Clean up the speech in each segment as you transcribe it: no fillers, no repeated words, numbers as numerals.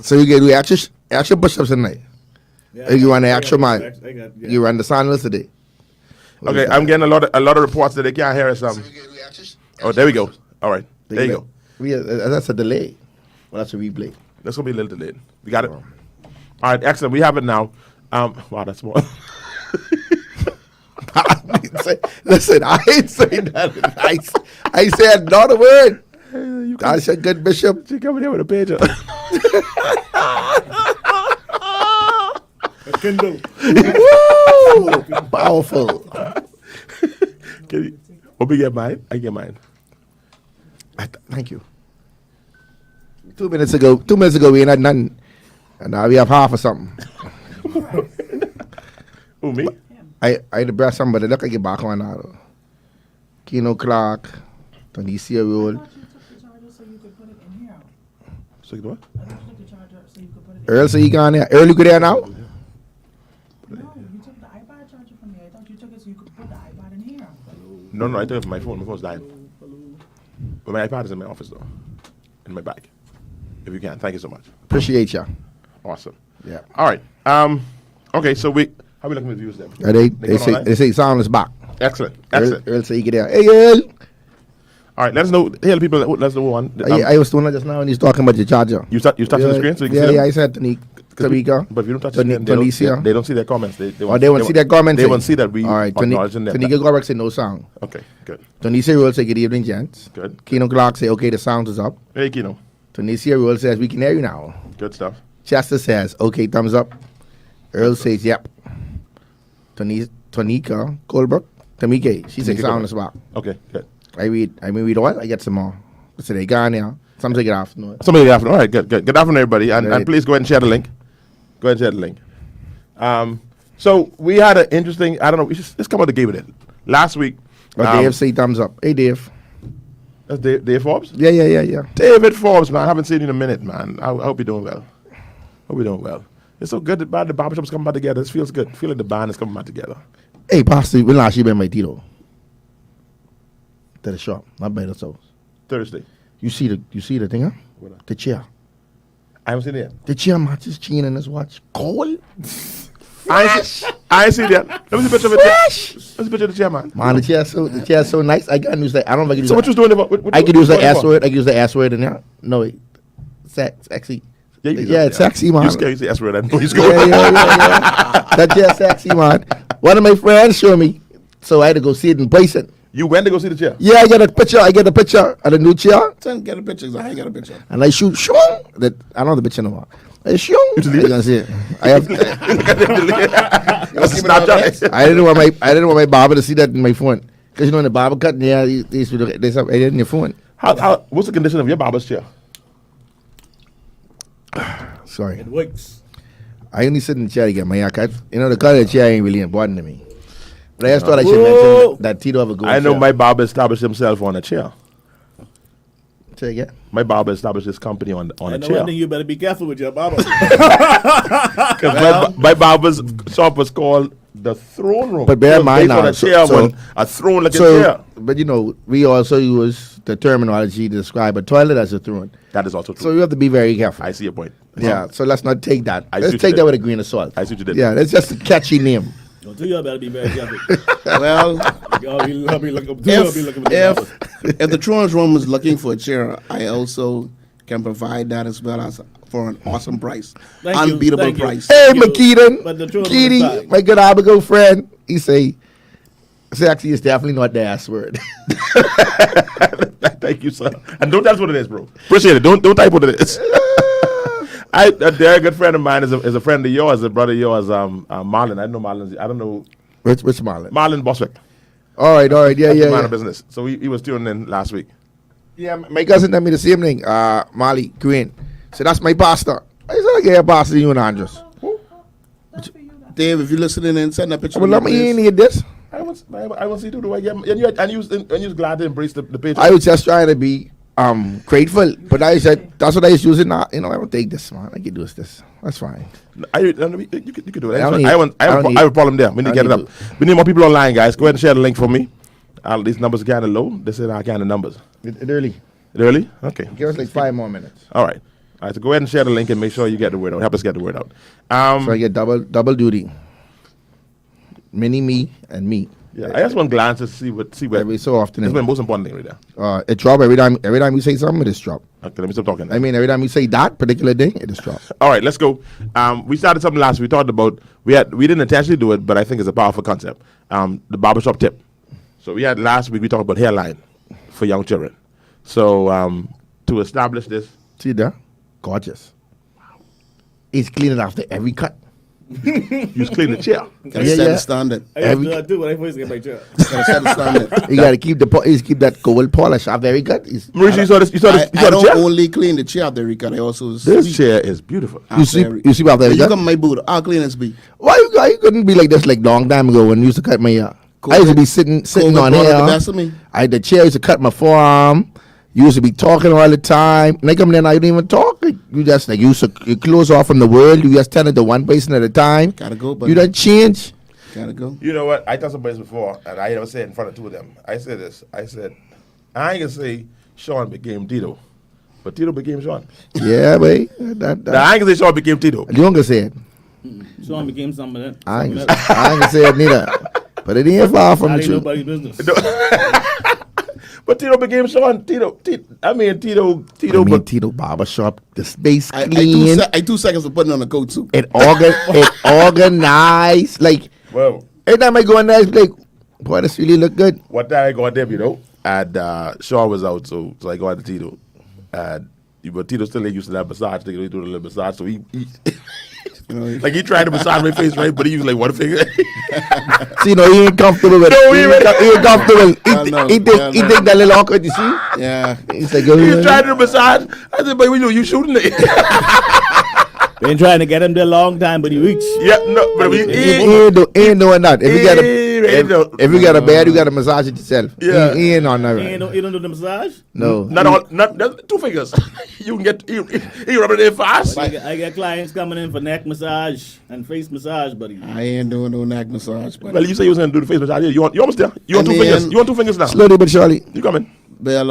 So you get actual push-ups tonight. Yeah, you run the actual man. You run the sandals today. Okay, I'm getting a lot of reports that they can't hear us. Oh, there we go. All right, there you go. That's a delay. Well, that's a replay. That's gonna be a little delayed. We got it. All right, excellent. We have it now. Wow, that's more. Listen, I ain't saying that. I said not a word. I said good bishop. You coming here with a page. A Kindle. Woo! Powerful. Hope you get mine. I get mine. Thank you. 2 minutes ago, we ain't had none. And now we have half or something. Who, me? I had to brush somebody. Look, I get back on now. Keno Clark, Tunisia Road. I thought you took the charger so you could put it in here. So you what? I thought you took the charger so you could put it in Earl, so you gone there? Earl, you go there now? No, you took the iPad charger from me. I thought you took it so you could put the iPad in here. No, I took it from my phone. My phone's dying. But my iPad is in my office, though. In my bag. If you can. Thank you so much. Appreciate you. Awesome. Yeah. All right. Okay, so how we looking at views there? They say sound is back. Excellent. Earl, so you get there. Hey, Earl. All right, let us know. Here, the people, let's know one. I was doing that just now and he's talking about your charger. You touching the screen so you can see them? I said Tamika. But if you don't touch the screen, they don't see their comments. They won't see their comments. They won't see that we all right, acknowledging them. Tanika Gorbeck say no sound. Okay, good. Tunisia Roll say good evening, gents. Good. Keno Clark say, okay, the sound is up. Hey, Keno. Tunisia Roll says, we can hear you now. Good stuff. Chester says, okay, thumbs up. Earl says, yep. Tonika Colbrook, Tamika, she says sound is back. Okay, good. I read all. I get some more. So they gone now. Some say good afternoon. Somebody good afternoon. All right, good. Good afternoon, everybody. And please go ahead and share the link. Go ahead and share the link. So we had an interesting, I don't know, let's come out the gate with it. Last week. Dave say thumbs up. Hey, Dave. That's Dave Forbes? Yeah. David Forbes, man. I haven't seen you in a minute, man. I hope you're doing well. Hope you're doing well. It's so good that the barbershop's coming back together. It feels good. I feel like the band is coming back together. Hey, Pastor, when last you been by Tito? To the shop, not by the house. Thursday. You see the thing, huh? What? The chair. I haven't seen it yet. The chair matches chain and his watch. Cold. I ain't see that. Let me see a picture of it. Let me see a picture of the chair, man. Man, the chair so nice. I can use that. I don't know if I can use So what you was doing? I could use the S word. I could use the S word in there. No, sexy. Yeah, it's sexy, man. You scared you say S word. I know you scared. Yeah. That's just sexy, man. One of my friends showed me, so I had to go see it in person. You went to go see the chair? Yeah, I get a picture of the new chair. Son, get a picture. I get a picture. And I shoot, shung. That I don't know the picture no more. I shung. You can see it. I have. I didn't want my barber to see that in my phone, because you know in the barber cut, yeah, they have it in your phone. What's the condition of your barber's chair? Sorry. It works. I only sit in the chair to get my haircut. You know, the color of the chair ain't really important to me. But I just thought I should mention that Tito have a good I know chair. my barber established himself on a chair. Say again? My barber established his company on a chair. One thing you better be careful with your barber. Because my barber's shop was called the Throne Room. But bear in mind now, a throne like a chair. But you know, we also use the terminology to describe a toilet as a throne. That is also true. So you have to be very careful. I see your point. Yeah, so let's not take that. I Let's see take what that you with a grain of salt. I see what you did. Yeah, that's just a catchy name. Don't you better be very careful. Well, I'll be looking if the Throne Room is looking for a chair, I also can provide that as well as for an awesome price, unbeatable price. Hey, McKeaton, my good Abigail friend, he say, sexy is definitely not the S word. Thank you, sir. And don't tell us what it is, bro. Appreciate it. Don't type what it is. A very good friend of mine is a friend of yours, a brother of yours, Marlon. I know Marlon. I don't know. Which Marlon? Marlon Boswick. All right. Yeah. Man of business. So he was tuning in last week. Yeah, my cousin told me the same thing. Marley Green. So that's my pastor. I said I get a pastor to you and Andres. Dave, if you're listening in, send a picture. Well, let me need this. I want to see do I get and you was glad to embrace the page. I was just trying to be grateful, but I said that's what I was using. Now, I don't take this, man. I can do this. That's fine. You can do it. I have a problem there. We need to get it up. We need more people online, guys. Go ahead and share the link for me. These numbers are kind of low. This is our kind of numbers. It early. It early? Okay. Give us like 5 more minutes. All right. All right, so go ahead and share the link and make sure you get the word out. Help us get the word out. So I get double duty. Mini me and me. Yeah, I just want glance to see what. Every so often. That's the most important thing right there. It drop every time. Every time you say something, it is drop. Okay, let me stop talking. I mean, every time you say that particular thing, it is drop. All right, let's go. We started something last week. We talked about we didn't intentionally do it, but I think it's a powerful concept. The barbershop tip. So we had last week we talked about hairline for young children. So to establish this, See there, gorgeous. He's cleaning after every cut. you just clean the chair. Gotta Yeah, set yeah. the standard. I Every- used to do when I first get my job. Gotta set the standard. You gotta keep keep that gold polish after every cut. Mauricio, you saw this? You saw this? You I saw the don't chair? only clean the chair after every cut. I also This sweep chair is beautiful. You see after every You cut. come my boot. I'll clean this beat. Why you couldn't be like this like long time ago when you used to cut my hair? I used to be sitting COVID on brought out here. the best of me. The chair used to cut my forearm. You used to be talking all the time. And I come there now, you don't even talk. You just like you close off from the world. You just tell it to one person at a time. Gotta go, buddy. You don't change. Gotta go. You know what? I told somebody this before, and I never said it in front of two of them. I said this. I said, I ain't gonna say Sean became Tito, but Tito became Sean. Yeah, boy. Now, I ain't gonna say Sean became Tito. You don't gonna say it. Sean became something of that. I ain't gonna say it neither. But it ain't far from That the ain't truth. nobody's business. But Tito became Sean. Tito. I mean, Tito. But Tito Barbershop, the space I clean. 2 seconds for putting on a coat too. It organized. Like well, every time I go in there, it's like, boy, this really look good. what time I go on there, and Sean was out, so I go out to Tito, and but Tito still ain't used to that massage thing. He do a little massage, so he like he tried to massage my face, right? But he used like one finger. See, he ain't comfortable with No, it. he He ain't comfortable. no, He think that little awkward, you see? Yeah. He's like, He was trying to massage. I said, but you shooting it. Been trying to get him there a long time, but he reached. Yeah, no, but he ain't doing that. If you got a bed, you got to massage it yourself. Yeah. He ain't on that. You don't do the massage? No. Not 2 fingers. You can get you rub it in fast. I get clients coming in for neck massage and face massage, buddy. I ain't doing no neck massage, but Well, you say you was gonna do the face massage. You almost there. You want I 2 mean- fingers. You want 2 fingers now. Slowly but surely. You coming? well,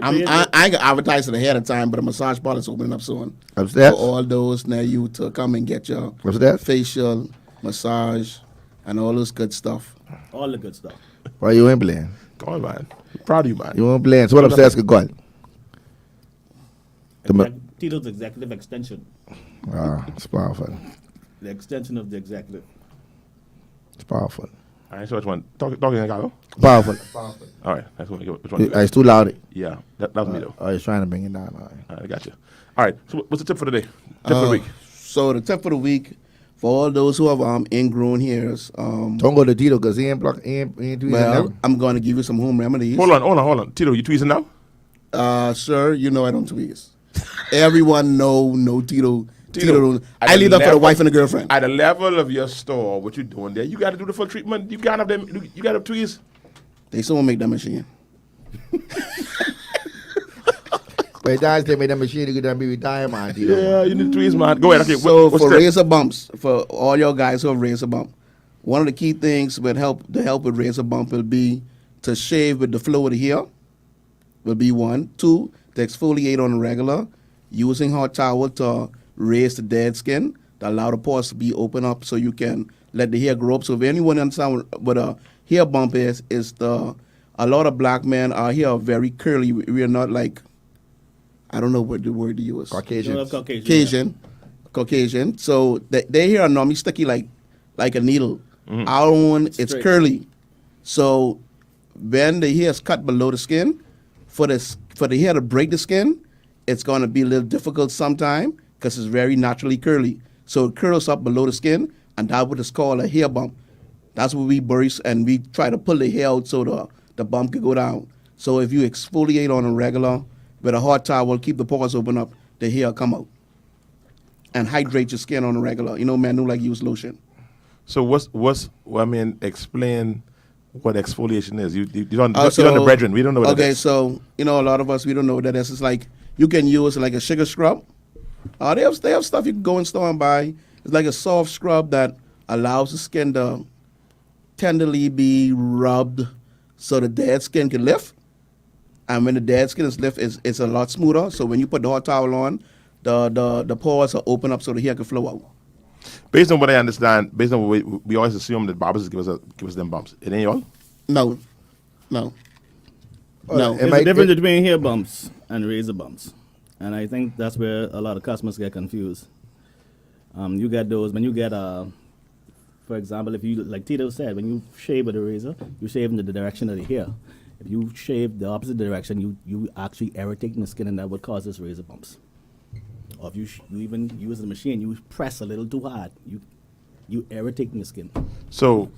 I ain't gonna advertise it ahead of time, but a massage parlor is opening up soon. Upstairs? For all those near you to come and get your Upstairs? facial, massage, and all those good stuff. All the good stuff. Why you ain't playing? Come on, man. Proud of you, man. You ain't playing. So what upstairs could go? Tito's executive extension. It's powerful. The extension of the executive. It's powerful. All right, so which one? Talking Carlo? Powerful. All right, that's one. Which one? It's too loud. Yeah, that was me though. Oh, he's trying to bring it down. All right. All right, I got you. All right, so what's the tip for the day? Tip for the week. So the tip for the week for all those who have ingrown hairs. Don't go to Tito because he ain't tweezing Well, now. I'm going to give you some home remedies. Hold on. Tito, you tweezing now? Sir, you know I don't tweeze. Everyone know Tito. Tito, don't. at I the leave that for the level- wife and the girlfriend. At the level of your store, what you doing there? You got to do the full treatment. You got to have them. You got to tweeze. They still won't make that machine. But that's they made that machine to get them be retired, man. Tito. Yeah, you need to tweeze, man. Go ahead. Okay, So what's for the tip? razor bumps, for all your guys who have razor bump, one of the key things with help with razor bump will be to shave with the flow of the hair. Will be 1. 2, to exfoliate on a regular, using hot towel to raise the dead skin, to allow the pores to be open up so you can let the hair grow up. So if anyone understand what a hair bump is a lot of black men, our hair are very curly. We are not like, I don't know what the word to use. Caucasian. Caucasian. So their hair are normally sticky like a needle. Our own, it's Straight. curly. So when the hair is cut below the skin, for the hair to break the skin, it's going to be a little difficult sometime because it's very naturally curly. So it curls up below the skin, and that's what is called a hair bump. That's what we bury, and we try to pull the hair out so the bump can go down. So if you exfoliate on a regular with a hot towel, keep the pores open up, the hair will come out. And hydrate your skin on a regular. You know, men don't like use lotion. So explain what exfoliation is. You don't the brethren. We don't know what it is. So a lot of us, we don't know what that is. It's like you can use like a sugar scrub. They have stuff you can go in store and buy. It's like a soft scrub that allows the skin to tenderly be rubbed so the dead skin can lift. And when the dead skin is lift, it's a lot smoother. So when you put the hot towel on, the pores are open up so the hair can flow out. Based on what I understand, based on what we always assume that barbers give us them bumps. It ain't y'all? No. No. There's a difference between hair bumps and razor bumps. And I think that's where a lot of customers get confused. You get those, when you get, for example, if you, like Tito said, when you shave with a razor, you shave in the direction of the hair. If you shave the opposite direction, you actually irritating the skin, and that would cause us razor bumps. Or if you even use the machine, you press a little too hard, you irritating the skin. So,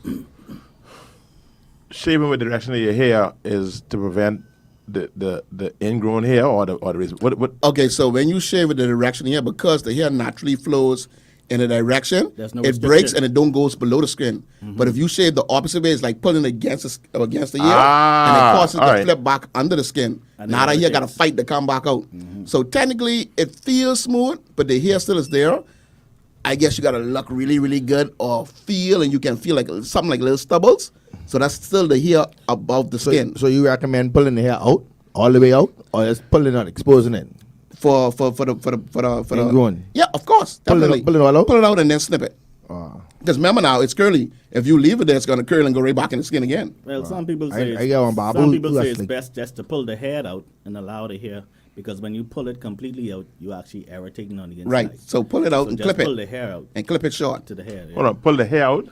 shaving with the direction of your hair is to prevent the ingrown hair or the razor. What? Okay, so when you shave with the direction here, because the hair naturally flows in a direction, There's no it restriction. breaks and it don't goes below the skin. But if you shave the opposite way, it's like pulling against the hair, and it causes it to alright. flip back under the skin. And Now then the hair got to irritates. fight to come back out. So technically, it feels smooth, but the hair still is there. I guess you got to look really, really good or feel, and you can feel like something like little stubbles. So that's still the hair above the skin. So you recommend pulling the hair out, all the way out, or just pulling it out, exposing it? For the Ingrown. Yeah, of course. Pull it Definitely. out- pull it all out? Pull it out and then snip it. Because remember now, it's curly. If you leave it there, it's going to curl and go right back in the skin again. Well, some people I- say I get one, Bob. some Who- people who say has it's to- best just to pull the hair out and allow the hair, because when you pull it completely out, you actually irritating on the inside. Right. So pull it out and just clip pull it. the hair out And clip it short. to the hair. Yeah. Hold on, pull the hair out.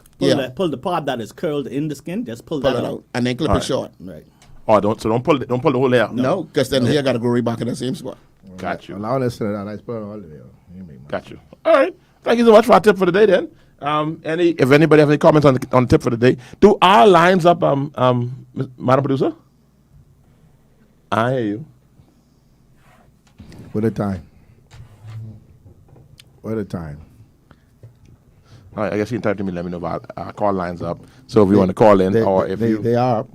Pull the part that is curled in the skin. Just pull Pull that it out. And then clip it Alright. short. Right. Oh, don't pull the whole hair. No, because then the hair got to go right back in the same spot. Got you. Allow us to that. I put it all the way out. You make my- Got you. All right. Thank you so much for our tip for the day. Then, if anybody have any comments on the tip for the day, do our lines up, Madam Producer? I hear you. What a time. What a time. All right. I guess you can type to me. Let me know about our call lines up. So if you want to call in, or if they are up.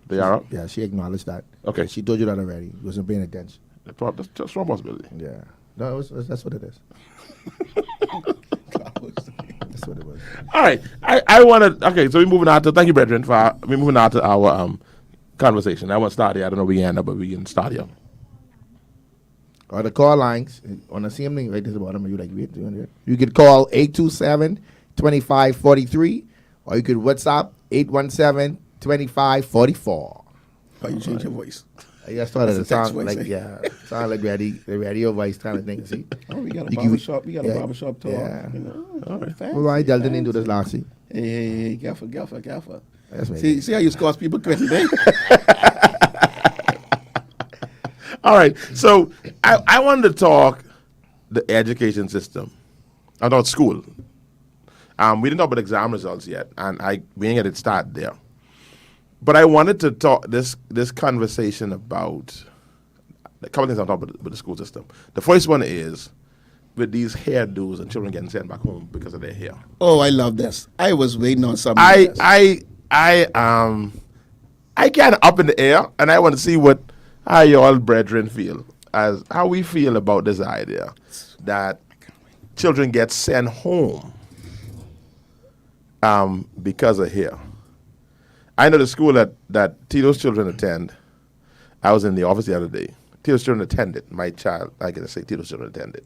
they are up, Yeah, she acknowledged that. Okay. She told you that already. You wasn't paying attention. that's a strong possibility. Yeah. No, that's what it is. That's what it was. All right. I want to. Okay. So we're moving on to. Thank you, brethren. We're moving on to our conversation. I want to start here. I don't know where we end up, but we can start here. Or the call lines on the same thing right at the bottom. You like wait, you could call 827-2543, or you could WhatsApp 817-2544. Oh, you change your voice. I just started That's to a text sound voice, like eh? sound like the radio voice kind of thing. See, Oh, we got a You give- barbershop. We got yeah, a barbershop talk. yeah. You know, all right. well, I didn't do this last week. Hey, careful. That's what See how you scots people quit today? All right. So I wanted to talk the education system. I thought school. We didn't talk about exam results yet, and we ain't get it started there. But I wanted to talk this conversation about a couple things I'm talking about the school system. The first one is with these hairdos and children getting sent back home because of their hair. Oh, I love this. I was waiting on something. like this. I kind of up in the air, and I want to see how you all brethren feel, as how we feel about this idea that children get sent home because of hair. I know the school that Tito's children attend. I was in the office the other day. Tito's children attended. My child, I get to say Tito's children attended.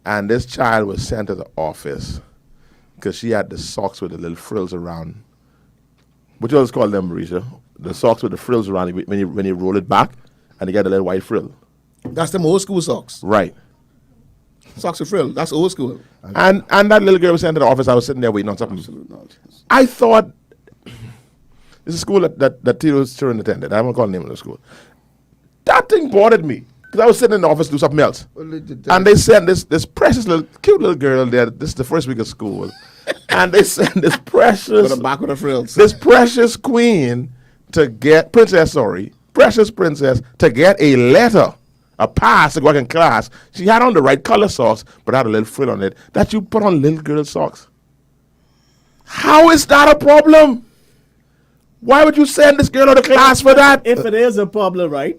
And this child was sent to the office because she had the socks with the little frills around. What you always call them, Marisha? The socks with the frills around it when you roll it back and you get a little white frill. That's them old school socks. Right. Socks with frill. That's old school. And that little girl was sent to the office. I was sitting there waiting on something. Absolute nonsense. I thought, this is a school that Tito's children attended. I won't call the name of the school. That thing bothered me because I was sitting in the office to do something else. And they sent this precious little, cute little girl there. This is the first week of school. And they sent this precious, With a back with the frills. this precious queen precious princess to get a letter, a pass to go back in class. She had on the right color socks, but had a little frill on it that you put on little girl socks. How is that a problem? Why would you send this girl out of class for that? If it is a problem, right?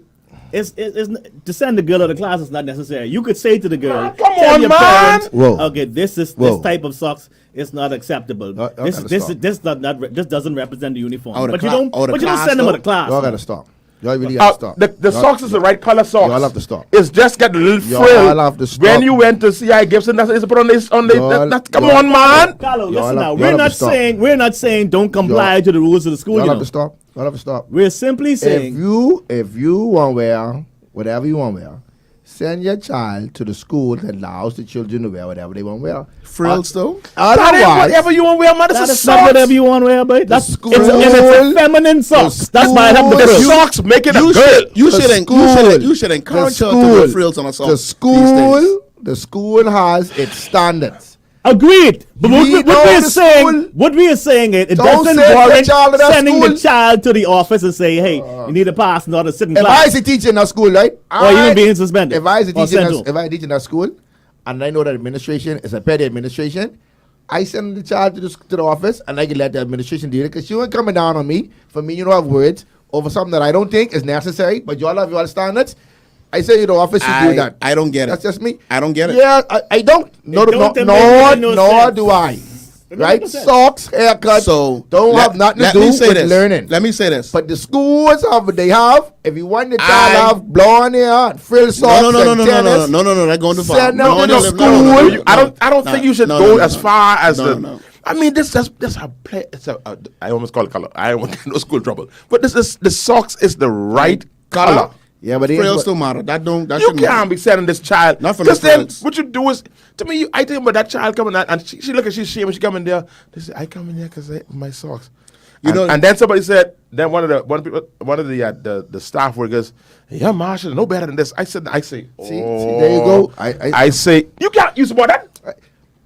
It's to send the girl out of class is not necessary. You could say to the girl, Come tell on, your man. parents, Whoa. okay, this Whoa. type of socks is not acceptable. Y'all This gotta stop. This doesn't represent the uniform. Out of But you cla- don't out of but you don't class, send them out though? of class. Y'all gotta stop. Y'all really have to stop. The socks is the right color socks. Y'all have to stop. It's just got a little Y'all frill. have to stop. When you went to C.I. Gibson, that's it's put on this on the. Come on, man. Carlo, Y'all listen have- now. y'all have to stop. We're not saying don't comply to the rules of the school. Y'all You have know. to stop. Y'all have to stop. We're simply saying If you want to wear whatever you want to wear, send your child to the school that allows the children to wear whatever they want to wear. Frills though. That ain't whatever you want to wear, man. that This is is not socks. whatever you want to wear, but that's school- it's a feminine socks. That's why I have The the socks make it a You girl. should you The should school- you should encourage the her to wear school- frills on a sock. The these days. school has its standards. Agreed. But You what need we all are the saying, school. what we are saying, it Don't doesn't send your warrant child to that sending the school. child to the office and say, hey, you need to pass in order to sit in If I class. was a teacher in that school, right? Or even being suspended. If I was a or teacher, sent home. if I teach in that school, and I know that administration is a petty administration, I send the child to the office, and I can let the administration deal it, because you ain't coming down on me for me. You don't have words over something that I don't think is necessary, but y'all have your standards. I say you the office should do that. I don't get it. That's just me. I don't get it. Yeah, I don't. No, don't make nor no sense. do I. It Right? makes no sense. Socks, haircut, So don't let- have nothing to let do me say with this. learning. Let me say this. But the schools have what they have. If you want the child I- to have blonde hair, frill socks, no, and tennis, They're going too far. Send them to the school. I don't think you should go as far as the. No. I mean, this a play. It's a. I almost call it color. I don't want no school trouble. But this is the socks is the right color. Yeah, but Frills don't matter. That You shouldn't can't matter. be sending this child. Not for Because the then frills. what you do is, to me, I think about that child coming out and she look at she's ashamed when she come in there. They say, I come in here because my socks. And then somebody said, then one of the staff workers, yeah, Marshall, no better than this. I say, See, there you go. I say, you can't use support that.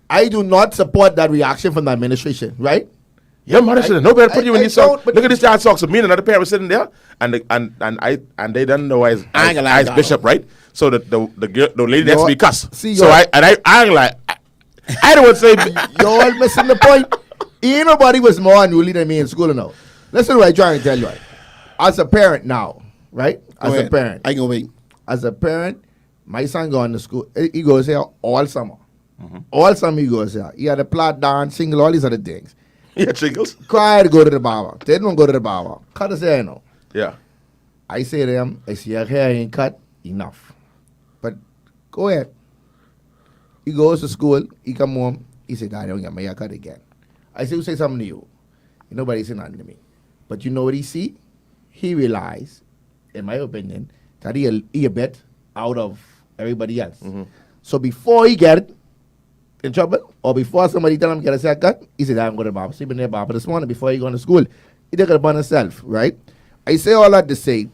I do not support that reaction from the administration, right? Yeah, Marshall, no better put you in I these socks. don't, but- Look at this child's socks. So me and another parent was sitting there, and they don't know as I ain't gonna lie, bishop, right? So the lady next to me cuss. See, so y'all- I ain't like I don't want to say. Y'all missing the point. Ain't nobody was more unruly than me in school now. Listen to what I'm trying to tell you. As a parent now, right? As a parent. I can wait. As a parent, my son going to school. He goes here all summer. All summer he goes here. He had a plot dance, single, all these other things. Yeah, jingles. Cry to go to the barber. They don't go to the barber. Cut his hair now. Yeah. I say to them, I see your hair ain't cut, enough. But go ahead. He goes to school, he come home, he said, I don't get my hair cut again. I say, who say something to you? Nobody say nothing to me. But you know what he see? He realized, in my opinion, that he a bit out of everybody else. So before he get in trouble, or before somebody tell him get a haircut, he said, I'm going to the barber. So he been there barber this morning before he going to school. He took it upon himself, right? I say all that to say,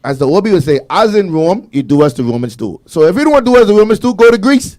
as the OB would say, as in Rome, you do as the Romans do. So if you don't want to do as the Romans do, go to Greece.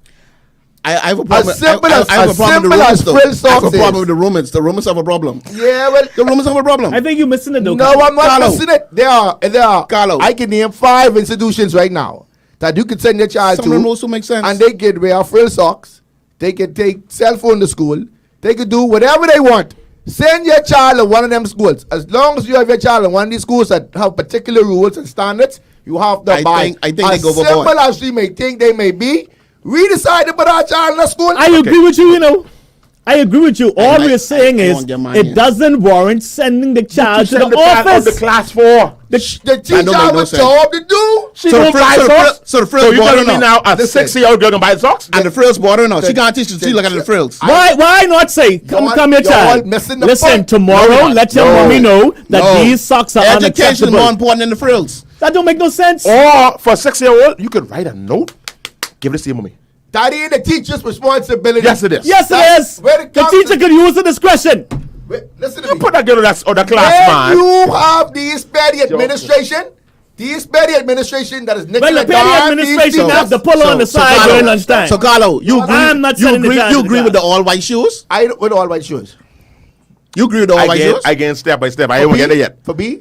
I have a problem. As simple I as- have a as problem with simple the Romans, as though. frill I have a socks problem is. with the Romans. The Romans have a problem. Yeah, well, The Romans have a problem. I think you're missing it though. no, I'm not Carlo. missing it. There are. Carlo. I can name 5 institutions right now that you could send your child Some to. of them also make sense. And they could wear frill socks. They could take cell phone to school. They could do whatever they want. Send your child to one of them schools. As long as you have your child in one of these schools that have particular rules and standards, you have to I abide. think they as go overboard. simple as we may think they may be, we decide to put our child in a school. I agree with you, you know. I agree with you. All we're saying I is won't get mine it in. doesn't warrant sending the child to Send the child out office. the class 4. the teacher don't make have no a sense. job to do. She So don't the buy frill- socks. so the frills you telling bordering me up. now a Listen. 6-year-old girl can buy socks? And the frills bordering out. She The- can't teach. She look at the frills. Why not say, come Y'all- your y'all child. missing the Listen, point. tomorrow, No, let your no. mommy know that No. these socks are Education is unacceptable. more important than the frills. That don't make no sense. Or for a 6-year-old, you could write a note, give it to your mommy. That ain't the teacher's responsibility. Yes, it is. Yes, That's it is. where it The comes teacher to- could use the discretion. Wait, listen to You me. put that girl in that other class, When man. you have these petty administration that is nickel Well, the and petty dime these administration have to pull on the side Carlo, during lunchtime. So Carlo, you agree? I'm not sending the child You to the agree with the class. all white shoes? I don't with all white shoes. You agree with the all white shoes? I get step by step. I ain't even get there yet. For B.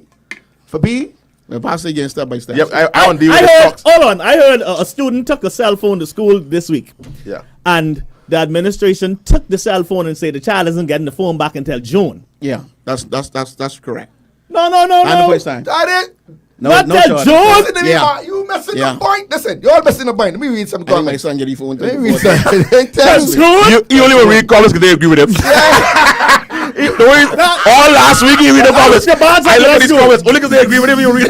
The pastor again step by step. Yep, I don't deal with I the heard, socks. hold on. I heard a student took a cell phone to school this week. Yeah. And the administration took the cell phone and said the child isn't getting the phone back until June. Yeah, that's correct. No. I know what you're That is. Not that charge. June. Listen to me, Yeah. man. You missing Yeah. the point. Listen, you're missing the point. Let me read some I think my comments. son get his phone. Let me read 24. some. Tell me. June? You only will read callers because they agree with him. All last week he read the comments. your boss I at look your at these school. comments. Only because they agree with him, you read.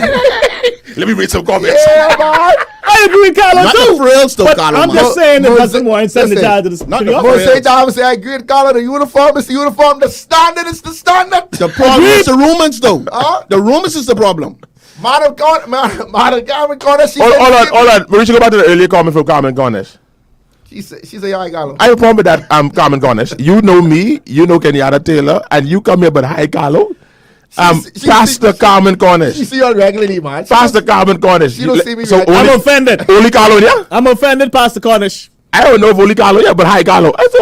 Let me read some comments. Yeah, man. I agree with Carlo Not too. the frills, though, But Carlo. I'm man. just saying it Mo- doesn't warrant sending the listen, child to the not to the the I'm gonna office. say down and say I agree with Carlo. The uniform is the uniform. The standard is the standard. The problem is the Romans, though. Huh? The Romans is the problem. Modern Carmen Cornish. Hold on. We should go back to the earlier comment from Carmen Cornish. She said, yeah, I got him. I have a problem with that, Carmen Cornish. You know me, you know Kenyatta Taylor, and you come here, but hi, Carlo. Pastor Carmen Cornish. She see you regularly, man. Pastor Carmen Cornish. She don't see me So regularly. I'm only, offended. only Carlo, yeah? I'm offended, Pastor Cornish. I don't know if only Carlo, yeah, but hi, Carlo. I say,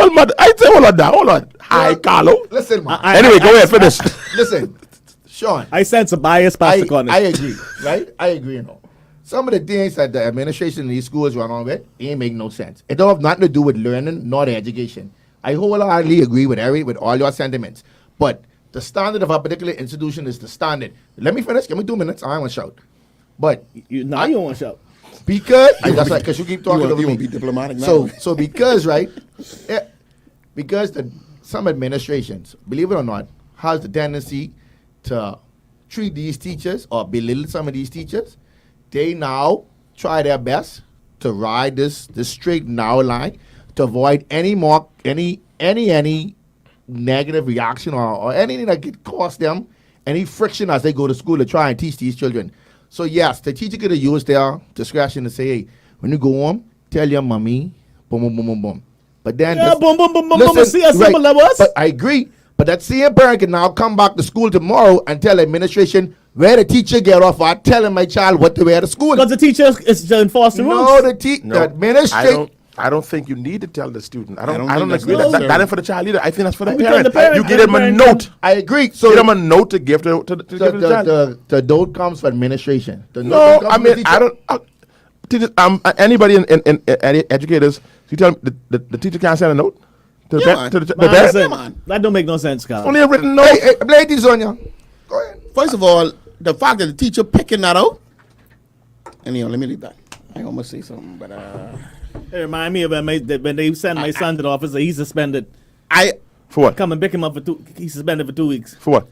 hold on. Hi, Carlo. Listen, man. Anyway, go ahead, finish. Listen, Sean. I sense a bias, Pastor Cornish. I agree, right? I agree, you know. Some of the things that the administration in these schools run on with ain't make no sense. It don't have nothing to do with learning nor the education. I wholeheartedly agree with all your sentiments. But the standard of a particular institution is the standard. Let me finish. Give me 2 minutes. I want to shout. But You don't want to shout. because that's right, because you keep talking over You me. won't be diplomatic now. So because right, because some administrations, believe it or not, has the tendency to treat these teachers or belittle some of these teachers. They now try their best to ride this straight narrow line to avoid any negative reaction or anything that could cost them any friction as they go to school to try and teach these children. So yes, the teacher could use their discretion to say, hey, when you go home, tell your mommy, boom, boom, boom, boom, boom. But then Yeah, boom, boom, boom, boom, boom. See how simple that was? But I agree. But that same parent can now come back to school tomorrow and tell administration where the teacher get off at telling my child what to wear to school. Because the teacher is to enforce the rules. No, the administration. I don't think you need to tell the student. I don't don't think agree. that's That ain't for the child either. I think that's for the We tell the parent. parent, You give the them a parent note. I agree. So Give them a note to give to give the child. the note comes from administration. The note No, comes I from the mean, teacher. I don't. Teachers, anybody in educators, you tell them the teacher can't send a note to the Yeah, parent. man. To the Man, parent? listen, man. that don't make no sense, Carl. Only a written note. Hey, ladies on you. Go ahead. First of all, the fact that the teacher picking that out. Anyhow, let me leave that. I almost say something, but It remind me of when they sent my son to the office, he's suspended. For what? Come and pick him up he's suspended for 2 weeks. For what?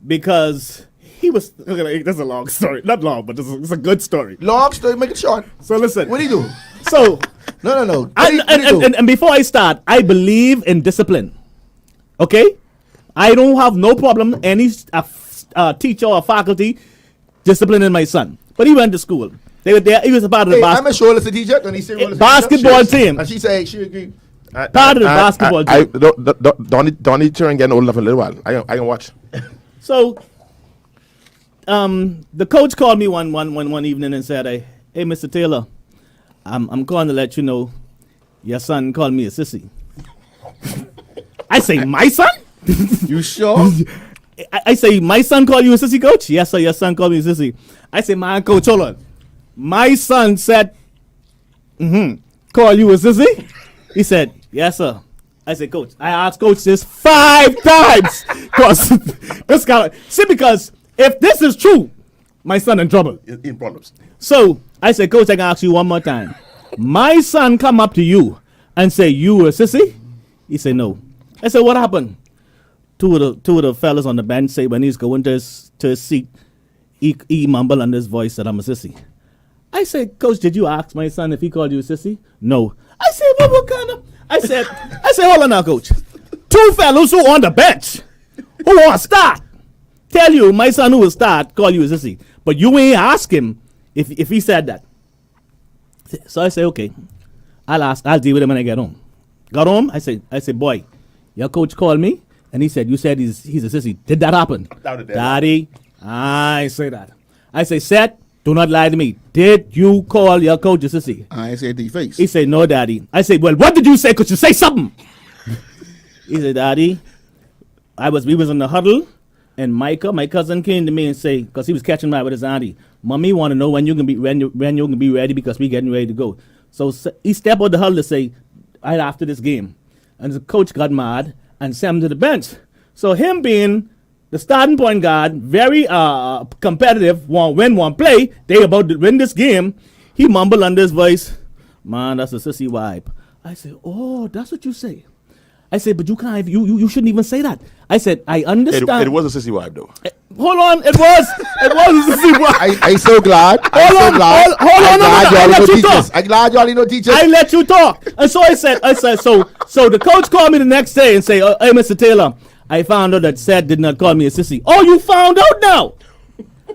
Because he was, that's a long story. Not long, but it's a good story. Long story, make it short. So listen. What do you do? So, No. What do you do? and before I start, I believe in discipline. Okay? I don't have no problem any teacher or faculty disciplining my son. But he went to school. They were there. He was a part of the Hey, I'm a showless teacher. Don't he say well as a basketball teacher? team. And she say she agree. Part of the basketball team. Don't need children getting old enough for a little while. I can watch. So, the coach called me one evening and said, "Hey, Mr. Taylor, I'm calling to let you know your son called me a sissy." I say, "My son?" you sure? I say, "My son called you a sissy, coach?" "Yes, sir, your son called me a sissy." I say, "My coach, hold on. My son said, call you a sissy?" He said, "Yes, sir." I said, "Coach, I asked coach this 5 times." Because this guy, because if this is true, my son in trouble. In problems. So I said, "Coach, I can ask you one more time. My son come up to you and say you a sissy?" He said, "No." I said, "What happened?" Two of the fellas on the bench say when he's going to his seat, he mumble under his voice that I'm a sissy. I said, "Coach, did you ask my son if he called you a sissy?" "No." I said, "Well, what kind of?" I said, "Hold on now, coach. 2 fellows who on the bench, who want to start, tell you my son who will start call you a sissy, but you ain't ask him if he said that." So I say, "Okay, I'll deal with him when I get home." Got home, I said, "Boy, your coach called me and he said you said he's a sissy. Did that happen?" "Daddy, I say that." I say, "Seth, do not lie to me. Did you call your coach a sissy?" I said the face. He said, "No, Daddy." I said, "Well, what did you say? Could you say something?" He said, "Daddy, we was in the huddle, and Micah, my cousin, came to me and say, because he was catching my with his auntie, Mommy want to know when you're gonna be ready because we getting ready to go." So he stepped out the huddle to say, right after this game, and the coach got mad and sent him to the bench. So him being the starting point guard, very competitive, want play, they about to win this game, he mumbled under his voice, "Man, that's a sissy vibe." I said, "Oh, that's what you say." I said, but you can't. You shouldn't even say that. I said, I understand. It was a sissy wife though. Hold on, it was a sissy wife. I'm so glad. Hold on. I'm glad y'all know teachers. I let you talk. And so I said, so the coach called me the next day and say, hey, Mr. Taylor, I found out that Seth did not call me a sissy. Oh, you found out now?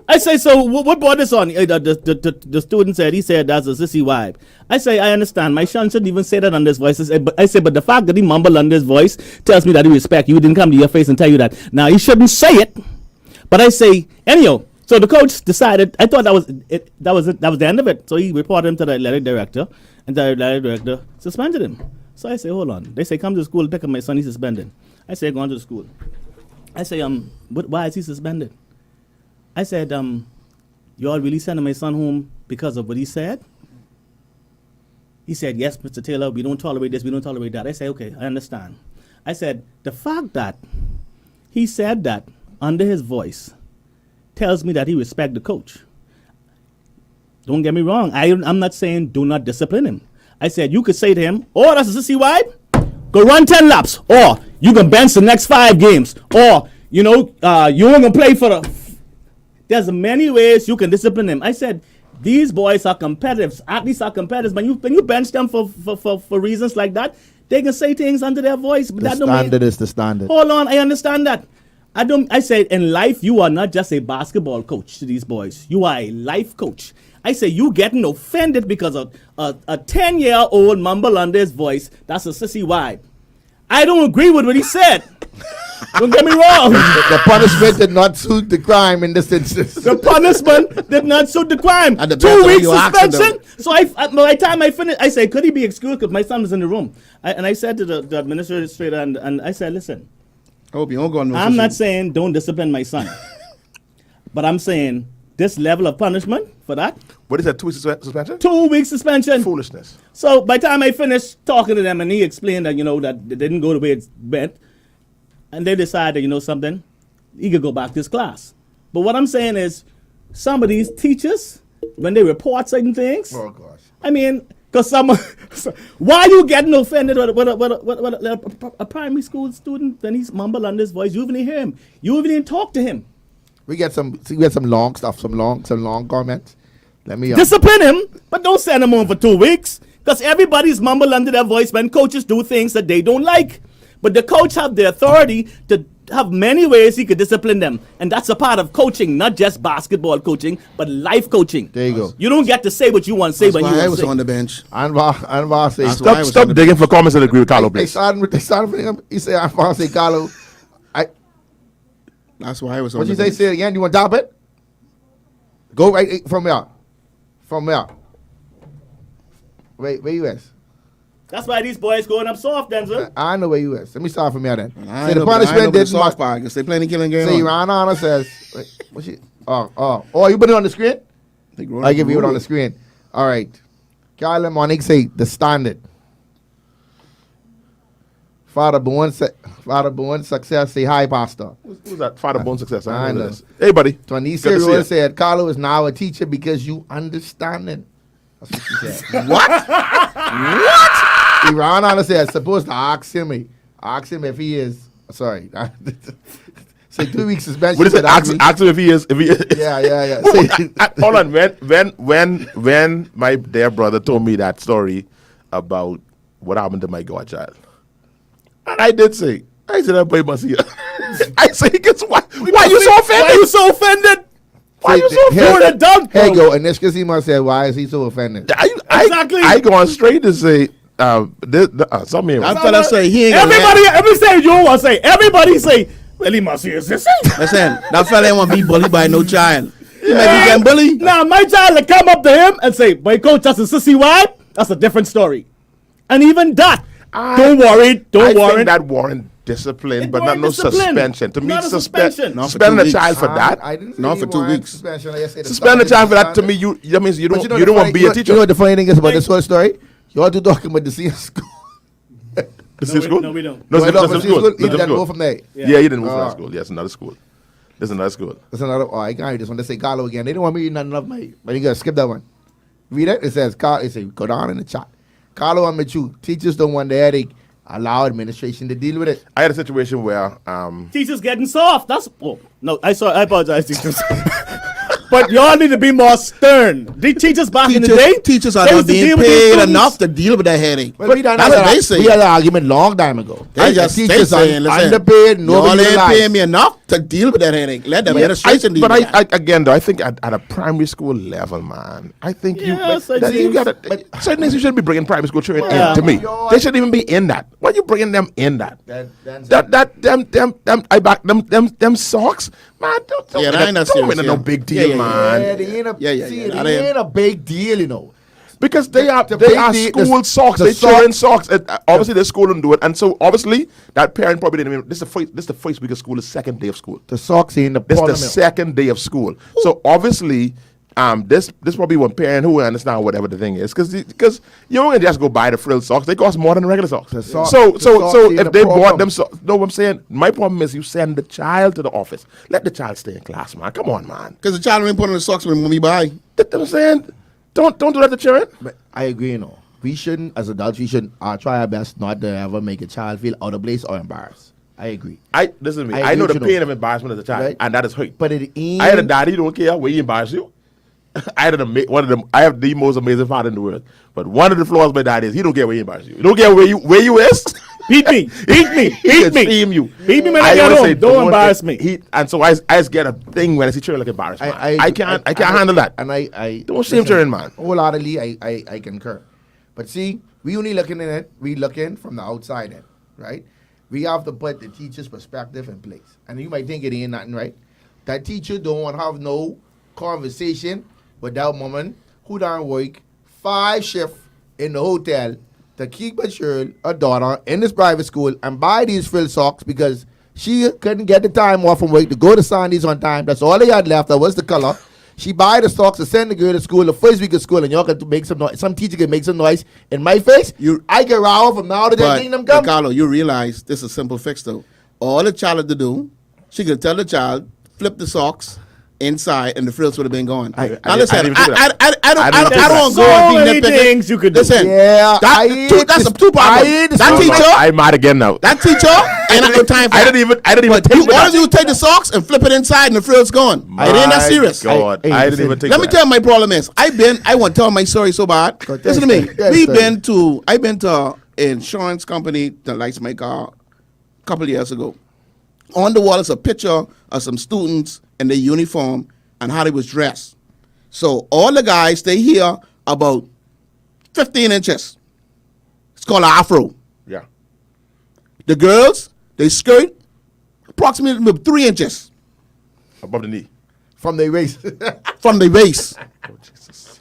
I say, so what brought this on? The student said, he said, that's a sissy vibe. I say, I understand. My son shouldn't even say that on this voice. I say, but the fact that he mumbled on this voice tells me that he respect you. He didn't come to your face and tell you that. Now, he shouldn't say it. But I say, anyhow, so the coach decided, I thought that was the end of it. So he reported him to the athletic director, and the athletic director suspended him. So I say, hold on. They say, come to school, pick up my son, he's suspended. I say, go on to the school. I say, why is he suspended? I said, you all really sending my son home because of what he said? He said, yes, Mr. Taylor, we don't tolerate this, we don't tolerate that. I said, okay, I understand. I said, the fact that he said that under his voice tells me that he respects the coach. Don't get me wrong. I'm not saying do not discipline him. I said, you could say to him, oh, that's a sissy vibe? Go run 10 laps. Or you can bench the next 5 games. Or, you ain't going to play for the... There's many ways you can discipline them. I said, these boys are competitive. Athletes are competitive. When you bench them for reasons like that, they can say things under their voice. But the standard is the standard. Hold on, I understand that. I said, in life, you are not just a basketball coach to these boys. You are a life coach. I say, you getting offended because of a 10-year-old mumble under his voice. That's a sissy vibe. I don't agree with what he said. Don't get me wrong. The punishment did not suit the crime in this instance. The punishment did not suit the crime. 2 weeks suspension. So by the time I finished, I said, could he be excused? Because my son was in the room. And I said to the administrator, and I said, listen, I'm not saying don't discipline my son. But I'm saying this level of punishment for that. What is that, 2 weeks suspension? 2 weeks suspension. Foolishness. So by the time I finished talking to them, and he explained that, that it didn't go the way it's meant, and they decided, something, he could go back to his class. But what I'm saying is, some of these teachers, when they report certain things, oh gosh, I mean, because why are you getting offended with a primary school student when he's mumble on his voice? You even hear him. You even didn't talk to him. We get some long stuff, some long comments. Let me discipline him, but don't send him home for 2 weeks. Because everybody's mumble under their voice when coaches do things that they don't like. But the coach have the authority to have many ways he could discipline them. And that's a part of coaching, not just basketball coaching, but life coaching. There you go. You don't get to say what you want to say when you want to say. I was on the bench. Anwar say, stop digging for comments and agree with Carlo, please. They started with him. He said, Anwar say, Carlo, that's why I was on what the you bench. say it again? You want to top it? Go right from here. From here. Wait, where you at? That's why these boys going up soft, Denczil. I know where you is. Let me start from here then. Say the punishment did soft part because they playing the killing game. See, Ron Honor says, what's she? Oh, you put it on the screen? I give you it on the screen. All right. Carlo Monique say the standard. Father Bowen success say hi, Pastor. Who's that? Father Bone Success. I know know. this. Hey, buddy. Twanisa Rose said, Carlo is now a teacher because you understand it. That's what she said. What? Ron Honor said, supposed to ask him if he is. Sorry. Say 2 weeks suspension. What is it? Ask him if he is. Yeah. Hold on. When my dear brother told me that story about what happened to my godchild, and I did say, I said, that boy must hear. I say, why are you so offended? Why are you so offended? Why are you so offended? Here you go. And Nishkasima said, why is he so offended? Exactly. I going straight to say, something. That fella say he ain't Everybody say, well, he must hear this. Listen, that fella ain't want to be bullied by no child. He might be getting bullied. Now, my child will come up to him and say, my coach, that's a sissy vibe. That's a different story. And even that, don't worry. I think that warrant discipline, but not no suspension. To me, suspending a child for that. Not for 2 weeks. Suspend a child for that. To me, that means you don't want to be a teacher. You know what the funny thing is about this whole story? You all two talking about the senior school. The senior school? No, we don't. No, it's a school. He didn't go from there. Yeah, he didn't move from that school. Yes, another school. There's another school. There's another. Oh, I can't read this one. They say Carlo again. They don't want me reading nothing of my. But you gotta skip that one. Read it. It says Carlo. It say go down in the chat. Carlo, I'm with you. Teachers don't want the headache allow administration to deal with it. I had a situation where Teachers getting soft. That's no. I apologize, teachers. But y'all need to be more stern. The teachers back in the day, Teachers are they not used to being deal with these paid students. enough to deal with that headache. Well, we done That's what had they a- say. We had an argument long time ago. They just teachers are saying, listen, underpaid. y'all Nobody ain't realize. paying me enough to deal with that headache. Let the administration deal but with that. again, though, I think at a primary school level, man, I think Yes, I you think- got to certain things you shouldn't be bringing primary school children Yeah. in. To me, Yo, they shouldn't even be in that. Why are you bringing them in that? Them socks, man. Don't Yeah, make that ain't that don't serious, make it yeah. no big deal, Yeah, yeah, man. Yeah, they ain't a, Yeah, see, yeah, they that ain't- ain't a big deal, you know. Because they are the they big are deal- school the- socks, the they children's socks. Obviously, the school don't do it, and so obviously that parent probably didn't even. This is the first week of school, the second day of school. The socks ain't the This problem. the second day of school. So obviously, this probably one parent who will understand whatever the thing is, because you don't just go buy the frill socks. They cost more than the regular socks. The socks- so the socks ain't if the they bought problem. them socks, know what I'm saying? My problem is you send the child to the office. Let the child stay in class, man. Come on, man. Because the child ain't putting the socks when we buy. That's what I'm saying. Don't do that to children. But I agree, you know. We shouldn't, as adults, we should try our best not to ever make a child feel out of place or embarrassed. I agree. Listen to me. I I know agree the with you, pain of embarrassment as a child, Right. and that is hurt. But it ain't. I had a daddy who don't care where he embarrass you. I had one of them. I have the most amazing father in the world. But one of the flaws of my dad is he don't care where he embarrass you. He don't care where you is. Beat me, beat me, He beat can me. steam you. Beat me when I get always home. say, Don't embarrass me. And so I just get a thing when I see children like embarrassed. Man. I can't handle that. And I Don't shame children, man. Wholeheartedly, I concur. But see, we only looking at it. We looking from the outside in, right? We have to put the teacher's perspective in place. And you might think it ain't nothing, right? That teacher don't want to have no conversation with that woman who done work 5 shifts in the hotel to keep a daughter in this private school and buy these frill socks because she couldn't get the time off from work to go to Sandy's on time. That's all they had left. That was the color. She buy the socks to send the girl to school the first week of school, and y'all can make some noise. Some teacher can make some noise in my face. I get riled from now to the kingdom come. Carlo, you realize this is a simple fix though. All the child had to do, she could tell the child, flip the socks inside, and the frills would have been gone. Now listen, I don't go and be many nitpicking. things you could do. Listen, Yeah, that's a two problem. That teacher, I'm mad again now. that teacher, ain't got no time for I that. didn't even take You, that. all of you take the socks and flip it inside, and the frill's gone. It ain't that serious. God, Hey, I listen, didn't even take Let me that. tell you my problem is. I want to tell my story so bad. Go, Listen to me. tell us. I've been to an insurance company that likes my car a couple of years ago. On the wall is a picture of some students in their uniform and how they was dressed. So all the guys, they here about 15 inches. It's called an afro. Yeah. The girls, they skirt approximately 3 inches Above the knee. From the race. from the waist. Oh, Jesus.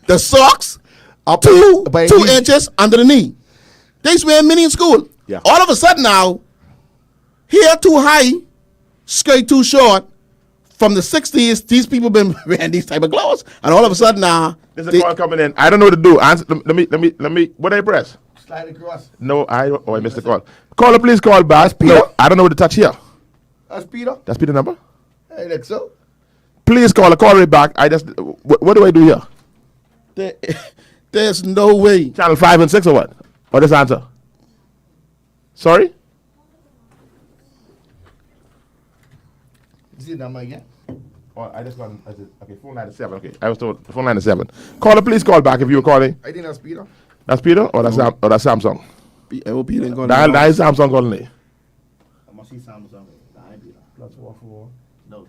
The socks, Up two by 2 knee. inches under the knee. They used to wear mini in school. Yeah. All of a sudden now, hair too high, skirt too short. From the 60s, these people been wearing these type of clothes, and all of a sudden now, There's a call coming in. I don't know what to do. Answer, let me. What did I press? Slide across. No, I missed the call. Caller, please call back. Peter? No, I don't know what to touch here. That's Peter. That's Peter number. I think so. Please call me back. I just. What do I do here? there's no way. Channel 5 and 6 or what? Or this answer? Sorry? Is it number again? Oh, I just got. Okay, phone line is 7. Okay, I was told phone line is 7. Caller, please call back if you were calling. I think that's Peter. That's Peter or that's Samsung. I hope he didn't go. That is Samsung calling me. I must see Samsung. +44. No,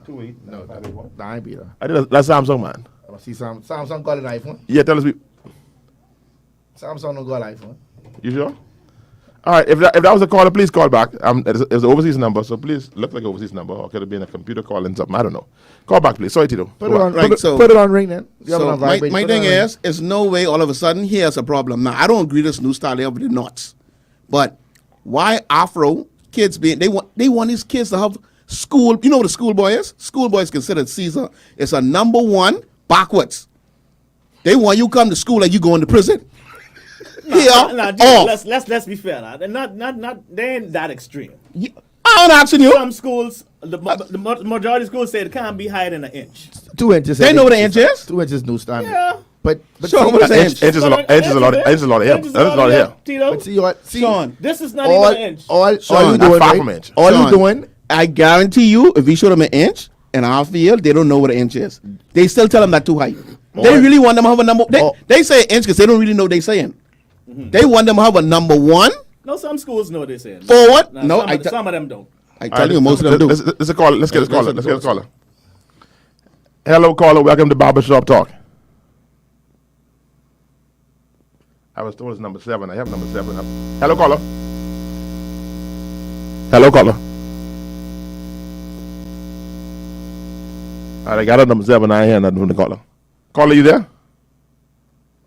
28. No, that ain't Peter. I think that's Samsung, man. I must see Samsung got an iPhone. Yeah, tell us. Samsung don't got an iPhone. You sure? All right. If that was a caller, please call back. It's an overseas number, so please look like an overseas number, or could have been a computer calling something. I don't know. Call back, please. Sorry, Tito. Put Go it on. on. Right, Put it on ring then. You have it So on my vibrate. my Put it thing on ring. is no way all of a sudden here's a problem. Now I don't agree this new style of the nuts, but why Afro kids being they want these kids to have school. You know what a schoolboy is? Schoolboy is considered Caesar. It's a number 1 backwards. They want you come to school like you going to prison. Let's be fair. Now. They're not they ain't that extreme. I'm asking you. Some schools, the majority of schools say it can't be higher than an inch. 2 inches. They know what an inch is. 2 inches new standard. Yeah. But Sean, what I'm saying, Inch is a lot of hair. That's a lot of hair. Tito. But see what? See, Sean, This is not all, even an inch. all Sean, you not doing, far right? from an inch. All you Sean, doing. I guarantee you, if we showed them an inch and a half field, they don't know what an inch is. They still tell them that too high. They really want them to have a number. They say inch because they don't really know what they're saying. They want them to have a number one No, some schools know what they're saying. forward. Nah, No, some of them don't. I tell you, most of them do. Let's call it. Let's get this caller. Let's get this caller. Hello, caller. Welcome to Barbershop Talk. I was told it's number 7. I have number 7 up. Hello, caller. Hello, caller. All right, I got a number 7. I ain't hearing nothing from the caller. Caller, you there?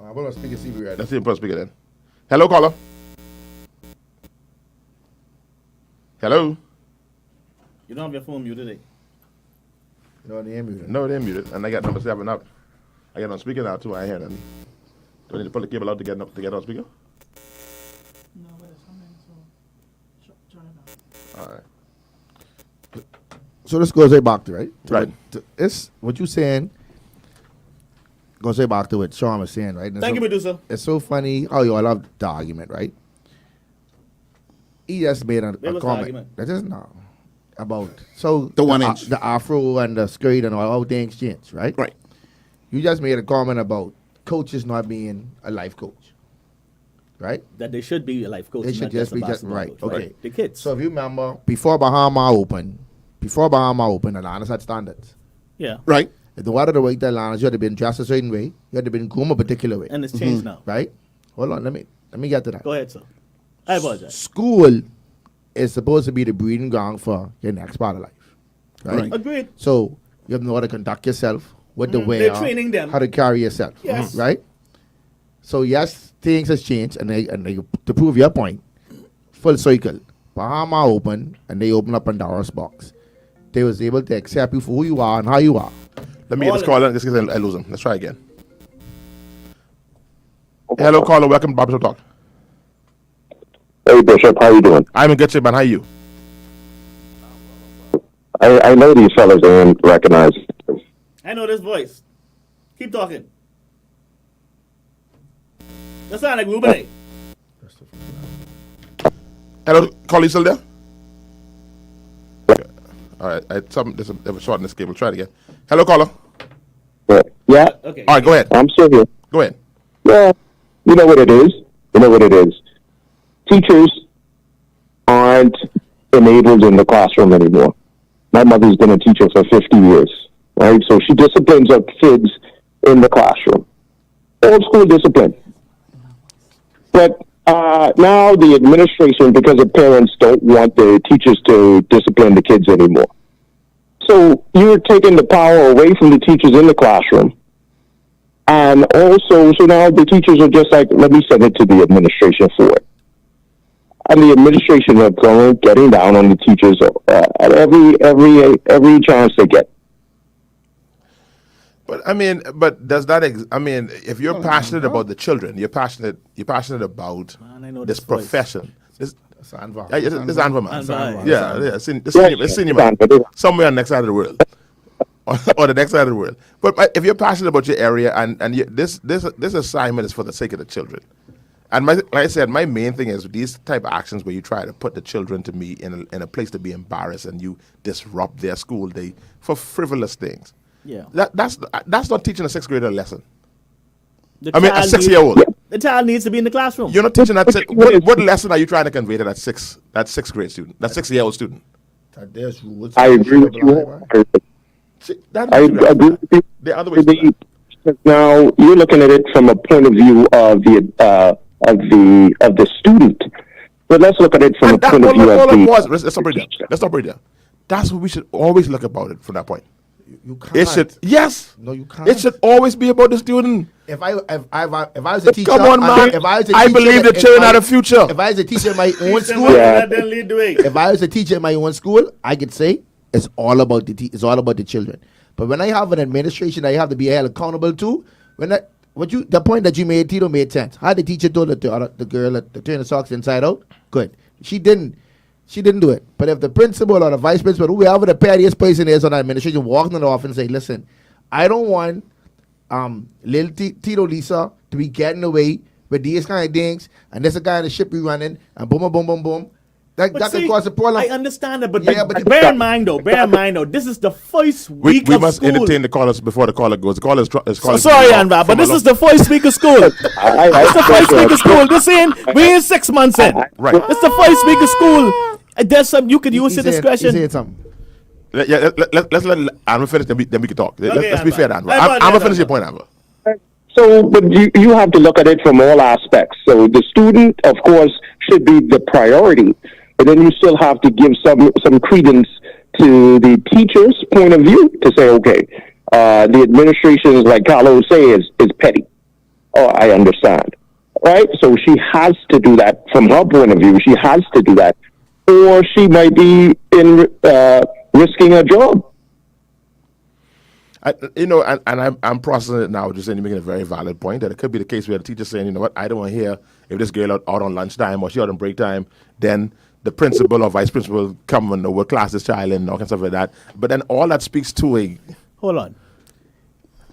I'm going to speak and see if we're ready. Let's see him put a speaker then. Hello, caller. Hello. You don't have your phone muted, eh? No, they ain't muted. No, they're muted, and I got number 7 up. I got on speaker now too. I ain't hear nothing. Do I need to pull the cable out to get on speaker? No, but it's coming, so turn it on. All right. So this goes right back to, right? Right. It's what you saying. Goes right back to what Sean was saying, right? And Thank you, so, Medusa. it's so funny how you all love the argument, right? He just made Where a was the comment. argument? That is now about The 1 inch. the afro and the skirt and all they exchange, right? Right. You just made a comment about coaches not being a life coach, right? That they should be a life coach. They should not just a be just basketball right. coach, Okay. The kids. So if you remember, before Bahama Open, Atlanta had standards. yeah. Right. If the water the way to Atlanta, you had to been dressed a certain way. You had to been groomed a particular way, And it's changed now. right? Hold on, let me get to that. Go ahead, sir. I apologize. School is supposed to be the breeding ground for your next part of life, right? Right. Agreed. So you have to know how to conduct yourself, what the way, They're training them. how to carry yourself, Yes. right? So yes, things has changed, and they to prove your point, full circle. Bahama open, and they open up Pandora's box. They was able to accept you for who you are and how you are. Let me get this caller. Just because I lose him. Let's try again. Hello, caller. Welcome to Barbershop Talk. Hey, Bishop, how you doing? I'm in good shape, man. How are you? I know these fellas don't recognize. I know this voice. Keep talking. That sound like Ruben. eh? Hello, caller. You still there? Okay. All right. There's a short in this cable. Try it again. Hello, caller. Yeah, Okay. All right. Go ahead. I'm still here. Go ahead. Yeah, you know what it is. You know what it is. Teachers aren't enabled in the classroom anymore. My mother's been a teacher for 50 years, right? So she disciplines her kids in the classroom. Old school discipline. But now the administration, because the parents don't want the teachers to discipline the kids anymore. So you're taking the power away from the teachers in the classroom. And also, so now the teachers are just like, let me send it to the administration for it. And the administration are getting down on the teachers at every chance they get. But I mean, does that? If you're passionate about the children, you're passionate about Man, I know this this voice. profession. This Anvar. this Anvar man. Anvar. Yeah. Senior man. Somewhere on the next side of the world. or the next side of the world. But if you're passionate about your area and this assignment is for the sake of the children. And like I said, my main thing is these type of actions where you try to put the children to me in a place to be embarrassed and you disrupt their school day for frivolous things. Yeah. That's not teaching a 6th grader a lesson. The I mean, a child 6-year-old. The child needs to be in the classroom. You're not teaching that. What lesson are you trying to convey to that 6th grade student, that 6-year-old student? There's rules. I agree with you. I agree with you. The other way. Now you're looking at it from a point of view of the student, but let's look at it from a point of view of the. Let's stop right there. That's what we should always look about it from that point. You can't. It should No, you can't. It should always be about the student. If I was a teacher, Come on, man. If I was a I teacher, believe the children are the future. If I was a teacher in my own school, Let them lead the way. if I was a teacher in my own school, I could say it's all about it's all about the children. But when I have an administration that you have to be held accountable to, the point that you made, Tito, made sense. How the teacher told the girl to turn the socks inside out, good. She didn't do it. But if the principal or the vice principal, whoever the pettiest person is on the administration, walked in the office and say, listen, I don't want little Tito Lisa to be getting away with these kind of things, and there's a guy in the ship we running, and boom, boom, boom, boom. That can cause a problem. I understand that, but, Yeah, but but- bear in mind though, this is the first We week of must school. entertain the callers before the caller goes. The caller is calling. Sorry, Anva, but this is the first week of school. It's the first week of school. We in 6 months in. Right. It's the first week of school. There's some you could use your discretion. He said something. Let's let Anva finish, then we can talk. Let's be Anva. fair, Anva. Anva, I'm Anva. finish your point, Anva. So, but you have to look at it from all aspects. So the student, of course, should be the priority, but then you still have to give some credence to the teacher's point of view to say, okay, the administration, like Carlo say, is petty. Oh, I understand. Right? So she has to do that from her point of view. She has to do that. Or she might be in risking her job. I'm processing it now, just saying you're making a very valid point that it could be the case where the teacher's saying, you know what, I don't want to hear if this girl out on lunchtime or she out on break time, then the principal or vice principal come and will class this child in, all kinds of stuff like that. But then all that speaks to a... Hold on.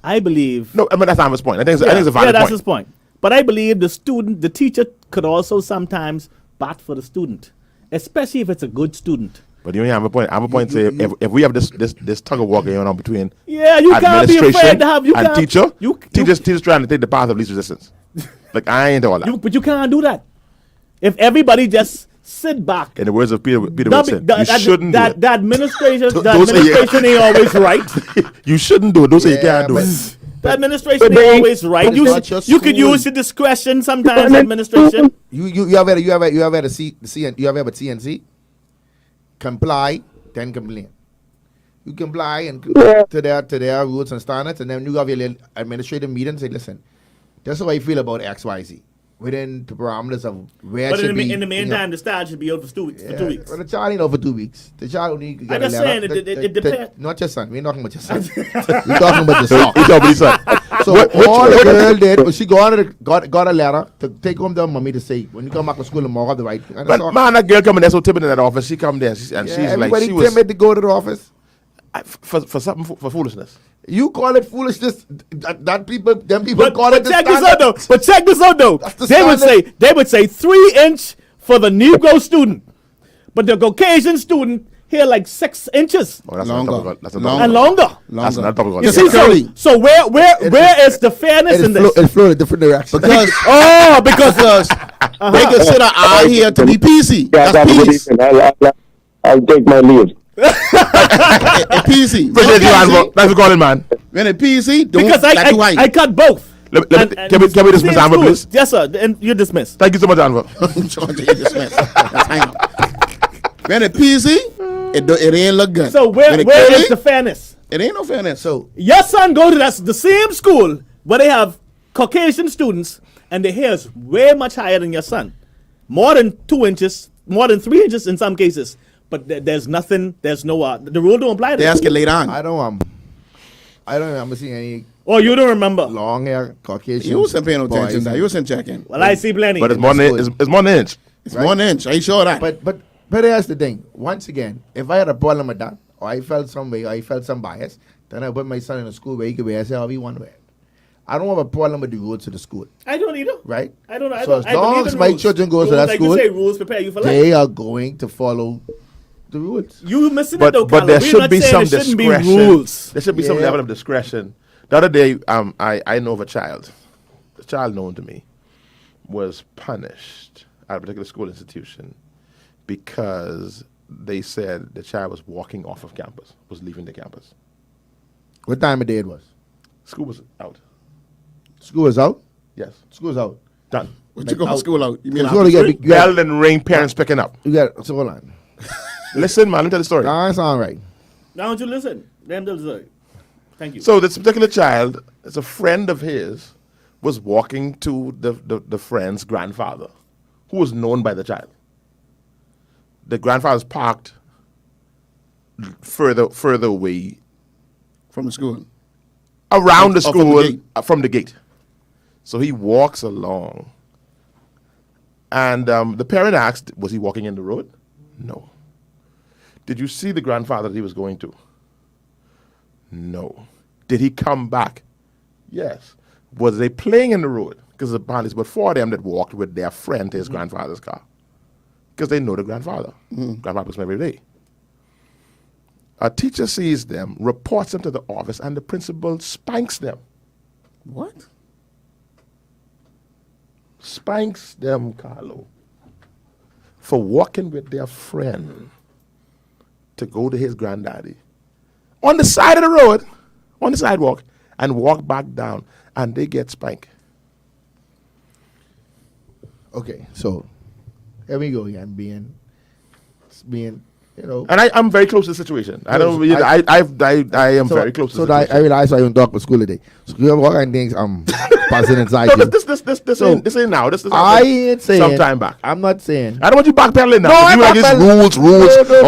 I believe... No, I mean, that's Anva's point. I think it's a valid that's point. his point. But I believe the teacher could also sometimes bat for the student, especially if it's a good student. But you only have a point. I have a point to say if we have this tug of war going on between You can't be afraid to have... and teacher, teacher's trying to take the path of least resistance. Like, I ain't all that. But you can't do that. If everybody just sit back... In the words of Peter Wilson, you shouldn't do it. The administration Those are your- ain't always right. You shouldn't do it. Don't say you can't do but- it. The administration But ain't they- always right. It's not your You could school. use your discretion sometimes, administration. You have a CNC. Comply, then complain. You comply and to their rules and standards, and then you have your little administrative meeting and say, listen, that's how I feel about XYZ. Within the parameters of where But it should be. in the meantime, the style should be out for 2 weeks. For 2 weeks. Well, the child ain't over 2 weeks. The child only get I'm just a letter. saying, it depends. Not your son. We're not talking about your son. We're talking about the So, son. you tell me, son. So all the girl did was she got a letter to take home to her mommy to say, when you come back to school tomorrow, have the right. And that's But all. man, that girl coming there so timid in that office. She come there and she's like, everybody she was timid to go to the office. for something for foolishness. You call it foolishness. Them people call it the check this standard. out though. But check this out though. That's the They would say 3 inch for the Negro student, but the Caucasian student here like 6 inches Oh, that's Longer. Not topical. That's not Longer. and topical. longer. That's not topical. You It's see, curly. so where is the fairness in this? It flowed a different direction. Because Because they consider I here to be PC. Yeah, That's have a good peace. evening. I'll take my leave. PC. Appreciate you, Anva. Thanks for calling, man. When it PC, don't because like to I whine. cut both. Can we dismiss same Anva, school. please? Yes, sir. And you're dismissed. Thank you so much, Anva. That's hang up. When it PC, it ain't look good. So When it where curly, is the fairness? it ain't no fairness. So Your son go to the same school where they have Caucasian students, and the hair is way much higher than your son, more than 2 inches, more than 3 inches in some cases. But there's nothing. There's no. The rule don't apply to They them. ask you later on. I don't remember seeing any Oh, you don't remember? long hair Caucasian. You wasn't paying no boys. attention. Now. You wasn't checking. Well, I see plenty. But it's more than it's more than an inch. It's 1 inch. Are you sure of that? But here's the thing. Once again, if I had a problem with that, or I felt some way, or I felt some bias, then I put my son in a school where he could wear however he want to wear it. I don't have a problem with the rules of the school, I don't either. right? I don't know. So as long as my children go to that like school, you say, rules prepare you for life. they are going to follow the rules. You missing it But though, but Carlo. there We're should not be saying some there shouldn't be discretion. rules. There should be some Yeah. level of discretion. The other day, I know of a child. The child known to me was punished at a particular school institution because they said the child was walking off of campus, was leaving the campus. What time of day it was? School was out. School was out. Yes, School was out. done. What you go to out. school out? You mean School to get- you got- Bell and ring, parents picking up. You got. So hold on. Listen, man, let me tell the story. That's all right. Now don't you listen? Then they'll say, thank you. So this particular child, as a friend of his, was walking to the friend's grandfather, who was known by the child. The grandfather's parked further away from the school? around the Or from school the gate? from the gate. So he walks along, and the parent asked, "Was he walking in the road?" No. Did you see the grandfather that he was going to? No. Did he come back? Yes. Was they playing in the road? Because apparently it's about 4 of them that walked with their friend to his grandfather's car. Because they know the grandfather. Grandfather was every day. A teacher sees them, reports them to the office, and the principal spanks them. What? Spanks them, Carlo, for walking with their friend to go to his granddaddy on the side of the road, on the sidewalk, and walk back down, and they get spanked. Okay, so here we go again, being, you know. And I'm very close to the situation. I don't. I am very close to the situation. I realize I don't talk with school today. So you have all kind of things I'm passing inside No, you. this ain't now. This is I ain't saying. some time back. I'm not saying. I don't want you backpedaling now. No, I'm you like this rules, No.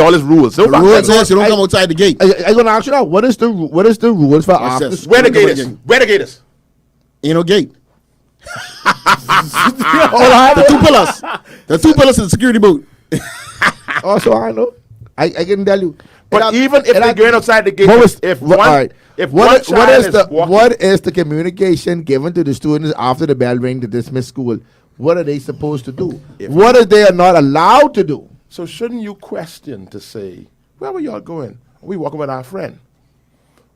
all this rules. So Rules says you don't come outside the gate. I'm gonna ask you now. What is the rules for after this? school? Where the gate is? Where the gate is? Ain't no gate. All right. The 2 pillars. The 2 pillars in the security booth. Also, I know. I can tell you. But even if they're going outside the gate, what is the communication given to the students after the bell ring to dismiss school? What are they supposed to do? What are they not allowed to do? So shouldn't you question to say, where were y'all going? We walking with our friend.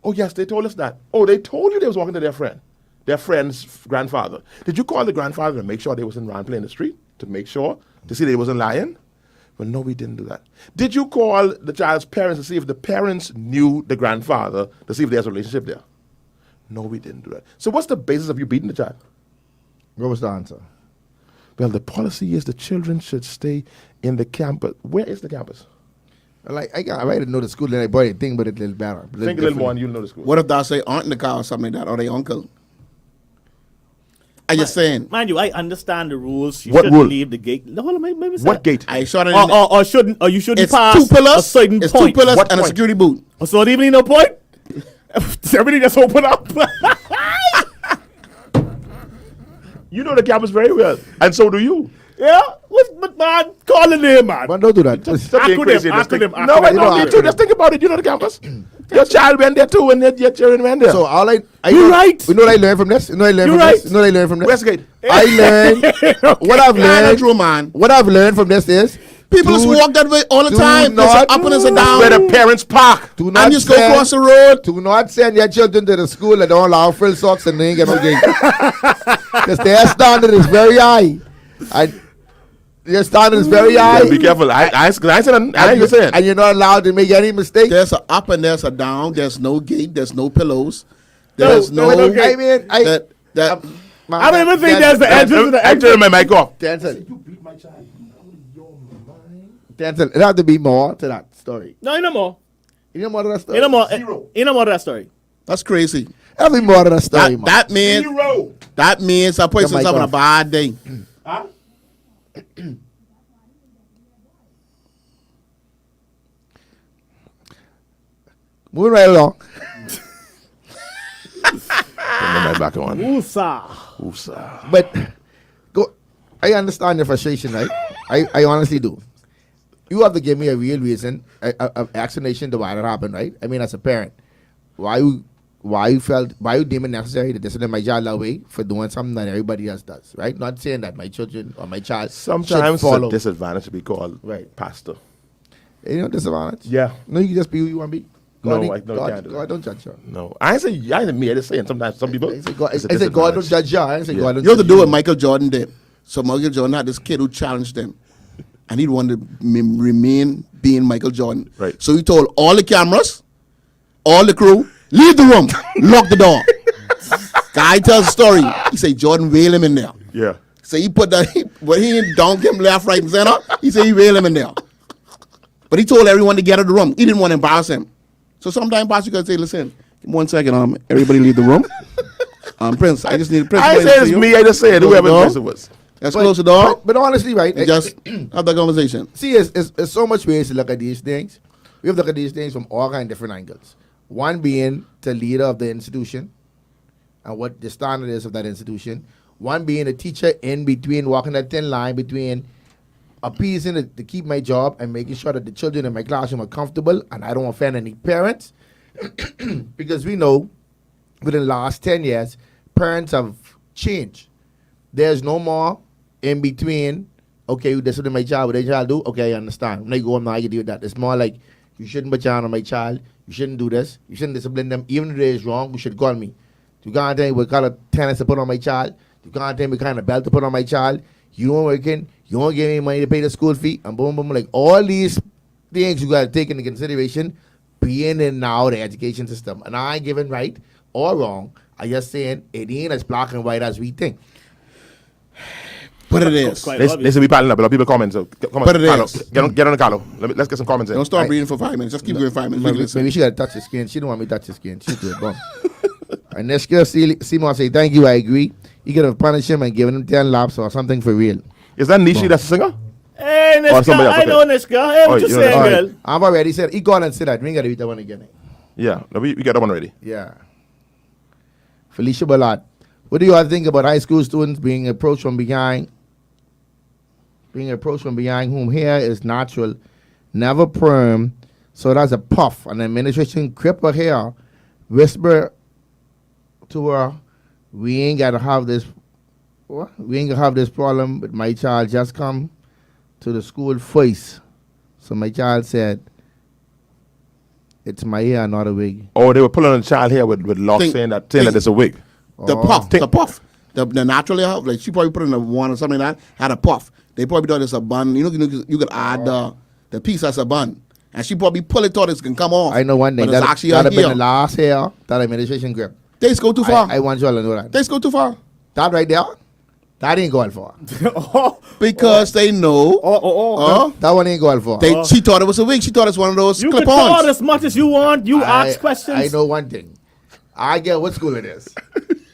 Oh yes, they told us that. Oh, they told you they was walking to their friend's grandfather. Did you call the grandfather to make sure they wasn't around playing the street? To make sure? To see they wasn't lying? Well, no, we didn't do that. Did you call the child's parents to see if the parents knew the grandfather, to see if there's a relationship there? No, we didn't do that. So what's the basis of you beating the child? What was the answer? Well, the policy is the children should stay in the campus. Where is the campus? Like I already know the school, and I bought a thing, but it's a little better. Think a little more and you'll know the school. What if they say aunt in the car or something like that, or they uncle? I'm just saying. Mind you, I understand the rules. You What shouldn't rule? leave the gate. No, hold on, maybe What gate? I shot it. or you shouldn't It's pass 2 pillars. a certain It's point. 2 pillars What and a point? security booth. So it even no point. Everything just open up. You know the campus very well, and so do you. Yeah, but man, call the name, man. But don't do that. Stop being Acronym, crazy and just think- acronym, No, I acronym. don't need to. Just think about it. You know the campus. Your child went there too, and your children went there. So all You're right. You know what I learned from this? You know what I learned You're from right. this? You know what I learned from this? Westgate. I learned what I've learned. True, man. What I've learned from this is People just walk that way all the do time. There's not- an up and there's a Where down. the parents park. do not And just go send- across the road. Do not send your children to the school that don't allow frill socks and they ain't get no gate. Because their standard is very high. And their standard is very high. Yeah, be careful. I said, I ain't saying. And you're not allowed to make any mistake. There's a up and there's a down. There's no gate. There's no pillows. There's no. I mean, that I don't even think there's the entrance to the I exit. turn my mic off. Denczil. Denczil, it have to be more to that story. No, no more. You know more to that story? Ain't no more. Zero. Ain't no more of that story. that's crazy. Every more to that story, man. That means Zero. that means a person's mic having a off. bad day. Huh? Moving right along. Turn my mic back on. Usa. Oosa. But I understand your frustration, right? I honestly do. You have to give me a real reason, a explanation to why that happened, right? I mean, as a parent, why you deem it necessary to discipline my child that way for doing something that everybody else does, right? Not saying that my children or my child Sometimes should it's follow. a disadvantage to be called Right. pastor. You know, disadvantage. Yeah. No, you can just be who you want to be. No, God, I can't do God, that. don't judge you. No, I ain't say me. I just saying sometimes some people. I say God, it's a I say God don't disadvantage. judge you. I ain't say Yeah. God don't You have to judge do what Michael Jordan did. So Michael Jordan had this kid who challenged him, and he wanted to remain being Michael Jordan. Right. So he told all the cameras, all the crew, leave the room, lock the door. Guy tells a story. He said Jordan wailed him in there. Yeah. So he put that, but he didn't dunk him left, right, and center. He said he wailed him in there. But he told everyone to get out of the room. He didn't want to embarrass him. So sometimes pastor could say, listen, give me 1 second, everybody leave the room. Prince, I just need Prince. I ain't saying it's me. I just said whoever the person was. Let's close the door. But honestly, right? And just have that conversation. See, it's so much ways to look at these things. We have to look at these things from all kind of different angles. One being the leader of the institution and what the standard is of that institution. One being a teacher in between, walking that thin line between appeasing to keep my job and making sure that the children in my classroom are comfortable and I don't offend any parents. Because we know within the last 10 years, parents have changed. There's no more in between. Okay, you discipline my child. What their child do? Okay, I understand. When they go home now, I can deal with that. It's more like you shouldn't put your hand on my child. You shouldn't do this. You shouldn't discipline them. Even if it is wrong, you should call me. You can't tell me what kind of tennis to put on my child. You can't tell me what kind of belt to put on my child. You don't working. You don't give me money to pay the school fee. And boom, boom, like all these things you got to take into consideration being in now the education system. And I ain't giving right or wrong. I just saying it ain't as black and white as we think. But it is. Listen, we piling up. A lot of people comment. So come on, But it Carlo. is. Get on the Carlo. Let's get some comments in. Don't start reading for 5 minutes. Just keep going 5 minutes. Maybe she got to touch the skin. She don't want me to touch the skin. She do it, bum. And next girl, Simon say, thank you, I agree. You could have punished him and given him 10 laps or something for real. Is that Nishi that's a singer? Hey, Nishka, somebody else, I know Nishka. Hey, what you saying, All girl? right. I've already said, he gone and said that. We ain't got to read that one again. Yeah, no, we got that one already. Yeah. Felicia Ballard. What do you all think about high school students being approached from behind? Being approached from behind whom hair is natural, never perm, so that's a puff. An administration clip her hair, whisper to her, we ain't got to have this. What? We ain't gonna have this problem, but my child just come to the school first. So my child said, it's my hair, not a wig. Oh, they were pulling on the child here with locks saying that it's a wig. The puff. The natural hair, like she probably put in a one or something like that, had a puff. They probably thought it's a bun. You could add the piece as a bun. And she probably pull it, thought it can come off. I know one thing. But it's actually That'd have a hair. been the last hair that administration grip. They go too far. I want you all to know that. They go too far. That right there, that ain't going for. Because they know. That one ain't going for. She thought it was a wig. She thought it's one of those You can clip-ons. talk as much as you want. You ask questions. I know one thing. I get what school it is.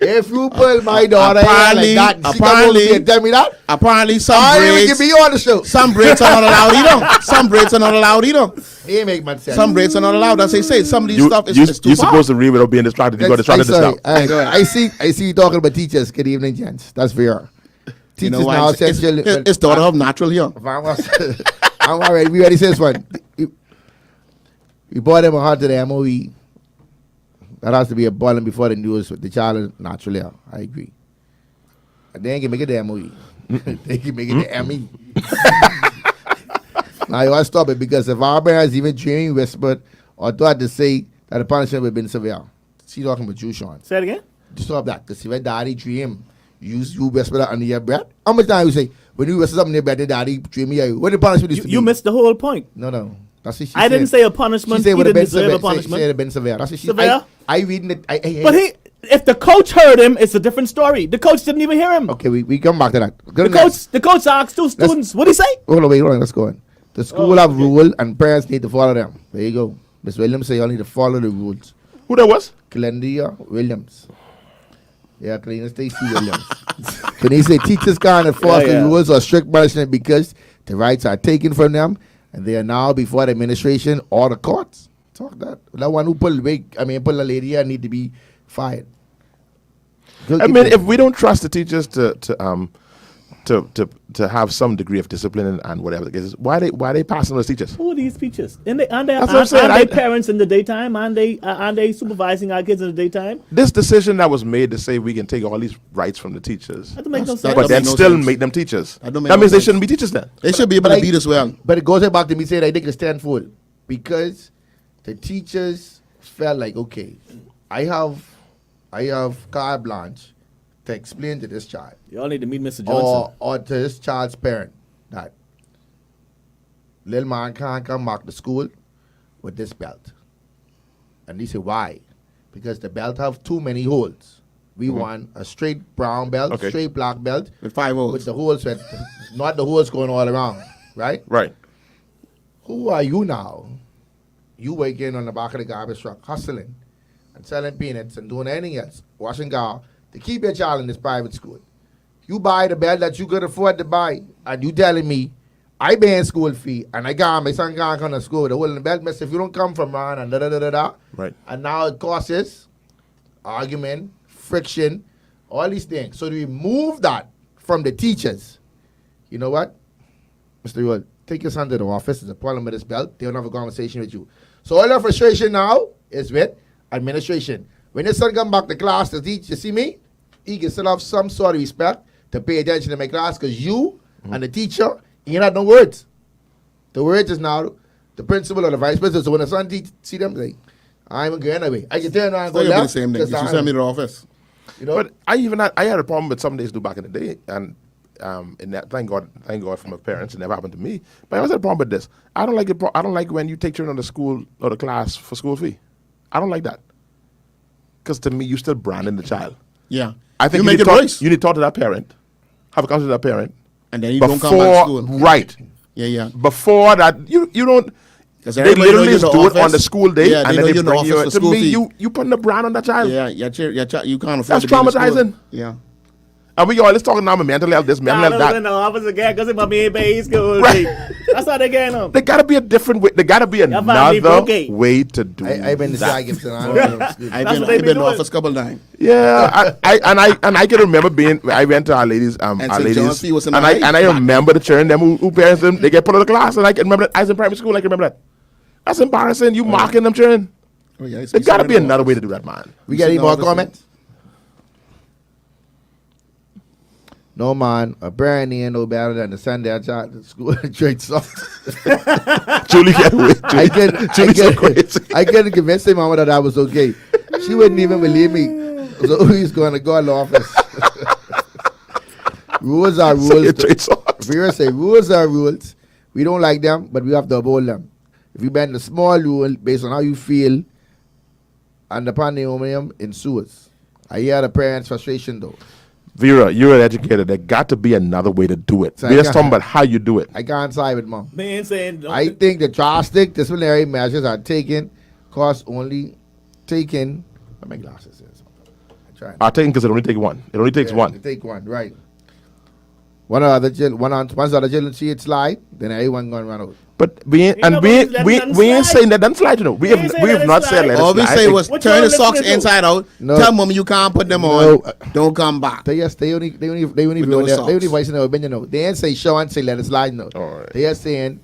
If you pull my daughter Apparently- like that, she apparently- come over here and tell me that. Apparently some I ain't even braids. give me on the show. Some braids are not allowed either. Some braids are not allowed either. They ain't make much sense. Some braids are not allowed. As they say, some of these stuff is You're too far. supposed to read without being distracted. You got distracted just now. I see you talking about teachers. Good evening, gents. That's fair. You Teachers know why? now It's essentially. daughter of natural hair. I'm already. We already said this one. We bought them a heart to the MOE. That has to be a balling before the news with the child is naturally. I agree. And they ain't can make it the MOE. They can make it the ME. Now you want to stop it because if our parents even dreaming whispered or thought to say that the punishment would have been severe. She talking about you, Sean. Say it again. Stop that. Because if daddy dream, you whisper that under your breath. How much time you say when you whisper something in your breath, daddy dream you? What the punishment is to You be? missed the whole point. No. That's what she I said. didn't say a punishment. She said He would have didn't been deserve severe. a punishment. She said it would have been severe. That's what she Severe? I reading it. But if the coach heard him, it's a different story. The coach didn't even hear him. Okay, we come back to that. The coach asked two students, what did he say? Hold on. Let's go on. The school have rule and parents need to follow them. There you go. Ms. Williams say y'all need to follow the rules. Who that was? Glendia Williams. Yeah, Cleaner Stacy Williams. Can they say teachers can't enforce the rules or strict punishment because the rights are taken from them and they are now before the administration or the courts? Talk that. That one who pull a lady here need to be fired. I mean, if we don't trust the teachers to have some degree of discipline and whatever the case is, why they passing those teachers? Who are these teachers? And That's what I'm saying. they parents in the daytime? And they supervising our kids in the daytime? This decision that was made to say we can take all these rights from the teachers, That don't make no That's- sense. but that then make no still sense. make them teachers. That don't make That no means they sense. shouldn't be teachers then. They should be able to beat us well. But it goes back to me saying I think it's tenfold because the teachers felt like, okay, I have carte blanche to explain to this child Y'all need to meet Mr. Johnson. or to this child's parent that little man can't come back to school with this belt. And they say, why? Because the belt have too many holes. We want a straight brown belt, straight black belt With 5 holes. with the holes, not the holes going all around, right? Right. Who are you now? You working on the back of the garbage truck, hustling and selling peanuts and doing anything else, washing car to keep your child in this private school. You buy the belt that you could afford to buy, and you telling me I paying school fee and I got my son can't come to school. The holding the belt mess if you don't come from around and da. Right. And now it causes argument, friction, all these things. So to remove that from the teachers, you know what, Mr. Rule, take your son to the office. There's a problem with this belt. They don't have a conversation with you. So all your frustration now is with administration. When your son come back to class to teach, you see me, he can still have some sort of respect to pay attention to my class because you and the teacher, you had no words. The words is now the principal or the vice principal. So when the son see them, like, I'm going away. I can turn around and go So left. the same thing. You should send me to the office. You know? But I had a problem with some days do back in the day, and thank God for my parents, it never happened to me. But I also had a problem with this. I don't like it. I don't like when you take children to school or the class for school fee. I don't like that, because to me, you still branding the child. Yeah. I think you make need it to talk, worse. you need to talk to that parent, have a conversation with that parent, And then you don't come back to school. Right. Yeah. Before that, you don't. Because They literally just do it on the office. school day, Yeah, and they then know they you in the bring you. office for To school me, fee. you putting the brand on that child. Yeah, your child, you can't afford That's to be in the school. traumatizing. Yeah. And we always talking now about mental health, this, mental health, Carlo's that. in the office again because my baby school. Right. That's how they getting them. There gotta be a different way. There gotta be Your family another broke. way to do I've been to that. Sky Gibson. I don't know. Excuse me. I've That's been what they be in the doing. office a couple of times. Yeah, I can remember being. I went to our ladies, And our St. ladies, John's Fee was in and the I remember the children them who parents them they get put out of the class, and I can remember that. I was in primary school. I can remember that. That's embarrassing. You marking them children. Oh, yeah, There gotta be another way to do that, man. We got any Sitting more office, comments? No, man. Apparently ain't no better than to send their child to school and trade socks. Julie get away. I couldn't convince my mama that was okay. She wouldn't even believe me. So he's going to go to the office. Rules are rules. Vera say rules are rules. We don't like them, but we have to uphold them. If you bend a small rule based on how you feel, and the pandemonium ensues. I hear the parents' frustration though. Vera, you're an educator. There got to be another way to do it. So We're I just got- talking about how you do it. I can't side with mom. Man saying, don't I think the drastic disciplinary measures are taken, cost only taken. What my glasses is. I try. I'll take it because it only takes one. It only takes one. Take one, right. One other once the other children see it slide, then everyone gonna run out. But we ain't, Ain't and we nobody ain't, we, letting them we ain't slide. saying that doesn't slide, you know. We ain't have saying we let have it not slide. said let it All we slide. say was What turn y'all the socks listening to? inside out. No. Tell mommy you can't put them No. on. Don't come back. They only With no they only socks. voicing their opinion. No, they ain't say show and say let it slide. No, Alright. they are saying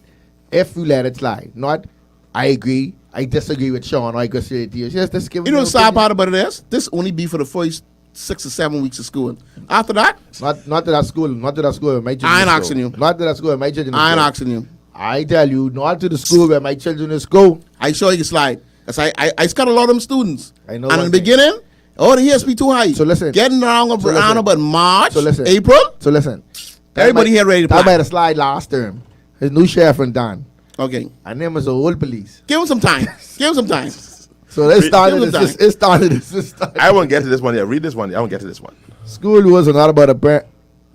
if you let it slide. Not I agree. I disagree with Sean. Or I go say it to you. Just let's give You know them the sad opinion. part about it is? This only be for the first 6 or 7 weeks of school. After that, Not to that school. Not to that school where my children. I ain't is asking go. you. Not to that school where my children. I ain't is go. asking you. I tell you, not to the school where my children is go. I sure you can slide. Cause I got a lot of them students. I know And in one the thing. beginning, oh, the ESP too high. So listen. Getting around listen. about March, So listen. April. So listen. Everybody here ready to That play. might have slide last term. His new sheriff in Don. Okay. And them was the old police. Give him some time. Give him some time. So they started. Give them It started. It started. I won't get to this one yet. Read this one. I won't get to this one. School rules are not about a parent.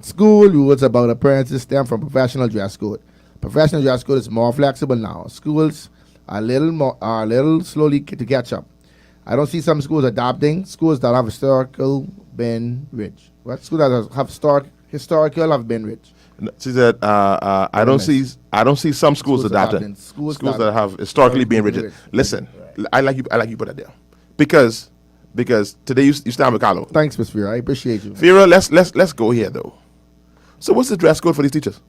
School rules about appearances stem from professional dress code. Professional dress code is more flexible now. Schools are a little slowly to catch up. I don't see some schools adopting. Schools that have historical been rich. What schools that have historical have been rich. She said, I don't see some schools adopting. Schools that have historically been rigid. Listen, I like you put that there. Because today you stand with Carlo. Thanks, Miss Vera. I appreciate you. Vera, let's go here though. So what's the dress code for these teachers?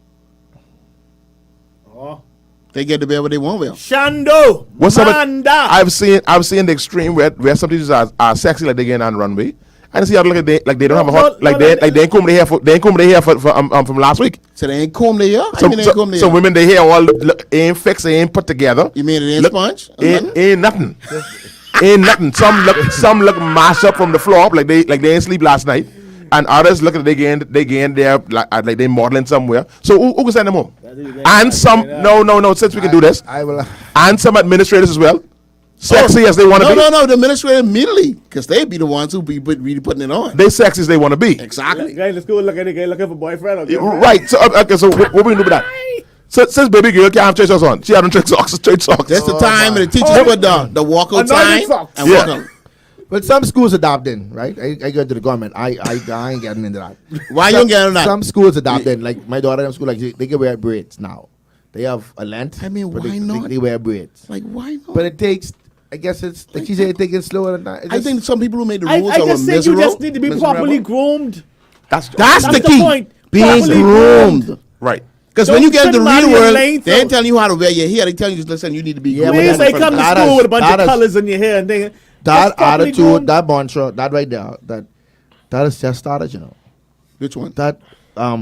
They get to wear what they want wear. Shando. What's up? Manda. I've seen the extreme where some teachers are sexy like they getting on the runway. I didn't see how they don't have a hot like they ain't combed their hair from last week. So they ain't comb their hair? So, I mean they ain't comb their so hair. women, their hair all ain't fixed, they ain't put together. You mean it ain't sponge? Ain't nothing. Ain't nothing. Some look mashed up from the floor up like they ain't sleep last night, and others look at they getting there like they modeling somewhere. So who can send them home? And some no. Since we can do this, I will. and some administrators as well, sexy as they want to be. No, the administrator immediately, because they be the ones who be really putting it on. They sexy as they want to be. Exactly. Guy in the school looking for boyfriend or girlfriend. Right. So okay. So what we gonna do with that? So, since baby girl can't have church socks on, she had on church socks. That's the time and the teachers put the walkout time socks. and Yeah. walk out. But some schools adopting, right? I go to the government. I ain't getting into that. Why you don't get on that? Some schools adopting, like my daughter in school, like they can wear braids now. They have a length. I mean, but why not? They wear braids. Like, why not? But it takes, I guess it's, like she said, it takes slower than that. I think some people who made the I rules are just said you miserable. just need to be properly groomed. That's That's the That's the key. point. Being Properly groomed. right. Because Don't when you get in the spend money real on world, lanes they ain't out. telling you how to wear your hair. They tell you, listen, you need to be Yeah, groomed. but Please that's say come to that school is- with a bunch that of is- colors in your hair and thing. that properly attitude, groomed. that mantra, that right there, that is just started, you know. Which one? That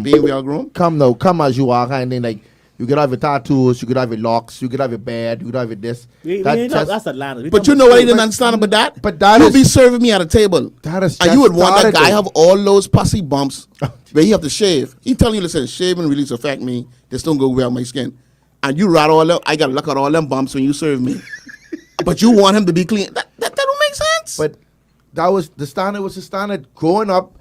Being well grown? come as you are, kind of like you could have your tattoos, you could have your locks, you could have your bed, you could have your this. That's Atlanta. But you know what I didn't understand about that? But that You'll is- be serving me at a table. That is and you would just want that started, guy though. have all those pussy bumps where he have to shave. He telling you, listen, shave and release affect me. This don't go well on my skin. And you rat all them, I gotta look at all them bumps when you serve me. But you want him to be clean. That don't make sense. But that was the standard growing up.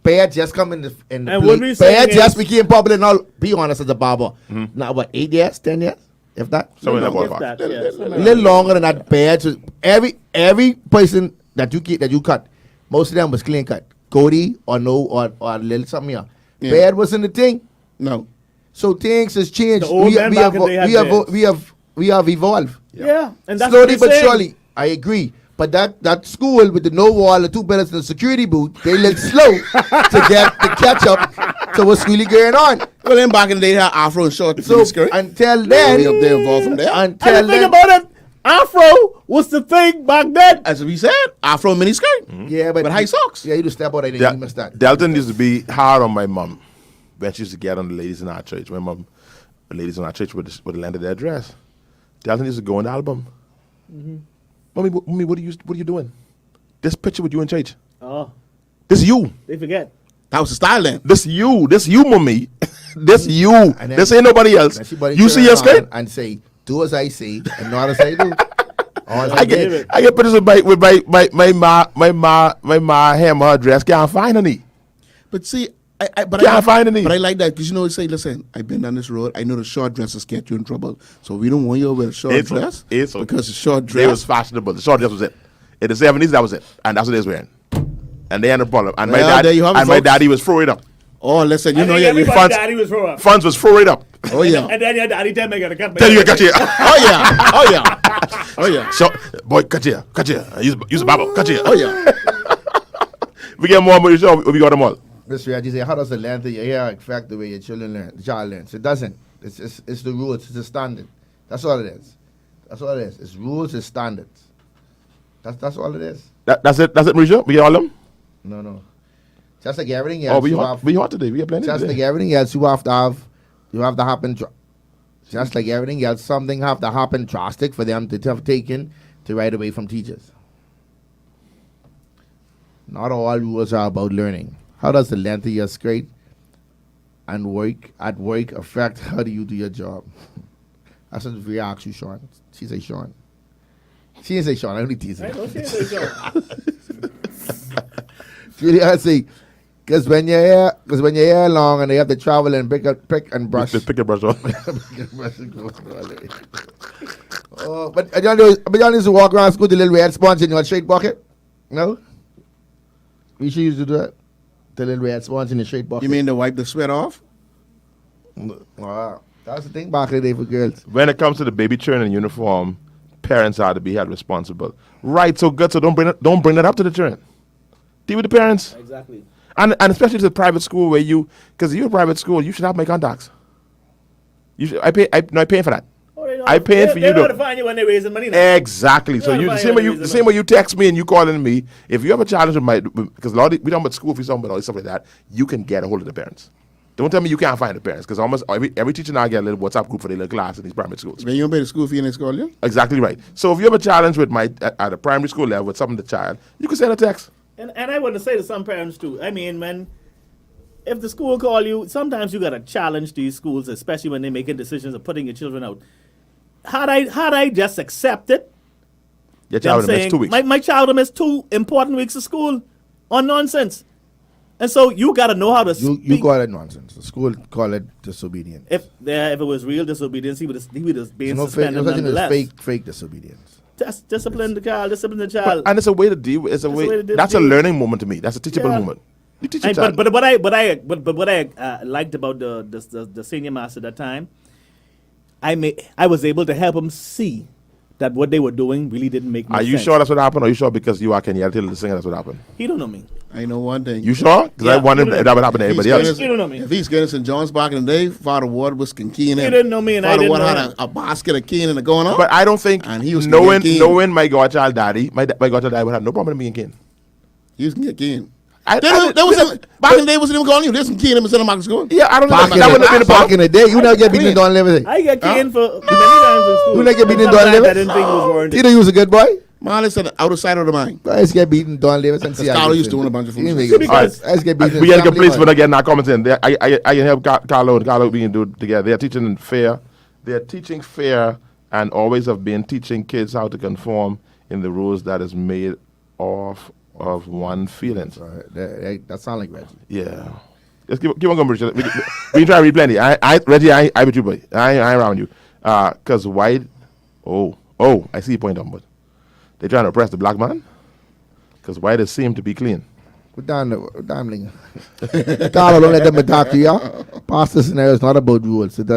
Beard just come in the And what we plate. saying Beard is- just became popular. Now, be honest, as a barber. Now, what, 8 years, 10 years, if that? So in that If ballpark. that, yeah, A something little like longer than that. Beard. So every person that you cut, most of them was clean cut, goatee or no or a little something here. Yeah. Beard wasn't the thing. no. So things has changed. The old men back in the day had beards. We have evolved. Yeah, and that's Slowly what but he's saying. surely, I agree. But that school with the no wall, the 2 pillars, and the security booth, they look slow to catch up to what's really going on. Well, then back in the day, they had afro and short So skirt. until Way then, up there involved from there. until And the thing then, about it, Afro was the thing back then. As we said, afro mini skirt. yeah, but With high socks. Yeah, you just step out and Del- you missed that. Delton used to be hard on my mom when she used to get on the ladies in our church. My mom, the ladies in our church would lend her their dress. Delton used to go on the album. Mommy, what are you doing? This picture with you in church. Oh, This you. they forget. That was the style then. This you, mommy. This you. And then- This ain't nobody else. Everybody You turn see your around skirt? and say, "Do as I say, and not as I do." All I get pictures with my ma hem her dress. Can't find any. But see, Can't find any. But I like that because you know, say, listen, I've been down this road. I know the short dresses get you in trouble, so we don't want you to wear a short It's dress because the short They was dress. fashionable. The short dress was it. In the 70s, that was it, and that's what they was wearing. And they had a problem. And Well, there you have it, my folks. daddy was throw it up. Oh, listen, you I know, think yeah, everybody funds- daddy was throw up. Funds was throw it up. oh yeah, And then your daddy tell me I gotta cut my Tell you, hair. cut here. oh yeah, oh yeah, oh yeah, So, boy, cut here. Use a bubble. Cut here. oh yeah. We get more money, so we got them all. Mr. Reggie say, how does the length of your hair affect the way your the child learns? It doesn't. It's the rules. It's the standard. That's all it is. That's all it is. It's rules. It's standards. That's all it is. That's it, Mauricio? We get all them? No. Just like everything else. Oh, we you hot. have- We hot today. We have plenty just today. like everything else, you have to happen. Just like everything else, something have to happen drastic for them to have taken to right away from teachers. Not all rules are about learning. How does the length of your skirt and work affect how do you do your job? That's what we ask you, Sean. She say Sean. She didn't say Sean. I only tease her. Right? No shit, no shit. Really, I say, because when your hair long and they have to travel and pick and brush. Just pick your brush off. Oh, but y'all used to walk around school with a little red sponge in your straight bucket? No? We should used to do that. The little red sponge in the straight bucket. You mean to wipe the sweat off? Wow. That's the thing back in the day for girls. When it comes to the baby children in uniform, parents are to be held responsible. Right, so good. So don't bring that up to the children. Deal with the parents. Exactly. And especially to the private school where because you're a private school, you should have my contacts. I'm paying for that. Oh, they know I paid for they you know to- to find you when they're raising money now. Exactly. So Yeah, you fine, the same way you text me and you calling me. If you have a challenge because a lot of we don't about school fees, something about all this stuff like that, you can get a hold of the parents. Don't tell me you can't find the parents because almost every teacher now get a little WhatsApp group for their little class in these primary schools. When you don't pay the school fee in the school, you? Exactly right. So if you have a challenge with at a primary school level with something to the child, you can send a text. And I want to say to some parents too. I mean, if the school call you, sometimes you gotta challenge these schools, especially when they're making decisions of putting your children out. Had I just accept it, Your them child in the next saying 2 weeks. my child will miss 2 important weeks of school on nonsense, and so you gotta know how to You speak. call it nonsense. The school call it disobedience. If it was real disobedience, he would have been There's no suspended such thing as nonetheless. fake disobedience. Just discipline the child. And it's a way to deal with. It's a It's a way. way to deal That's a with it. learning moment to me. That's a teachable Yeah. moment. You teach your And, child. but what I liked about the senior master at that time, I was able to help him see that what they were doing really didn't make no Are you sense. sure that's what happened? Or are you sure because you are Kenyatta the singer that's what happened? He don't know me. I know one thing. You sure? Because I Yeah, wondered you if know- that would happen to anybody He's else. You don't know me. If he's getting St. John's back in the day, Father Ward was kinking him. He didn't know me and I Father didn't Ward know had him. a basket of cane and going on. But I don't think And he was knowing getting my godchild daddy, my godchild daddy would have no problem being king. he was getting cane. I Back in the day, wasn't even calling you. There's some cane in the Market School. yeah, I don't Back think that would have been a back problem. in the day, you never get beaten in Don Living. I got canned for many times in school. You like get beaten in Sometimes Don I Living? didn't think it was warranted. Tito, you was a good boy. Man, listen, out of sight, out of mind. Guys get beaten Don Living and see Carlo used to win a bunch of fools. Because- Guys get beaten. We had to complaints for not getting our comments in. I can help Carlo and Carlo being do together. They are teaching fair. They are teaching fair and always have been teaching kids how to conform in the rules that is made of one feelings. That sound like Reggie. Yeah. Just keep on going, Richard. We try to read plenty. Reggie, I with you, boy. I ain't around you. Because white, I see your point on, but they trying to oppress the black man. Because white is seem to be clean. What damn Carlo, don't let them attack you, yeah? Pastor scenario is not about rules. It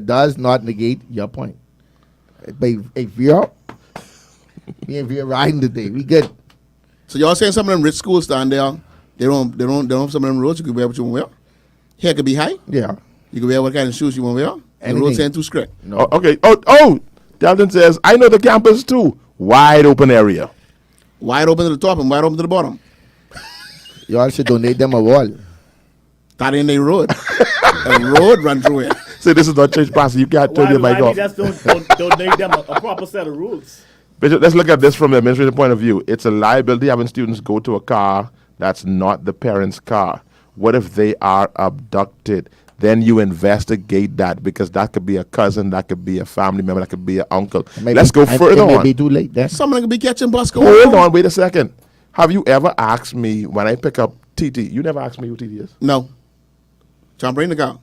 does not negate your point. But if you're riding the day, we good. So y'all saying some of them rich schools down there, they don't have some of them rules. You can wear what you want to wear. Hair can be high. Yeah. You can wear what kind of shoes you want to wear. And the rules Anything. ain't too strict. No. Oh, okay. Dalton says, I know the campus too. Wide open area. Wide open to the top and wide open to the bottom. Y'all should donate them a wall. That ain't a road. A road run through it. Say this is not church pastor. You can't turn your mic we off. just don't make them a proper set of rules? Bishop, let's look at this from the administrative point of view. It's a liability having students go to a car that's not the parents' car. What if they are abducted? Then you investigate that because that could be a cousin, that could be a family member, that could be an uncle. Let's go further It may on. be too late then. Someone could be catching bus going Hold on, wait a second. Have you ever asked me when I pick up TT? You never asked me who TT is. No. John, bring the car.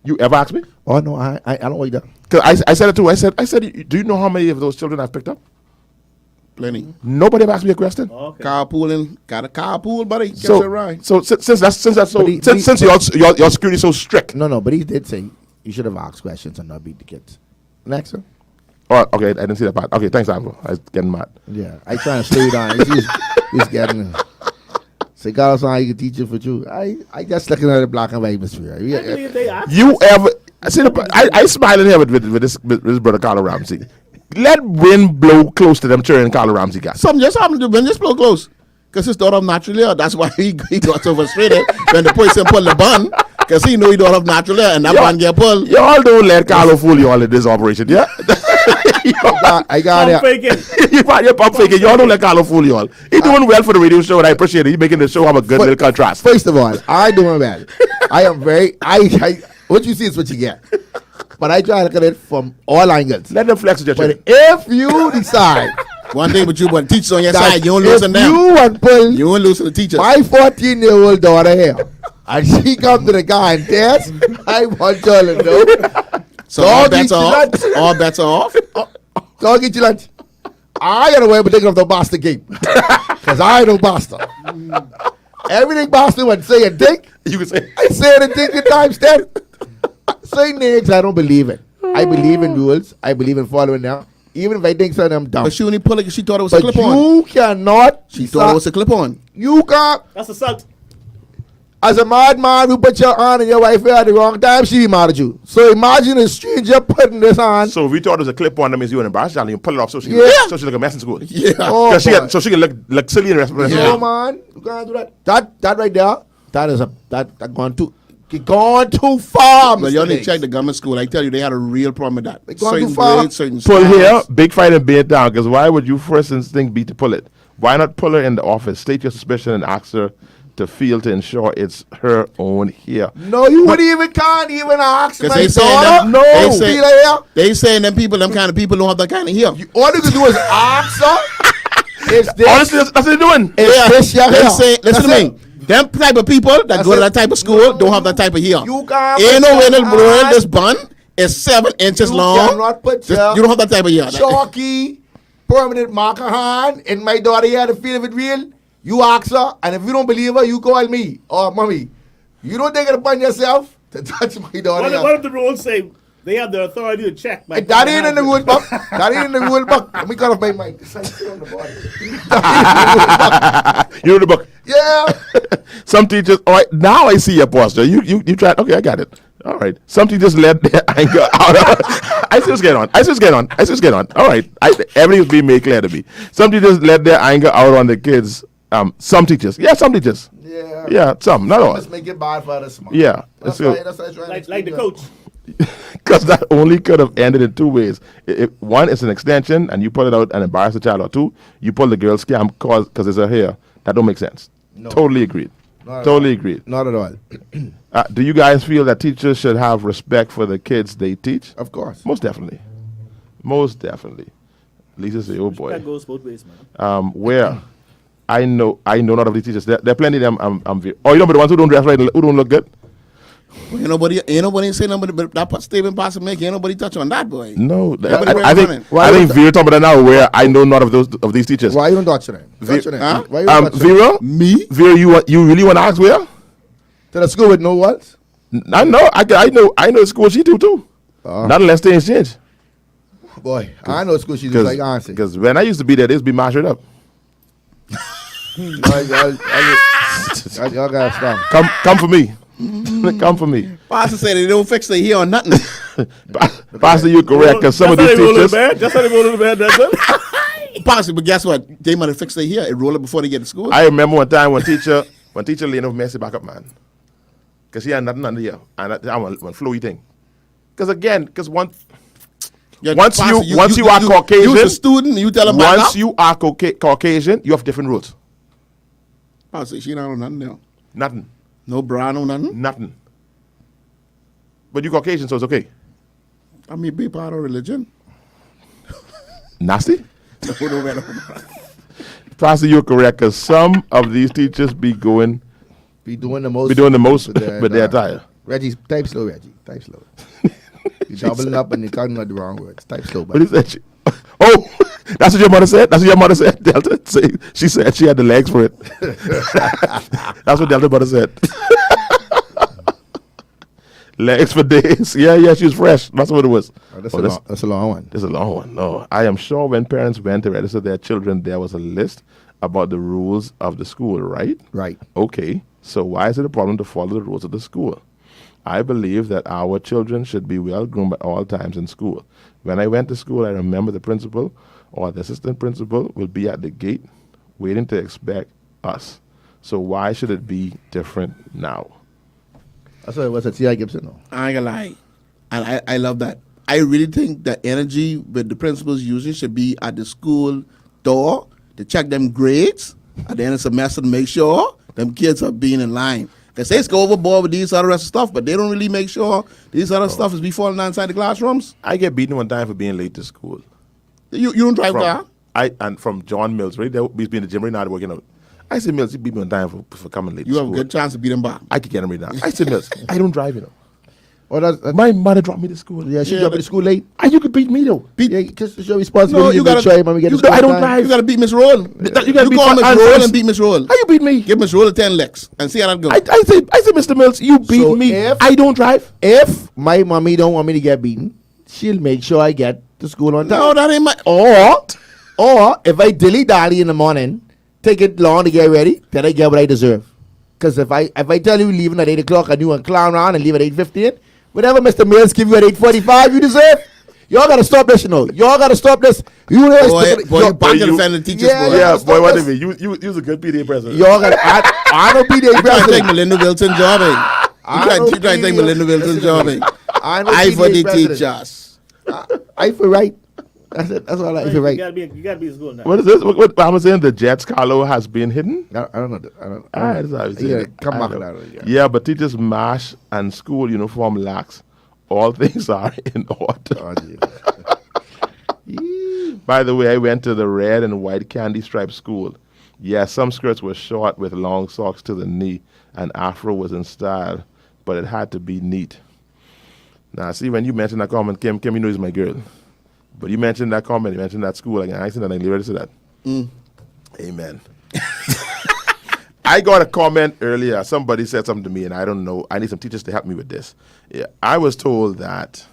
You ever asked me? Oh no, I don't like that. Because I said it too. I said, do you know how many of those children I've picked up? Plenty. Nobody ever asked me a question. Okay. Carpooling. Got a carpool, buddy. Catch a So, ride. since that's so But he- since your security is so strict. No, but he did say you should have asked questions and not beat the kids. Next one. Oh, okay, I didn't see that part. Okay, thanks, Andrew. I was getting mad. Yeah, I trying to slow you down. He's getting. Say, Carlos, how you can teach it for you. I just looking at the black and white atmosphere. I believe they asked. You ever? I smiling here with this brother Carlo Ramsey. Let wind blow close to them children Carlo Ramsey got. Something just happened to Ben just blow close. Because his daughter natural hair. That's why he got so frustrated when the person pulled the bun. Because he know he don't have natural hair and that bun get pulled. Y'all don't let Carlo fool you all in this operation, yeah? I got I'm it. faking. You're pump faking. Y'all don't let Carlo fool you all. He's doing well for the radio show and I appreciate it. He's making the show have a good little contrast. First of all, I doing well. I am very. I what you see is what you get. But I try to look at it from all angles. Let them flex with your But children. if you decide One thing with you, but teachers on your that side, you don't if lose on them. you want pull You won't lose to the teachers. my 14-year-old daughter here, and she come to the guy and test, I want y'all to know. So all Dog bets eat are off. lunch. All bets are off. Dog eat your lunch. I got a way of thinking of the Boston game. Because I know Boston. Everything Boston would say and think, You can say, I say it and think it times 10. Say names, I don't believe it. I believe in rules. I believe in following them. Even if I think some of them dumb. But she only pulled it because she thought it was a But clip on. you cannot. She thought it was a clip on. You can't. That's assault. As a mad man who put your hand in your wife at the wrong time, she be mad at you. So imagine a stranger putting this on. so if we thought it was a clip on, that means you were embarrassed, and you pull it off so she Yeah. so she look a mess in school. Yeah. Oh, boy. So she can look silly in the rest of the No, man. You can't do that. That right there, that gone too far. But you Mr. only Hicks. check the government school. I tell you, they had a real problem with that. They gone too Certain far. grades, certain Pull styles. here, big fight and beat down. Because why would you first instinct be to pull it? Why not pull her in the office, state your suspicion, and ask her to feel to ensure it's her own here? No, you wouldn't even can't even ask Because my they saying daughter. them, No, they say, feel here. they saying them kind of people don't have that kind of hair. All you can do is ask her. Is this? Honestly, that's what they're doing. Is this your They hair? say, listen That's to me. it. Them type of people that That's go to it. that type of school don't have that type of hair. You can't Ain't put no way in the your world hand- this bun is 7 inches You long. cannot put Just- your you don't have that type of hair. chalky, permanent marker hand in my daughter here to feel if it real. You ask her, and if you don't believe her, you call me or mommy. You don't take it upon yourself to touch my daughter. What here. if the rules say They have the authority to check. Hey, that ain't in the rule book. That ain't in the rule book. Let me cut off my mic. This ain't still on the body. You know the book. Yeah. Some teachers. All right, now I see your posture. You tried. Okay, I got it. All right. Some teachers let their anger out. I see what's going on. All right. Everything's being made clear to me. Some teachers let their anger out on the kids. Some teachers. Yeah, some teachers. Yeah. Yeah, some. Not all. Let's make it bad for the small. Yeah. That's So- why I'm trying to Like the explain coach. Because that only could have ended in two ways. One, it's an extension, and you pull it out and embarrass the child. Or two, you pull the girl's scam because it's her hair. That don't make sense. No. Totally agreed. Not at Totally all. agreed. Not at all. Do you guys feel that teachers should have respect for the kids they teach? Of course. Most definitely. Most definitely. Lisa say, oh boy. That goes both ways, man. Where? I know none of these teachers. There are plenty of them. Oh, you know, but the ones who don't dress right, who don't look good? Ain't nobody say nobody, but that statement Pastor make, ain't nobody touch on that, boy. No. Everybody I think running. Veer talking about that now, where I know none of these teachers. Why you don't touch them? Touch them. Huh? Why you don't touch them? Vera? Me? Vera, you really want to ask where? To the school with no walls? I know. I know school she too. Not unless things change. Boy, I know school she's just like answer. Because when I used to be there, they used to be mastered up. Y'all gotta stop. Come for me. Come for me. Pastor said they don't fix their hair or nothing. Pastor, you're correct. Because some of these teachers. That's how they roll in the bed. That's it. Pastor, but guess what? They might have fixed their hair and roll it before they get to school. I remember one time when teacher leaned over messy back up, man. Because he had nothing under here. And that one flowy thing. Because once Yeah, you are Caucasian. You was a student, you tell them back once up. you are Caucasian, you have different rules. Pastor, she don't know nothing now. Nothing. No bra, no nothing. Nothing. But you Caucasian, so it's okay. I mean, be part of religion. Nasty? Pastor, you're correct, because some of these teachers be doing the most with their attire. Reggie, type slow, Reggie. Type slow. You doubling up and you're counting out the wrong words. Type slow, What buddy. is that? Oh, that's what your mother said? That's what your mother said, Delta? She said she had the legs for it. That's what Delta mother said. Legs for days. Yeah, she was fresh. That's what it was. That's a long one. This is a long one. No, I am sure when parents went to register their children, there was a list about the rules of the school, right? Right. Okay, so why is it a problem to follow the rules of the school? I believe that our children should be well groomed at all times in school. When I went to school, I remember the principal or the assistant principal will be at the gate waiting to expect us. So why should it be different now? That's what it was at T.I. Gibson, though. I ain't gonna lie. And I love that. I really think the energy with the principals using should be at the school door to check them grades at the end of the semester to make sure them kids are being in line. Because they go overboard with these other rest of stuff, but they don't really make sure these other stuff is be falling inside the classrooms. I get beaten one time for being late to school. You don't drive car? And from John Mills, right there, he's been in the gym right now working out. I said, Mills, you beat me one time for coming late You to have a school. good chance to beat them back. I could get him right now. I said, Mills, I don't drive, you know. Oh, that's My mother dropped me to school. yeah, she Yeah, dropped me to school late. And you could beat me, though. Yeah, because it's your responsibility you to gotta- try when we get to you school. I don't time. drive. You gotta beat Miss Roll. You gotta beat call Miss Aunt Roll first. and beat Miss Roll. How you beat me? Give Miss Roll a 10 licks and see how that goes. I said, Mr. Mills, you beat So me. if- I don't drive. If my mommy don't want me to get beaten, she'll make sure I get to school on time. No, that ain't my. Or if I dilly-dally in the morning, take it long to get ready, then I get what I deserve. Because if I tell you leaving at 8 o'clock and you want to clown around and leave at 8:15, whatever Mr. Mills give you at 8:45, you deserve. Y'all got to stop this, you know. Y'all got to stop this. You know, Boy, you back to defend the teachers, Yeah, boy. yeah. Yeah, stop boy, what this. do you mean? You was a good PTA president. y'all got to, I don't be the You try to take president. Melinda Wilson job, eh? You try to take Melinda Wilson job, eh? I for the teachers. I for right. That's it. That's all I for You right. gotta be in school now. What is this? What I'm saying, the Jets Carlo has been hidden? I don't know. I don't Ah, that's what I was Yeah, saying. come I back know. with that, yeah. Yeah, but teachers mash and school uniform lacks. All things are in order. Oh, By the way, I went to the red and white candy striped school. Yeah, some skirts were short with long socks to the knee, and afro was in style, but it had to be neat. Now, see, when you mentioned that comment, Kim, you know he's my girl. But you mentioned that comment, you mentioned that school, like, I said that, I ready to that. Amen. I got a comment earlier. Somebody said something to me, and I don't know. I need some teachers to help me with this. Yeah, I was told that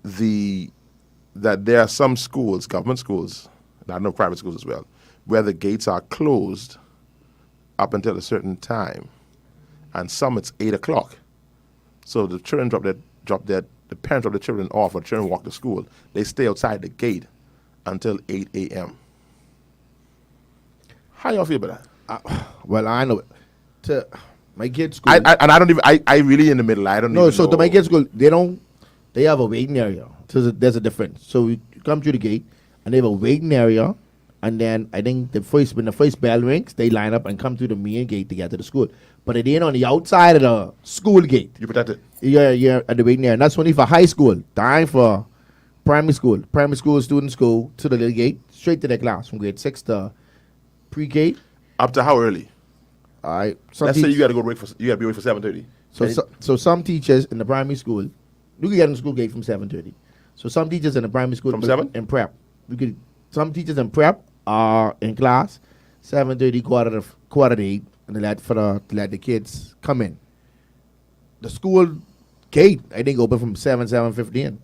that there are some schools, government schools, and I know private schools as well, where the gates are closed up until a certain time, and some it's 8 o'clock. So the children the parents drop the children off, or the children walk to school. They stay outside the gate until 8 a.m. How y'all feel about that? Well, I know. To my kids' school. I really in the middle. I don't know. No, so to my kids' school, they have a waiting area. So there's a difference. So you come through the gate, and they have a waiting area, and then I think when the first bell rings, they line up and come through the main gate to get to the school. But it ain't on the outside of the school gate. You protect it. Yeah, at the waiting area. And that's only for high school. Time for primary school. Primary school students go to the little gate, straight to their class from grade 6 to pre-K. Up to how early? Let's say you got to be awake for 7:30. So some teachers in the primary school, you can get in the school gate from 7:30. So some teachers in the primary school From 7? in prep, some teachers in prep are in class 7:30, quarter to 8, and they let the kids come in. The school gate, I think, open from 7:15.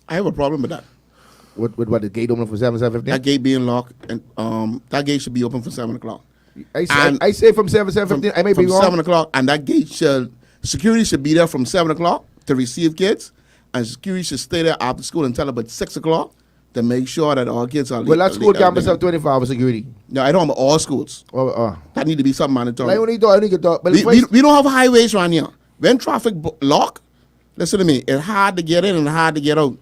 I have a problem with that. With what, the gate open from 7:15? That gate being locked, and that gate should be open from 7 o'clock. I say from 7:15. I may be from wrong. 7 o'clock, and that gate security should be there from 7 o'clock to receive kids, and security should stay there after school until about 6 o'clock to make sure that all kids are. Well, that school campus have 24-hour security. No, I don't have all schools. That need to be something mandatory. I only thought. But we don't have highways around here. When traffic lock, listen to me, it's hard to get in and hard to get out.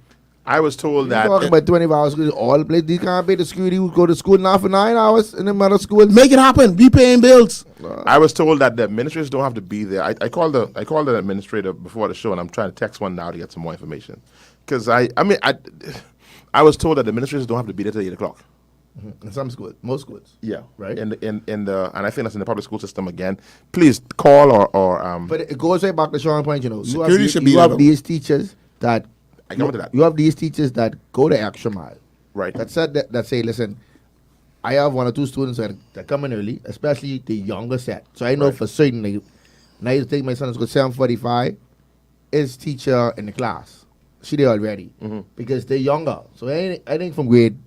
I was told that. Talking about 24 hours, all place. These can't pay the security who go to school now for 9 hours in the middle of school. Make it happen. Be paying bills. I was told that the administrators don't have to be there. I called the administrator before the show, and I'm trying to text one now to get some more information. Because I was told that the administrators don't have to be there till 8 o'clock. In some schools, most schools. Yeah, right. And I think that's in the public school system again. Please call or. But it goes right back to Sean's point. You know, security should be. You have these teachers that. I come to that. You have these teachers that go the extra mile. Right. That say, listen, I have 1 or 2 students that come in early, especially the younger set. So I know for certain. Like, and I used to take my son to school 7:45. Is teacher in the class? She there already because they're younger. So I think from grade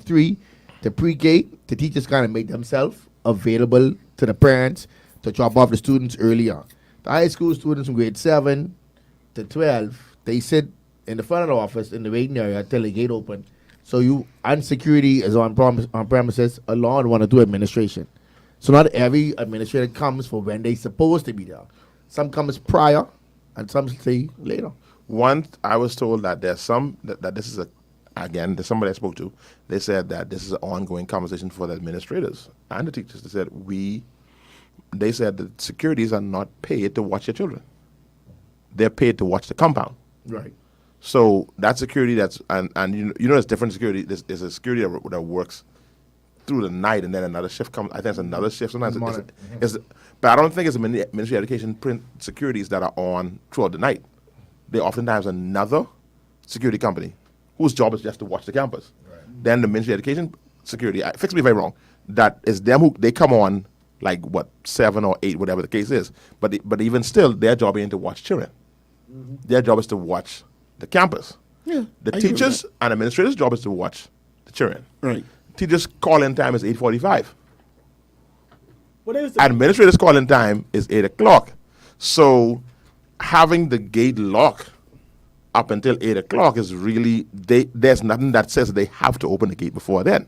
3 to pre-K, the teachers kind of make themselves available to the parents to drop off the students earlier. The high school students from grade 7 to 12, they sit in the front of the office in the waiting area till the gate open. So security is on premises along 1 or 2 administration. So not every administrator comes for when they supposed to be there. Some comes prior and some stay later. Once I was told that there's that this is there's somebody I spoke to. They said that this is an ongoing conversation for the administrators and the teachers. They said that securities are not paid to watch your children. They're paid to watch the compound. Right. So that security and you know there's different security. There's a security that works through the night, and then another shift comes. I think it's another shift. Sometimes but I don't think it's Ministry of Education print securities that are on throughout the night. They oftentimes another security company whose job is just to watch the campus. Right. Then the Ministry of Education security, fix me if I'm wrong, that is them who they come on 7 or 8, whatever the case is. But even still, their job ain't to watch children. Mm-hmm. Their job is to watch the campus. Yeah, the teachers and administrators' job is to watch the children. Right. Teachers' call-in time is 8:45. Administrators' call-in time is 8 o'clock. So having the gate locked up until 8 o'clock is really, there's nothing that says they have to open the gate before then.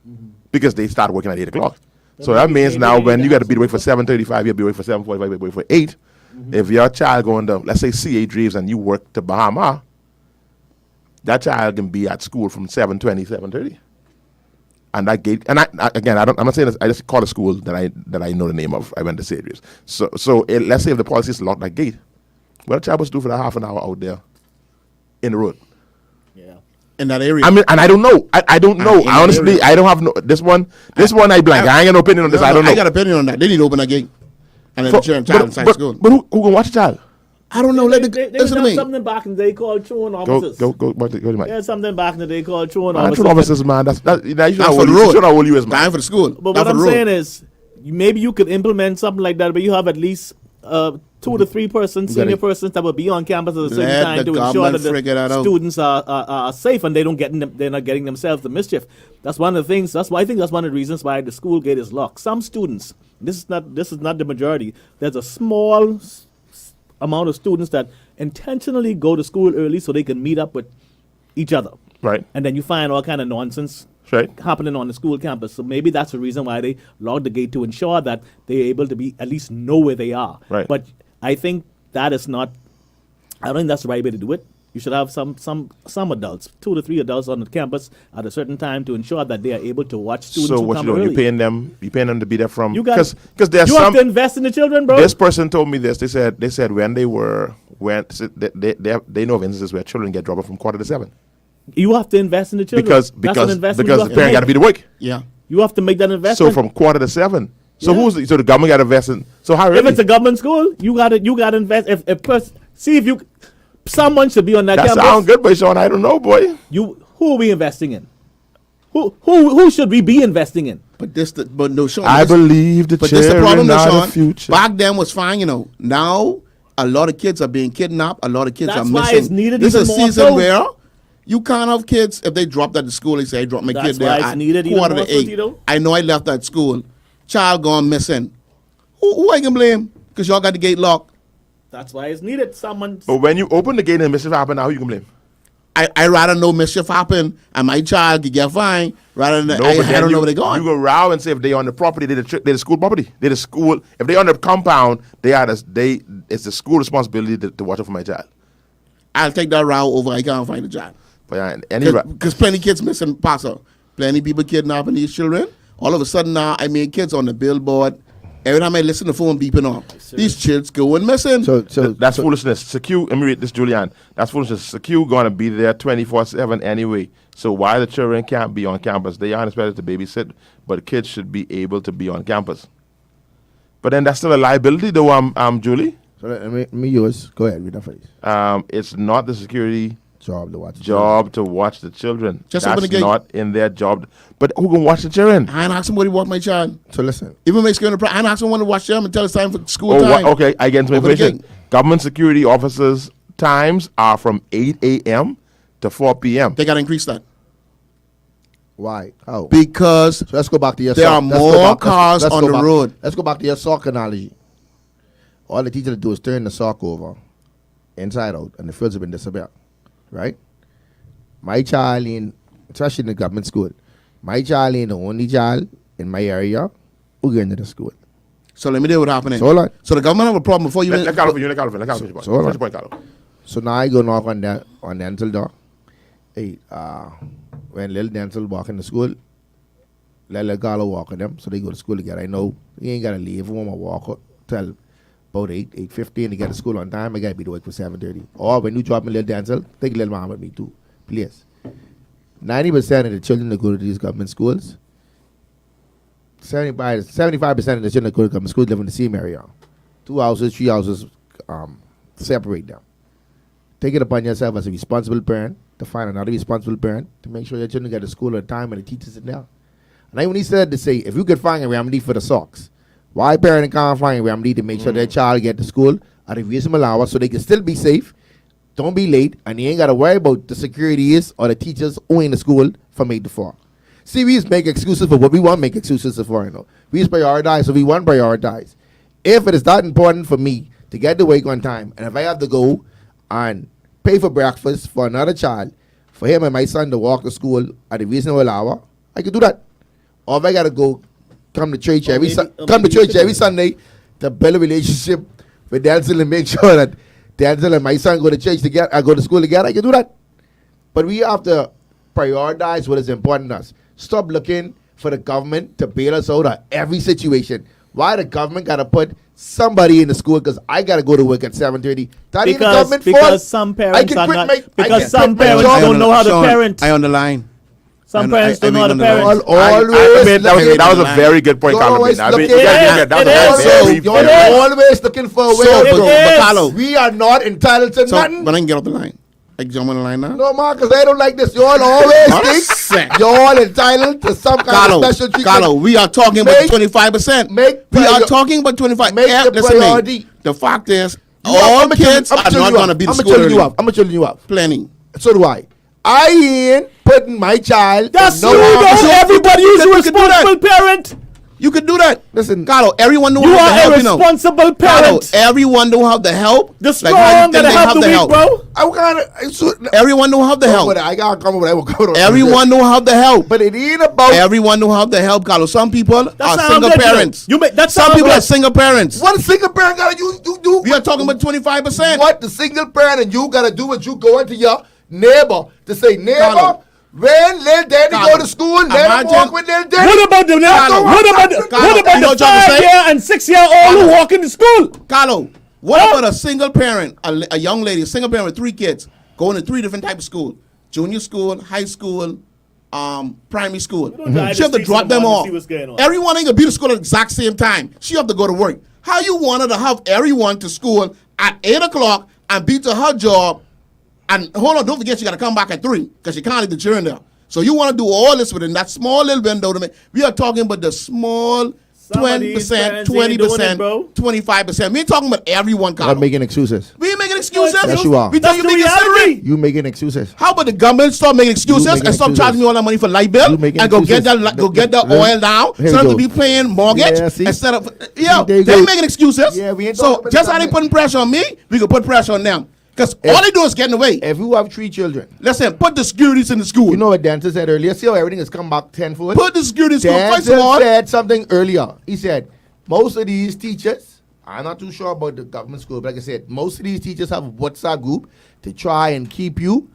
Mm-hmm. Because they start working at 8 o'clock. So that means now when you got to be awake for 7:35, you'll be awake for 7:45, you'll be awake for 8. Mm-hmm. If your child going to, let's say, CA Dreves and you work to Bahama, that child can be at school from 7:20, 7:30. And that gate, and I'm not saying this, I just call a school that I know the name of. I went to CA Dreves. So let's say if the policy is locked that gate, what a child was do for that half an hour out there in the road? Yeah. In that area. I mean, and I don't know. I don't know. I honestly, I don't have no, this one I blank. I ain't got no opinion on this. I don't know. I got an opinion on that. They need to open that gate. And then the child inside school. But who can watch the child? I don't know. They listen to me. Something back in the day called truant officers. Go to Mike. There's something back in the day called truant officers. officers. Officers, man. You should know how old you is, man. Time for the school. But what I'm saying is, maybe you could implement something like that, but you have at least 2 to 3 persons, senior persons that will be on campus at the same Let time the to ensure government that figure that the out. students are safe and they're not getting themselves the mischief. That's one of the things. That's why I think that's one of the reasons why the school gate is locked. Some students, this is not the majority. There's a small amount of students that intentionally go to school early so they can meet up with each other. Right. And then you find all kind of nonsense Right. happening on the school campus. So maybe that's the reason why they lock the gate, to ensure that they're able to be at least know where they are. Right. But I think that is not. I don't think that's the right way to do it. You should have some adults, 2 to 3 adults on the campus at a certain time to ensure that they are able to watch students So who what come you doing? early. You paying them to be there from? You got because there's you some. have to invest in the children, bro. This person told me this. They said when they know of instances where children get dropped off from 6:45. You have to invest in the children. Because That's an investment you the have to parent got to make. be to work. Yeah. You have to make that So investment. from 6:45. So Yeah. so the government got to invest in. So how If really? it's a government school, you gotta invest. See if you, someone should be on that That campus. sounds good, but Sean, I don't know, boy. Who are we investing in? Who should we be investing in? But no, Sean. I believe the But this the children problem, though, are Sean. the future. Back then was fine, Now a lot of kids are being kidnapped. A lot of kids That's are why missing. it's needed This even is a more season so. where you can't have kids if they dropped at the school. They say, "I dropped my That's kid there why it's at needed even 7:45." more so, Tito. I know I left that school. Child gone missing. Who I can blame? Because y'all got the gate locked. That's why it's needed. Someone. But when you open the gate and mischief happen, now who you can blame? I rather know mischief happen and my child could get fined rather than No, I but then don't you, know where they're going. You go round and say if they on the property, they the school property. They the school. If they on the compound, it's the school responsibility to watch out for my child. I'll take that route over. I can't find a child. But Because plenty kids missing, Pastor. Plenty people kidnapping these children. All of a sudden now, I mean kids on the billboard. Every time I listen to the phone beeping off, these kids going missing. So that's foolishness. Secure, let me read this, Julianne. That's foolishness. Secure going to be there 24/7 anyway. So why the children can't be on campus? They aren't expected to babysit, but kids should be able to be on campus. But then that's still a liability, though. Julie. So let me yours. Go ahead, read that phrase. It's not the security Job to watch. to watch the children. Just that's open the gate. not in their job. But who can watch the children? I ain't ask somebody to watch my child. So listen. Even my school, I ain't ask someone to watch them until it's time for school Oh, time. okay, I get into Open the information. gate. Government security officers' times are from 8 a.m. to 4 p.m. They got to increase that. Why? How? Because So let's go back to your. there are let's go more back- cars let's on go the back- road. Let's go back to your sock analogy. All the teacher do is turn the sock over, inside out, and the frills have been disappeared, right? My child especially in the government school, my child ain't the only child in my area who get into the school. So let me tell you what happening. So hold on. So the government have a problem before you. Let Carlo finish your point. So hold Finish on. your point, Carlo. So now I go knock on the Denczil door. Hey, when little Denczil walk in the school, let Carlo walk with them, so they go to school together. I know he ain't gotta leave home or walk up till about 8:15 to get to school on time. I gotta be to work for 7:30. Or when you drop me little Denczil, take little mom with me too, please. 90% of the children that go to these government schools, 75% of the children that go to government schools live in the same area. 2 houses, 3 houses, separate them. Take it upon yourself as a responsible parent to find another responsible parent to make sure your children get to school at time and the teachers in there. And I even said to say, if you could find a remedy for the socks, why parent can't find a remedy to make sure their child get to school at a reasonable hour so they can still be safe, don't be late, and you ain't got to worry about the securities or the teachers who in the school from 8 to 4. See, we just make excuses for what we want to make excuses for, We just prioritize what we want to prioritize. If it is that important for me to get to work on time, and if I have to go and pay for breakfast for another child, for him and my son to walk to school at a reasonable hour, I can do that. Or if I got to come to church every Sunday to build a relationship with Denczil and make sure that Denczil and my son go to church together, I go to school together, I can do that. But we have to prioritize what is important to us. Stop looking for the government to bail us out of every situation. Why the government got to put somebody in the school because I got to go to work at 7:30? That ain't the government fault. Because some parents are not. Because some parents I don't know how to Sean, parent. I on the line. Some parents don't know how to parent. That was a very good point, Carlo. always That was looking- a very You're very good always looking for a way So, out, but bro. Carlo, We are not entitled to so, nothing. but I can get off the line. I can jump on the line now. No, Marcus, I don't like this. You all always think Sick. you're all entitled to some kind of special treatment. Carlo, we are talking about Make- 25%. make We are prior- talking about 25. Make Yeah, the listen to me. priority. The fact is, all kids are not going to be the school early. I'm going to tell you up. Plenty. So do I. I ain't putting my child. That's no true, harm. though. Everybody is a you can do that. responsible parent. You could do that. Listen, Carlo, everyone know You how to are help. a You know. responsible Carlo, parent. everyone know how to help. The Like strong how you think gotta they help have the to weak, help. bro. I kind of. Everyone know how to help. I gotta come over. I will come over. Everyone know how to help. But it ain't about. Everyone know how to help, Carlo. Some people are how single I'm parents. You make that Some people are single parents. What a single parent gotta do? We are talking about 25%. What the single parent and you gotta do? What you go into your neighbor to say, neighbor. Carlo. When little daddy Carlo, go to school, let him imagine- walk with little daddy. What about the Carlo, what about you know the what I'm saying? 5-year and 6-year-old who walk into school? Carlo, what about a single parent, a young lady, a single parent with 3 kids, going to 3 different types of school? Junior school, high school, primary school. drive She have the to drop streets in them the morning off. to see what's going on. Everyone ain't gonna be to school at the exact same time. She have to go to work. How you want her to have everyone to school at 8 o'clock and be to her job? And hold on, don't forget she got to come back at 3 because she can't leave the children there. So you want to do all this within that small little window. We are talking about the small Some of these 20%, parents ain't doing it, 20%, bro. 25%. We ain't talking about everyone, Carlo. I'm making excuses. We ain't making excuses. Yes, you are. We tell That's you the be considerate. reality. You making excuses. How about the government start making excuses making and stop excuses. charging me all that money for light bill You and making go get excuses. the oil down Here so I we have to go. be paying mortgage Yeah, see? instead of There you they go. making excuses. Yeah, we ain't so talking about just the how they government. putting pressure on me, we can put pressure on them because all they do is getting away. If you have 3 children, Listen, put the securities in the school. you know what Denczil said earlier? See how everything has come back tenfold? Put the securities in the school. First of Denczil all, said something earlier. He said, most of these teachers, I'm not too sure about the government school, but like I said, most of these teachers have a WhatsApp group to try and keep you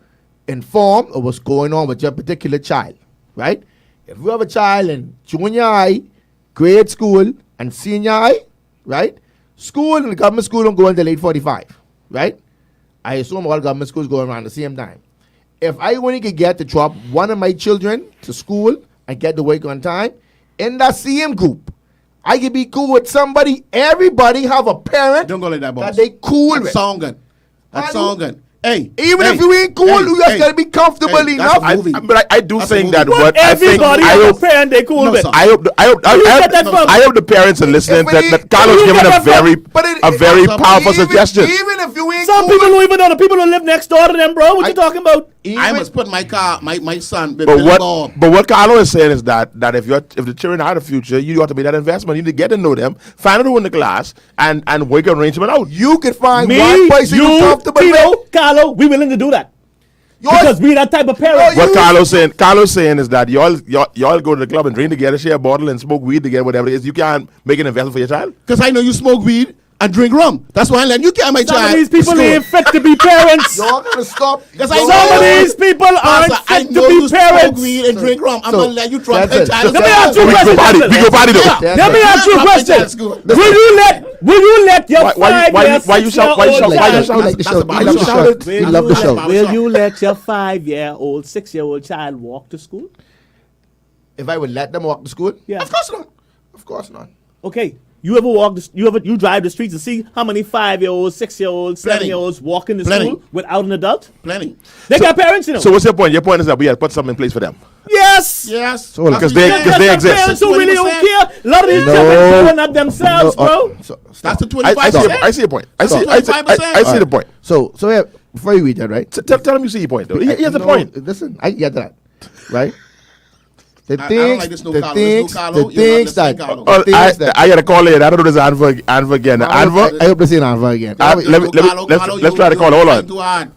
informed of what's going on with your particular child, right? If you have a child in junior high, grade school, and senior high, right? School and the government school don't go until 8:45, right? I assume all government schools go around the same time. If I only could get to drop one of my children to school and get to work on time, in that same group, I could be cool with somebody. Everybody have a parent don't go like that, boss. that they cool That's with. sound good. That's sound good. Hey, Even hey, if you ain't cool, hey, you just hey, gotta be comfortable hey, enough. that's a movie. But I do That's a think movie. that But what I think Everybody I has a hope parent they cool No, with. sir. I hope Where you get that from? I hope the parents are listening If that, it that ain't- Carlos where you giving get a that from? very But it- a very even- powerful even- suggestion. Even if you ain't Some cool people don't even know the people who live next door to them, bro. What you talking about? I must put my son with But Billy what Bob. but what Carlo is saying is that if the children are the future, you ought to be that investment. You need to get to know them, find out who in the class, and work an arrangement out. you could find Me, one person you you, comfortable with. Tito, Carlo, we willing to do that. Because we that type of parent. What Carlos saying is that y'all go to the club and drink together, share a bottle, and smoke weed together, whatever it is. You can't make an investment for your child. Because I know you smoke weed and drink rum. That's why I let you carry my Some child. of these people to school. ain't fit to be parents. Y'all gotta stop. Because I Y'all- know Some of these people aren't Pastor, I fit know to you be smoke parents. weed and drink rum. I'm So, gonna let you drop that's my it. child. Let me ask you a We question. go party. We go party though. Yeah. Let me ask you a Drop my child question. at school. Will you let your Why you shout? Why you shout? Why you He shout? like the That's show. a He love the show. barbershop. He love the show. Will you let your 5-year-old, 6-year-old child walk to school? If I would let them walk to school, Yeah. of course not. Of course not. Okay. You ever walk? You drive the streets and see how many 5-year-olds, 6-year-olds, 7-year-olds walk into Plenty. school without an adult? Plenty. They got parents, you know. So what's your point? Your point is that we have to put something in place for them. yes. Yes. So, because They they got exist. parents who really don't 20%. care. A lot of these No. children growing up themselves, bro. So, That's the I 25%. see your point. I see Stop. the point. So yeah, before you read that, right? Tell him you see your point though. He has a No, point. Listen, I get that, right? The I don't things, like this new the Carlo. things, This new Carlo, the you're not things listening, that, Carlo. Oh, the things that. I gotta call in. I don't know this Anva again. Anva. I hope they say Anva again. Let's try to call. Hold on. Too hard.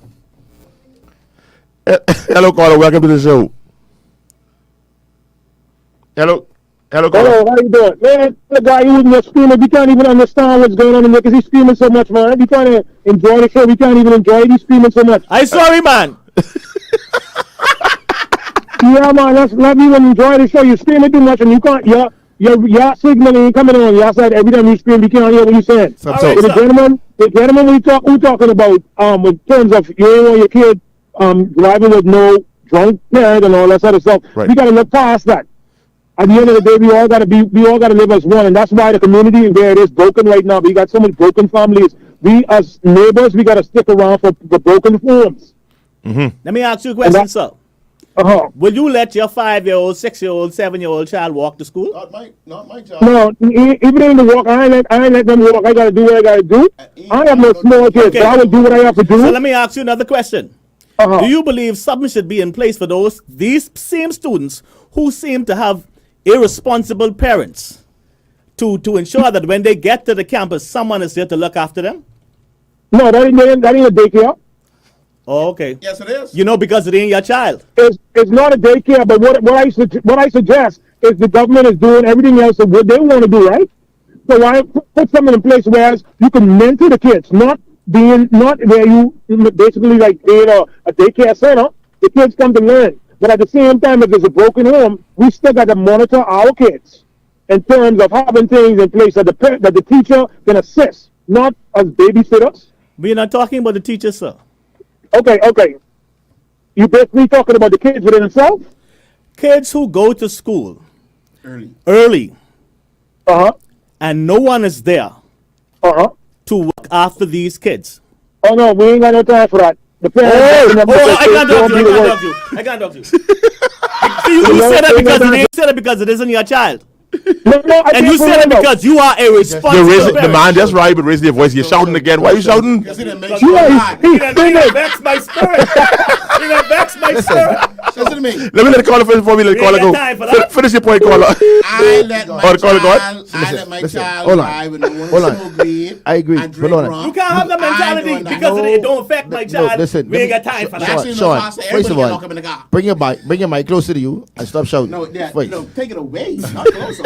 Hello, caller. Welcome to the show. Hello, caller. Hello, how you doing? Man, the guy who was screaming, we can't even understand what's going on in there because he's screaming so much, man. We trying to enjoy the show, we can't even enjoy it. He's screaming so much. I sorry, man. Yeah, man, let me even enjoy the show. You're screaming too much and you can't, your signal ain't coming on your side. Every time you scream, we can't hear what you're saying. So, All so, right, So sir. the gentleman we're talking about, in terms of you ain't want your kid driving with no drunk parent and all that sort of stuff. Right. We gotta look past that. At the end of the day, we all gotta live as one, and that's why the community is where it is broken right now. We got so many broken families. We as neighbors, we gotta stick around for the broken homes. Let me ask you a question, sir. Will you let your 5-year-old, 6-year-old, 7-year-old child walk to school? Not my child. No, even in the walk, I ain't let them walk. I gotta do what I gotta do. I have no small kids, Okay. so I will do what I have to do. So let me ask you another question. Do you believe something should be in place for these same students who seem to have irresponsible parents to ensure that when they get to the campus, someone is there to look after them? No, that ain't a daycare. Oh, okay. Yes, it is. You know, because it ain't your child. It's not a daycare, but what I suggest is the government is doing everything else of what they want to do, right? So why put something in place where you can mentor the kids, not where you basically like being a daycare center. The kids come to learn, but at the same time, if there's a broken home, we still got to monitor our kids in terms of having things in place that the teacher can assist, not as babysitters. We're not talking about the teachers, sir. Okay. You basically talking about the kids within themselves? Kids who go to school Early. and no one is there to look after these kids. Oh no, we ain't got no time for that. The parents I can't talk to you. You said it because it isn't your child. And you said it because you are a responsible The man just right, but raise your voice. You're shouting again. Why are you shouting? Because he didn't make You sure. are Vex my spirit. Vex my spirit. Listen to me. Let me let the caller finish before we let the caller ain't got time for go. that. Finish your point, caller. I let my Caller, go on. child. I let my child hold on. drive with no one Hold on. smoke weed. I agree. And drink Hold on. rum. You can't have the mentality I ain't doing that. because it don't affect my child. listen, We ain't let got me- time for that. Actually, no, Sean, Pastor, first everybody of can all, lock up in the car. bring your mic closer to you and stop shouting. No, yeah, Wait. no, take it away. Not closer.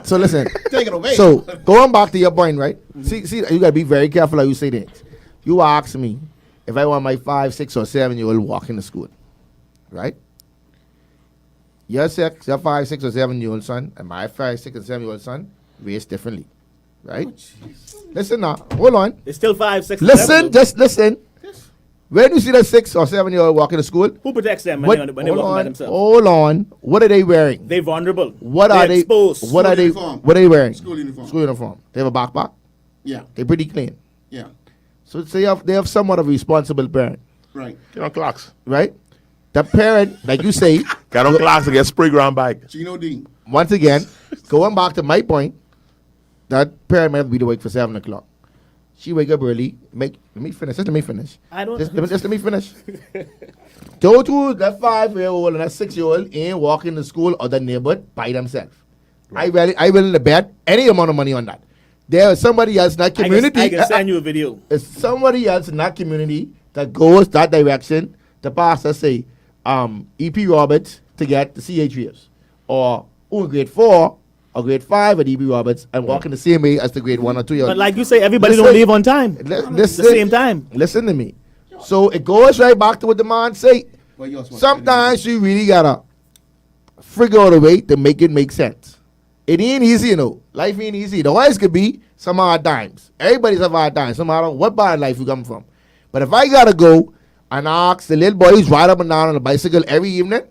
So listen. Take it away. So going back to your point, right? See, you gotta be very careful how you say things. You ask me if I want my 5, 6, or 7-year-old walking to school, right? Your 5, 6, or 7-year-old son and my 5, 6, and 7-year-old son raised differently, right? Listen now, hold on. It's still 5, 6, Listen, 7. just listen. When you see the 6 or 7-year-old walking to school, Who protects them when they walk by themselves? hold on. What are they wearing? They vulnerable. What They're are they? exposed. What are they? uniform. What are they wearing? School uniform. School uniform. They have a backpack. Yeah, They pretty clean. yeah, So they have somewhat of a responsible parent, right. Get on clocks. right? The parent, like you say, Get on clocks and get spray ground bag. Gino D. once again, going back to my point, that parent might have to be to wake for 7 o'clock. She wake up early. Let me finish. Just let me finish. I don't- Just let me finish. Those two, that 5-year-old and that 6-year-old ain't walking to school or the neighborhood by themselves. I willing to bet any amount of money on that. There is somebody else in that community. I can send you a video. It's somebody else in that community that goes that direction. The pastor say, E.P. Roberts to get the CHVs, or grade 4 or grade 5 at E.P. Roberts and walking the same way as the grade 1 or 2 year old. But like you say, everybody Listen. don't leave on time. The same time. Listen to me. So it goes right back to what the man say. Well, yours was- Sometimes you really gotta figure out a way to make it make sense. It ain't easy, you know. Life ain't easy. The always could be some hard times. Everybody's have hard times, no matter what part of life you come from. But if I gotta go and ask the little boys ride up and down on a bicycle every evening,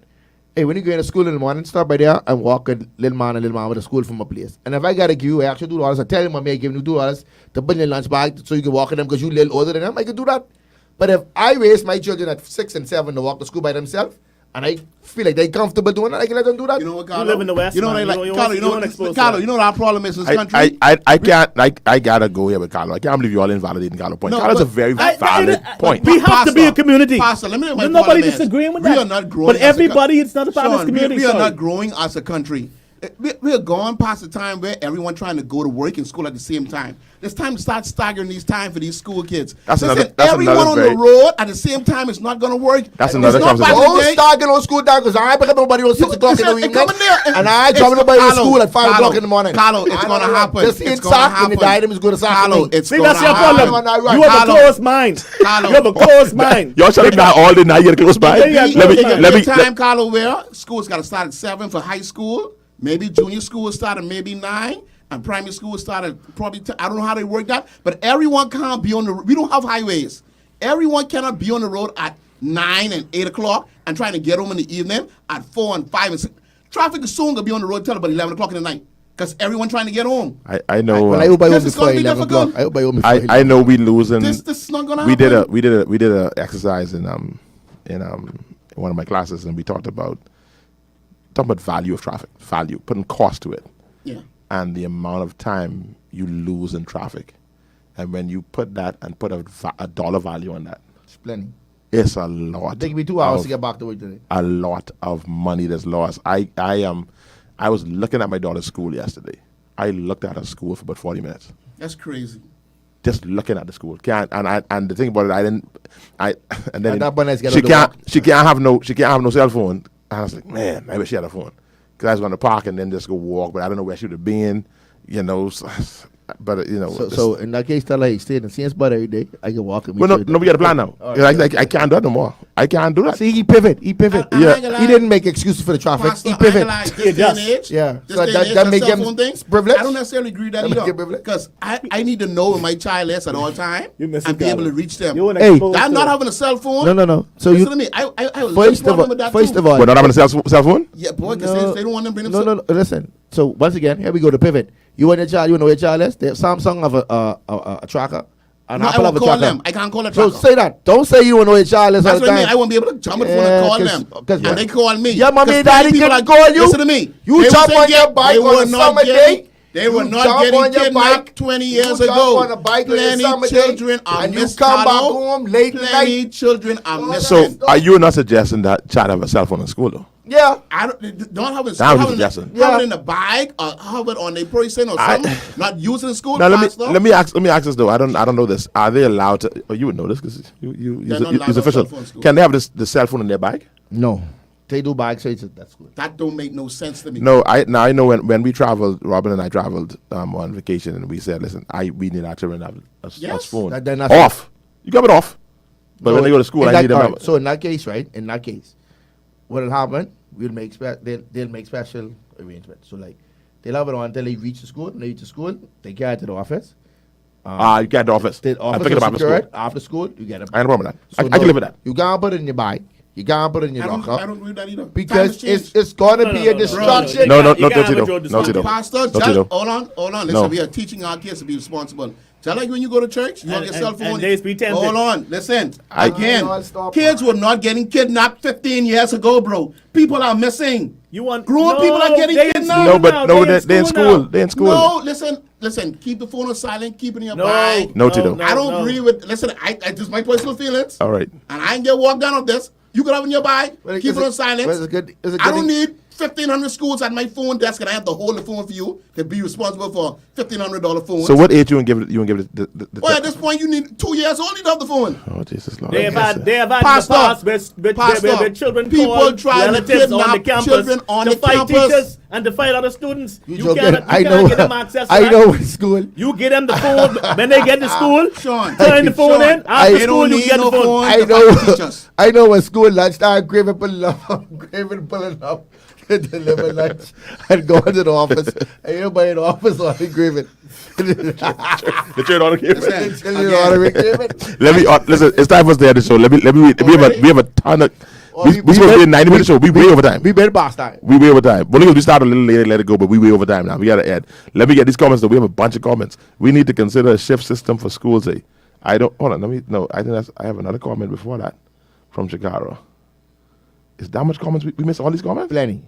hey, when you go to school in the morning, stop by there and walk a little man and little mama to school from a place. And if I gotta give you extra $2, I tell you, mommy, I give you $2 to put in your lunch bag so you can walk in them because you a little older than them, I can do that. But if I raise my children at 6 and 7 to walk to school by themselves, and I feel like they're comfortable doing that, I can let them do that. You know what, Carlo? live in the West, You know man. what I You like, don't- Carlo. you don't expose Carlo. that. You know what our problem is in this country. I can't. I gotta go here with Carlo. I can't believe you all invalidating Carlo's point. No, Carlo's a but very valid point. We have to be a Pastor, community. Pastor, let me know what my Nobody problem is. disagreeing with We that. are not growing But as a everybody, it's not a part of this Sean, community. we are sorry. not growing as a country. We are going past the time where everyone trying to go to work and school at the same time. It's time to start staggering these time for these school kids. That's Listen, another- that's everyone another on very- the road at the same time is not going to work. That's It's another not back conversation. in the Don't day. start getting on school down because I ain't pick up nobody on 6 o'clock in the Listen, evening. come in there And I ain't it's- dropping nobody to Carlo, school at 5 o'clock Carlo, in the morning. Carlo, it's I going to don't know. happen. Just It's in going to sock and the happen. item is going to Carlo, it's See, going that's to your happen. problem. Right. You have a Carlo. closed mind. Carlo. You have a closed mind. Y'all shut it down all day now. You gotta close by. Yeah, yeah, Let me. close by. Let me. time, Carlo, where school's got to start at 7 for high school. Maybe junior school will start at maybe 9. And primary school will start at probably 10. I don't know how they work that. But everyone can't be on the we don't have highways. Everyone cannot be on the road at 9 and 8 o'clock and trying to get home in the evening at 4 and 5 and 6. Traffic is soon going to be on the road till about 11 o'clock in the night. Because everyone trying to get home. I know. Well, I hope I This home is before gonna be 11 difficult. o'clock. I hope I home before 11. I know we losing. This is not going to we happen. did a exercise in in one of my classes, and we talked about value of traffic, value, putting cost to it, Yeah. and the amount of time you lose in traffic. And when you put that and put a dollar value on that, It's plenty. it's a lot. It take me 2 hours of- to get back to work today. a lot of money that's lost. I was looking at my daughter's school yesterday. I looked at her school for about 40 minutes. That's crazy. Just looking at the school. And the thing about it, and then And that bonus get she out the can't walk. she can't have no cell phone. And I was like, man, I wish she had a phone. Because I was going to park and then just go walk, but I don't know where she would have been, you know. But you know, So in that case, tell her, hey, stay in the same spot every day. I can walk and meet well, you. no, we got a plan now. I can't do that no more. I can't do that. See, he pivot. He pivot. I ain't gonna He lie. didn't make excuses for the traffic. Pastor, He I ain't gonna pivot. lie, this He day and does. age, Yeah. this So day and that age, make the cell him phone things, privileged? I don't necessarily agree with that That make him either. privileged? Because I need to know where my child is at all time You missing and be able Carlo. to reach them. You wanna Hey. expose I'm not to- having a cell phone. No. So Listen you to me. I have a first problem of with that all, too. We're not having a cell phone? Yeah, boy, because they don't want them to bring them. No. Listen. So once again, here we go to pivot. You want your child. You know where your child is. Samsung have a tracker. An No, I Apple won't have a call tracker. them. I can't call a So tracker. say that. Don't say you don't know your child is all That's the what I mean. time. I won't be able to jump on the phone and call them. Cause And they call me. Yeah, mommy, 'Cause daddy many people can are- call you. Listen to me. You They jump was on your getting- bike they on were a not summer getting- day. They were You not jump getting on your kidnapped bike, 20 you years jump ago. on a bike on a Plenty summer day, children are and you missing. come back home late at Plenty night. children are So, missing. So are you not suggesting that child have a cell phone in school though? Yeah. I don't have it. That was Have it suggestion. have it in the bag or have it on a person or something. Not using in school. Now Pastor. let me ask this though. I don't know this. Are they allowed to? Oh, you would know this because They're you're not allowed to have official. cell phone in school. Can they have the cell phone in their bag? No. They do bike searches at that school. That don't make no sense to me. No, I know when we traveled, Robin and I traveled on vacation, and we said, listen, we need our children to have a Yes. phone They're not- off. You got it off, but when they go to school, in I that- need them. all to right, have- so in that case, right? In that case, what'll happen? They'll make special arrangements. So like they'll have it on until they reach the school. When they reach the school, they carry it to the office. you get the office. The I office pick it will up after secure school. it. After school, you get it. I ain't no problem with that. So I can live with that. You can't put it in your bike. You can't put it in your I don't locker. agree with that either. Because Times change. it's gonna No, be no, a no, distraction. No, You can't have Tito. a drug No, disorder. Tito. Pastor, No, just, Tito. hold on. Listen, No. we are teaching our kids to be responsible. Just like when you go to church, you have your And- cell phone. and they be tempted. Hold on, listen. I- Again, No, stop. kids were not getting kidnapped 15 years ago, bro. People are missing. You want Grown people are getting they in kidnapped. school No, but now, no, they're in school. now. They're in school. No, listen. Keep the phone on silent. Keep it in your No, bag. No, Tito. I don't agree with. Listen, I just my personal feelings. All right. And I ain't get walked down on this. You can have it in your bag. Well, Keep is it on it- silent. well, is it good- is it I good don't in- need 1,500 schools at my phone desk, and I have to hold the phone for you to be responsible for $1,500 phones. So what age you and give it? You and give it the Well, at this point, you need 2 years only to have the phone. Oh Jesus Lord. They have had in the Pastor, past where children people call try to relatives on the kidnap campus children on to the fight campus. teachers and to fight other students. You You joking? can't I know. get them access to I that. know in school. You get them the phone when they get to school. Sean, Turn the phone Sean, in. After they school, don't you need get no the phone. phone. I to know. fight teachers. I know when school lunchtime, Graven pulling up, Graven pulling up to deliver lunch and going to the office. And everybody in the office on Graven. The trade order came. Listen, Let me listen. It's time for us to end the show. Let me. We have a ton of. We supposed to be a 90-minute show. We way over time. We better pass time. We way over time. Well, we started a little later, let it go, but we way over time now. We got to add. Let me get these comments, though. We have a bunch of comments. We need to consider a shift system for schools. I don't, hold on, no, I think I have another comment before that from Chicago. Is that much comments? We missed all these comments? Plenty.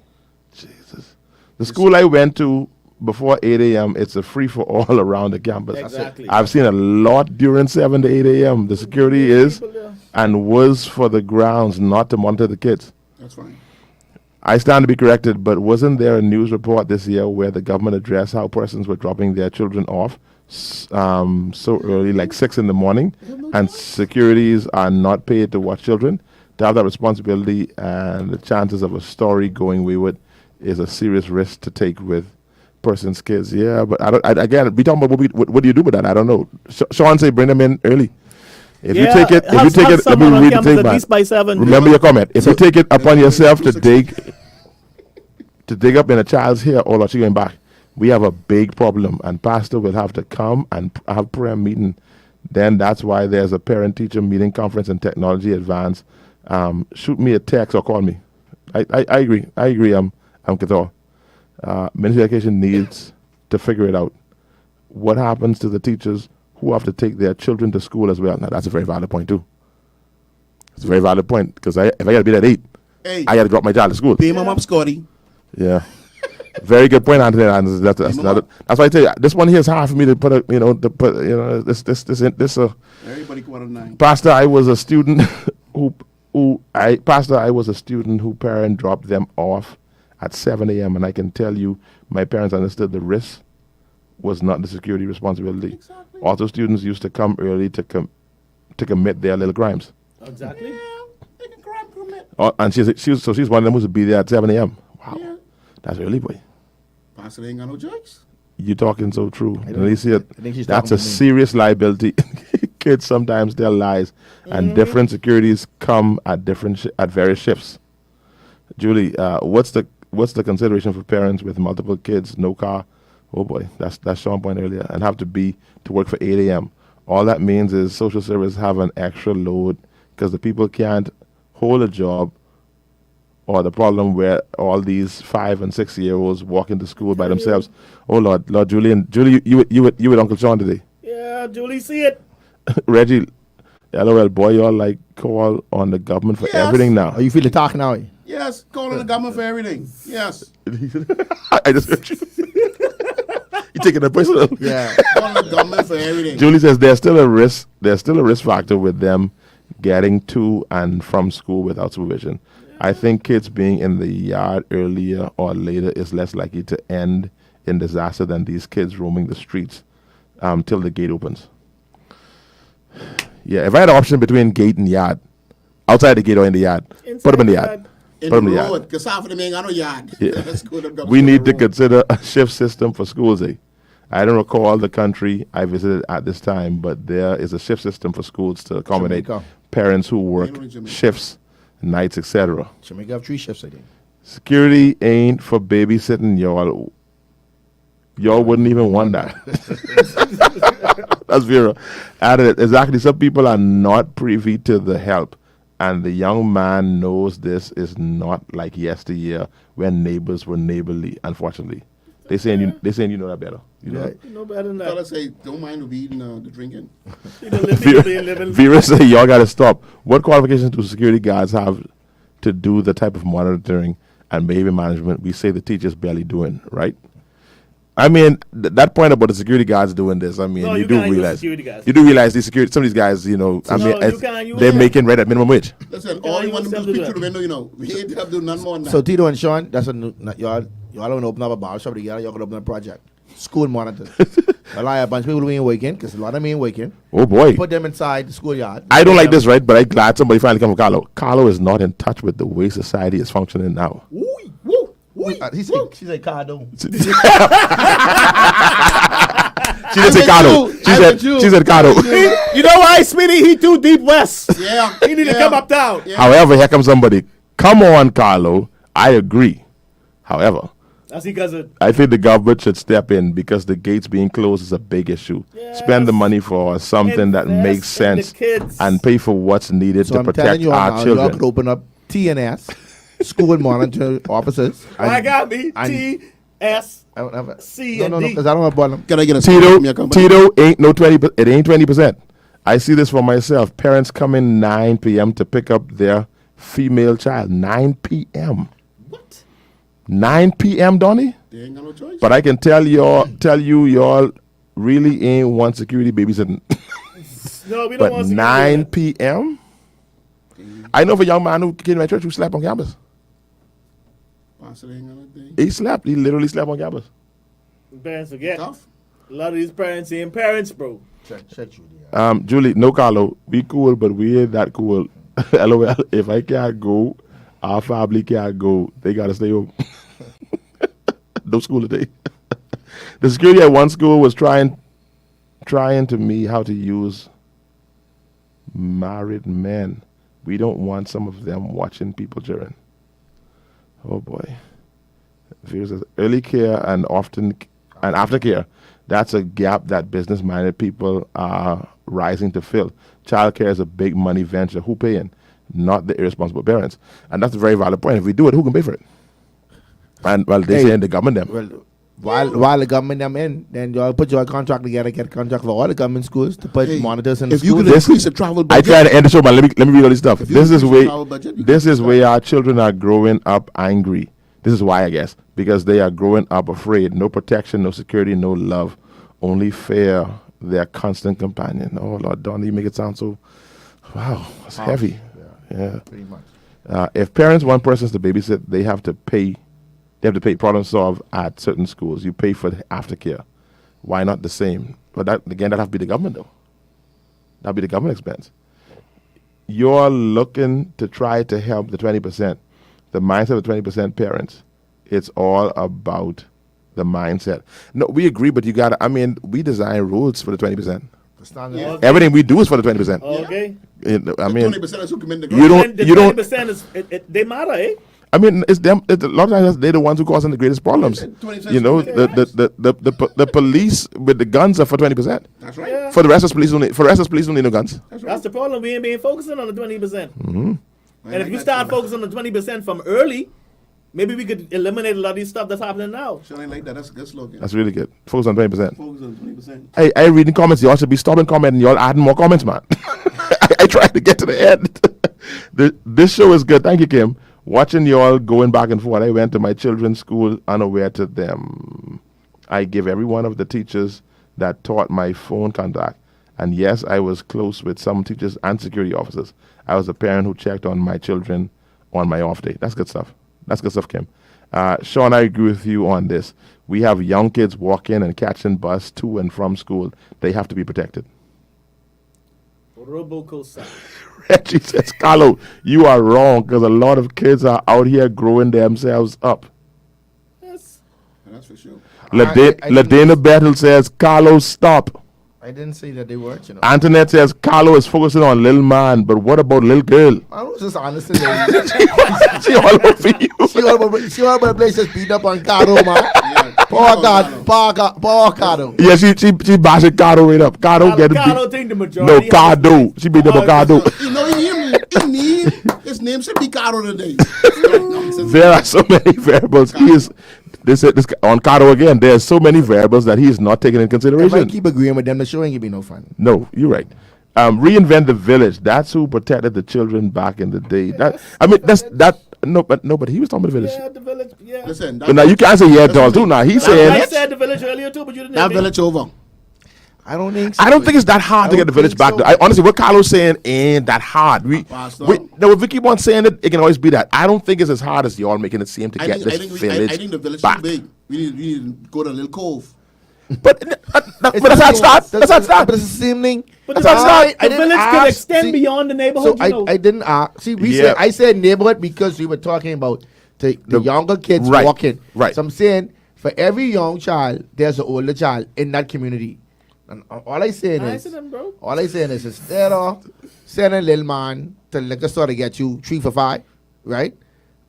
Jesus. The school I went to before 8 a.m., it's a free for all around the campus. Exactly. I've seen a lot during 7 to 8 a.m. The security is and was for the grounds, not to monitor the kids. That's fine. I stand to be corrected, but wasn't there a news report this year where the government addressed how persons were dropping their children off so early, like 6 in the morning, and securities are not paid to watch children? To have that responsibility and the chances of a story going wayward is a serious risk to take with person's kids. Yeah, but again, we talking about what do you do with that? I don't know. Sean say bring them in early. If you take it, let me read the thing at back. least by 7. Remember your comment. If you take it upon yourself to dig up in a child's hair, or are she going back? We have a big problem, and pastor will have to come and have prayer meeting. Then that's why there's a parent-teacher meeting conference and technology advance. Shoot me a text or call me. I agree. I'm Qatar. Ministry of Education needs to figure it out. What happens to the teachers who have to take their children to school as well? Now that's a very valid point too. It's a very valid point because if I got to be there at 8, Hey. I had to drop my child to school. Beam him up, Scotty. Yeah. Very good point, Anthony. And that's why I tell you, this one here is hard for me to put this. Everybody come out of 9. Pastor, I was a student I was a student who parent dropped them off at 7 a.m. and I can tell you, my parents understood the risk was not the security responsibility. Exactly. Also, students used to come early to commit their little crimes. Exactly. Yeah, they can crime commit. And she's one of them who's to be there at 7 a.m. Wow, Yeah. that's early, boy. Pastor ain't got no choice. You're talking so true. I And you see it. think she's That's talking a to me. serious liability. Kids sometimes tell lies, and different securities come at at various shifts. Julie, what's the consideration for parents with multiple kids, no car? Oh boy, that's Sean point earlier, and have to work for 8 a.m. All that means is social service have an extra load because the people can't hold a job. Or the problem where all these 5 and 6 year olds walk into school by themselves. Oh Lord, Julie, you with Uncle Sean today. Yeah, Julie, see it. Reggie, LOL, boy, y'all like call on the government for Yes. everything now. Oh, you feel the talk now? Yes, calling the government for everything. Yes. I just heard you. You taking it personal. Yeah. Calling the government for everything. Julie says there's still a risk factor with them getting to and from school without supervision. I think kids being in the yard earlier or later is less likely to end in disaster than these kids roaming the streets till the gate opens. Yeah, if I had an option between gate and yard, outside the gate or in the yard, put them in the yard. In Put them the in the yard. road, because half of them ain't got no yard. Yeah. Let's go to the We need to road. consider a shift system for schools. I don't recall the country I visited at this time, but there is a shift system for schools to accommodate Jamaica. parents who work Jamaica, Jamaica. shifts, nights, etc. Jamaica have 3 shifts, I think. Security ain't for babysitting, y'all. Y'all wouldn't even want that. That's Vera. Added, exactly. Some people are not privy to the help, and the young man knows this is not like yesteryear when neighbors were neighborly. Unfortunately, they saying you know that better. You know. Right. You know better than Fella that. say, don't mind the weed and the drinking. You don't live. Vera say y'all gotta stop. What qualifications do security guards have to do the type of monitoring and behavior management we say the teachers barely doing, right? I mean, that point about the security guards doing this, I mean, No, you you do can't use realize. security guys. You do realize some of these guys, you know, I No, mean, you can't use they're them. making right at minimum wage. Listen, Yeah, all you you want to do must is have to speak do through the window, you know. We ain't have to do nothing more than that. So Tito and Sean, that's y'all don't open up a barbershop together. Y'all gonna open a project. School monitor. Well, I have a bunch of people who ain't working because a lot of them ain't working. Oh boy. Put them inside the schoolyard. I don't like this, right? But I'm glad somebody finally come from Carlo. Carlo is not in touch with the way society is functioning now. Woo, woo, woo. She said Cardo. She didn't say Carlo. She said Carlo. You know why, Smitty? He too deep west. Yeah. He need to come up down. Yeah. However, here comes somebody. Come on, Carlo. I agree. However, That's because of I think the government should step in because the gates being closed is a big issue. Yes. Spend the money for something that Invest makes in the sense kids. and pay for what's needed So to I'm telling protect you our now, y'all could children. open up TNS, school monitor officers. I got me and- T S. I don't have a, C no, and no, D. because I don't have one. Can I get a Tito, me a company? Tito ain't no 20. It ain't 20%. I see this for myself. Parents come in 9 p.m. to pick up their female child. 9 p.m. What? 9 p.m. Donnie. They ain't got no choice. But I can tell y'all really ain't want security babysitting. No, we don't But want to 9 p.m. I know of a young man who came to my church who slept on campus. Pastor ain't got no thing. He slept. He literally slept on campus. Parents forget. Tough. A lot of these parents ain't parents, bro. Check Judy. Julie, no Carlo. We cool, but we ain't that cool. LOL. If I can't go, our family can't go. They gotta stay home. No school today. The security at one school was trying to me how to use married men. We don't want some of them watching people children. Oh boy. Fear says early care and aftercare. That's a gap that business-minded people are rising to fill. Childcare is a big money venture. Who paying? Not the irresponsible parents. And that's a very valid point. If we do it, who can pay for it? And well, they saying the government them. Well, While the government them in, then y'all put your contract together, get a contract for all the government schools to put Hey, monitors in the if you schools. could increase the travel I budget, try to end the show, but let me read all this stuff. If you This is increase the where travel budget, you this can is where our children are growing up angry. This is why, I guess, because they are growing up afraid. No protection, no security, no love, only fear. Their constant companion. Oh Lord, Don, you make it sound so. Wow, it's heavy. Yeah. Pretty much. If parents want persons to babysit, they have to pay. They have to pay problem solve at certain schools. You pay for the aftercare. Why not the same? But that again, that have to be the government though. That'll be the government expense. You're looking to try to help the 20%. The mindset of the 20% parents. It's all about the mindset. No, we agree, but you gotta. I mean, we design rules for the 20%. The standard. Yeah. Everything we do is for the 20%. Okay. I mean, 20% is who come in the you don't. And the You don't. 20% is they matter, eh? I mean, it's them. A lot of times they're the ones who causing the greatest problems. 20% You know, the police with the guns are for 20%. That's right. Yeah. For the rest of police, don't need no guns. That's the problem. We ain't been focusing on the 20%. Mm-hmm. And if you start focusing on the 20% from early, maybe we could eliminate a lot of these stuff that's happening now. Something like that. That's a good slogan. That's really good. Focus on 20%. Focus on 20%. Hey, I reading comments. Y'all should be stopping commenting. Y'all adding more comments, man. I tried to get to the end. This show is good. Thank you, Kim. Watching y'all going back and forth. I went to my children's school unaware to them. I give every one of the teachers that taught my phone contact. And yes, I was close with some teachers and security officers. I was a parent who checked on my children on my off day. That's good stuff. That's good stuff, Kim. Sean, I agree with you on this. We have young kids walking and catching bus to and from school. They have to be protected. Robocosa. Reggie says, Carlo, you are wrong because a lot of kids are out here growing themselves up. Yes. That's for sure. Ladena Battle says, Carlo, stop. I didn't say that they weren't, you know. Antoinette says, Carlo is focusing on little man, but what about little girl? I was just honestly. she She all over you. She all over the place just beat up on Carlo, man. Poor Carlo. Yeah, she bashing Carlo right up. Carlo get Carlo beat. think the majority. No, Cardo. She beat up on Cardo. You know, he need his name should be Carlo today. There are so many variables. He is this on Cardo again. There are so many variables that he is not taking in If I consideration. keep agreeing with them, the show ain't gonna be no fun. No, you're right. Reinvent the village. That's who protected the children back in the day. But he was talking about the village. Yeah, the village. Yeah. Listen, But now you can't say yeah, doll too. Now he's I saying said the village earlier too, but you didn't. that hear me. village over. I don't think so. I don't think it's that hard to I get the don't village think back. so. Though. Honestly, what Carlo's saying ain't that hard. Pastor. No, if we keep on saying it, it can always be that. I don't think it's as hard as y'all making it seem to get this village I think the village back. is big. We need to go to a little cove. But that's how it starts. That's how it starts. But it's the same thing. But the That's how it village, starts. the I didn't village could ask- extend see- beyond the So neighborhood. you know. I didn't ask. See, Yeah. I said neighborhood because we were talking about the younger kids Right, walking. right. So I'm saying for every young child, there's an older child in that community. And all I saying I is, said them, bro. all I saying is instead of sending little man to the liquor store to get you 3 for $5, right?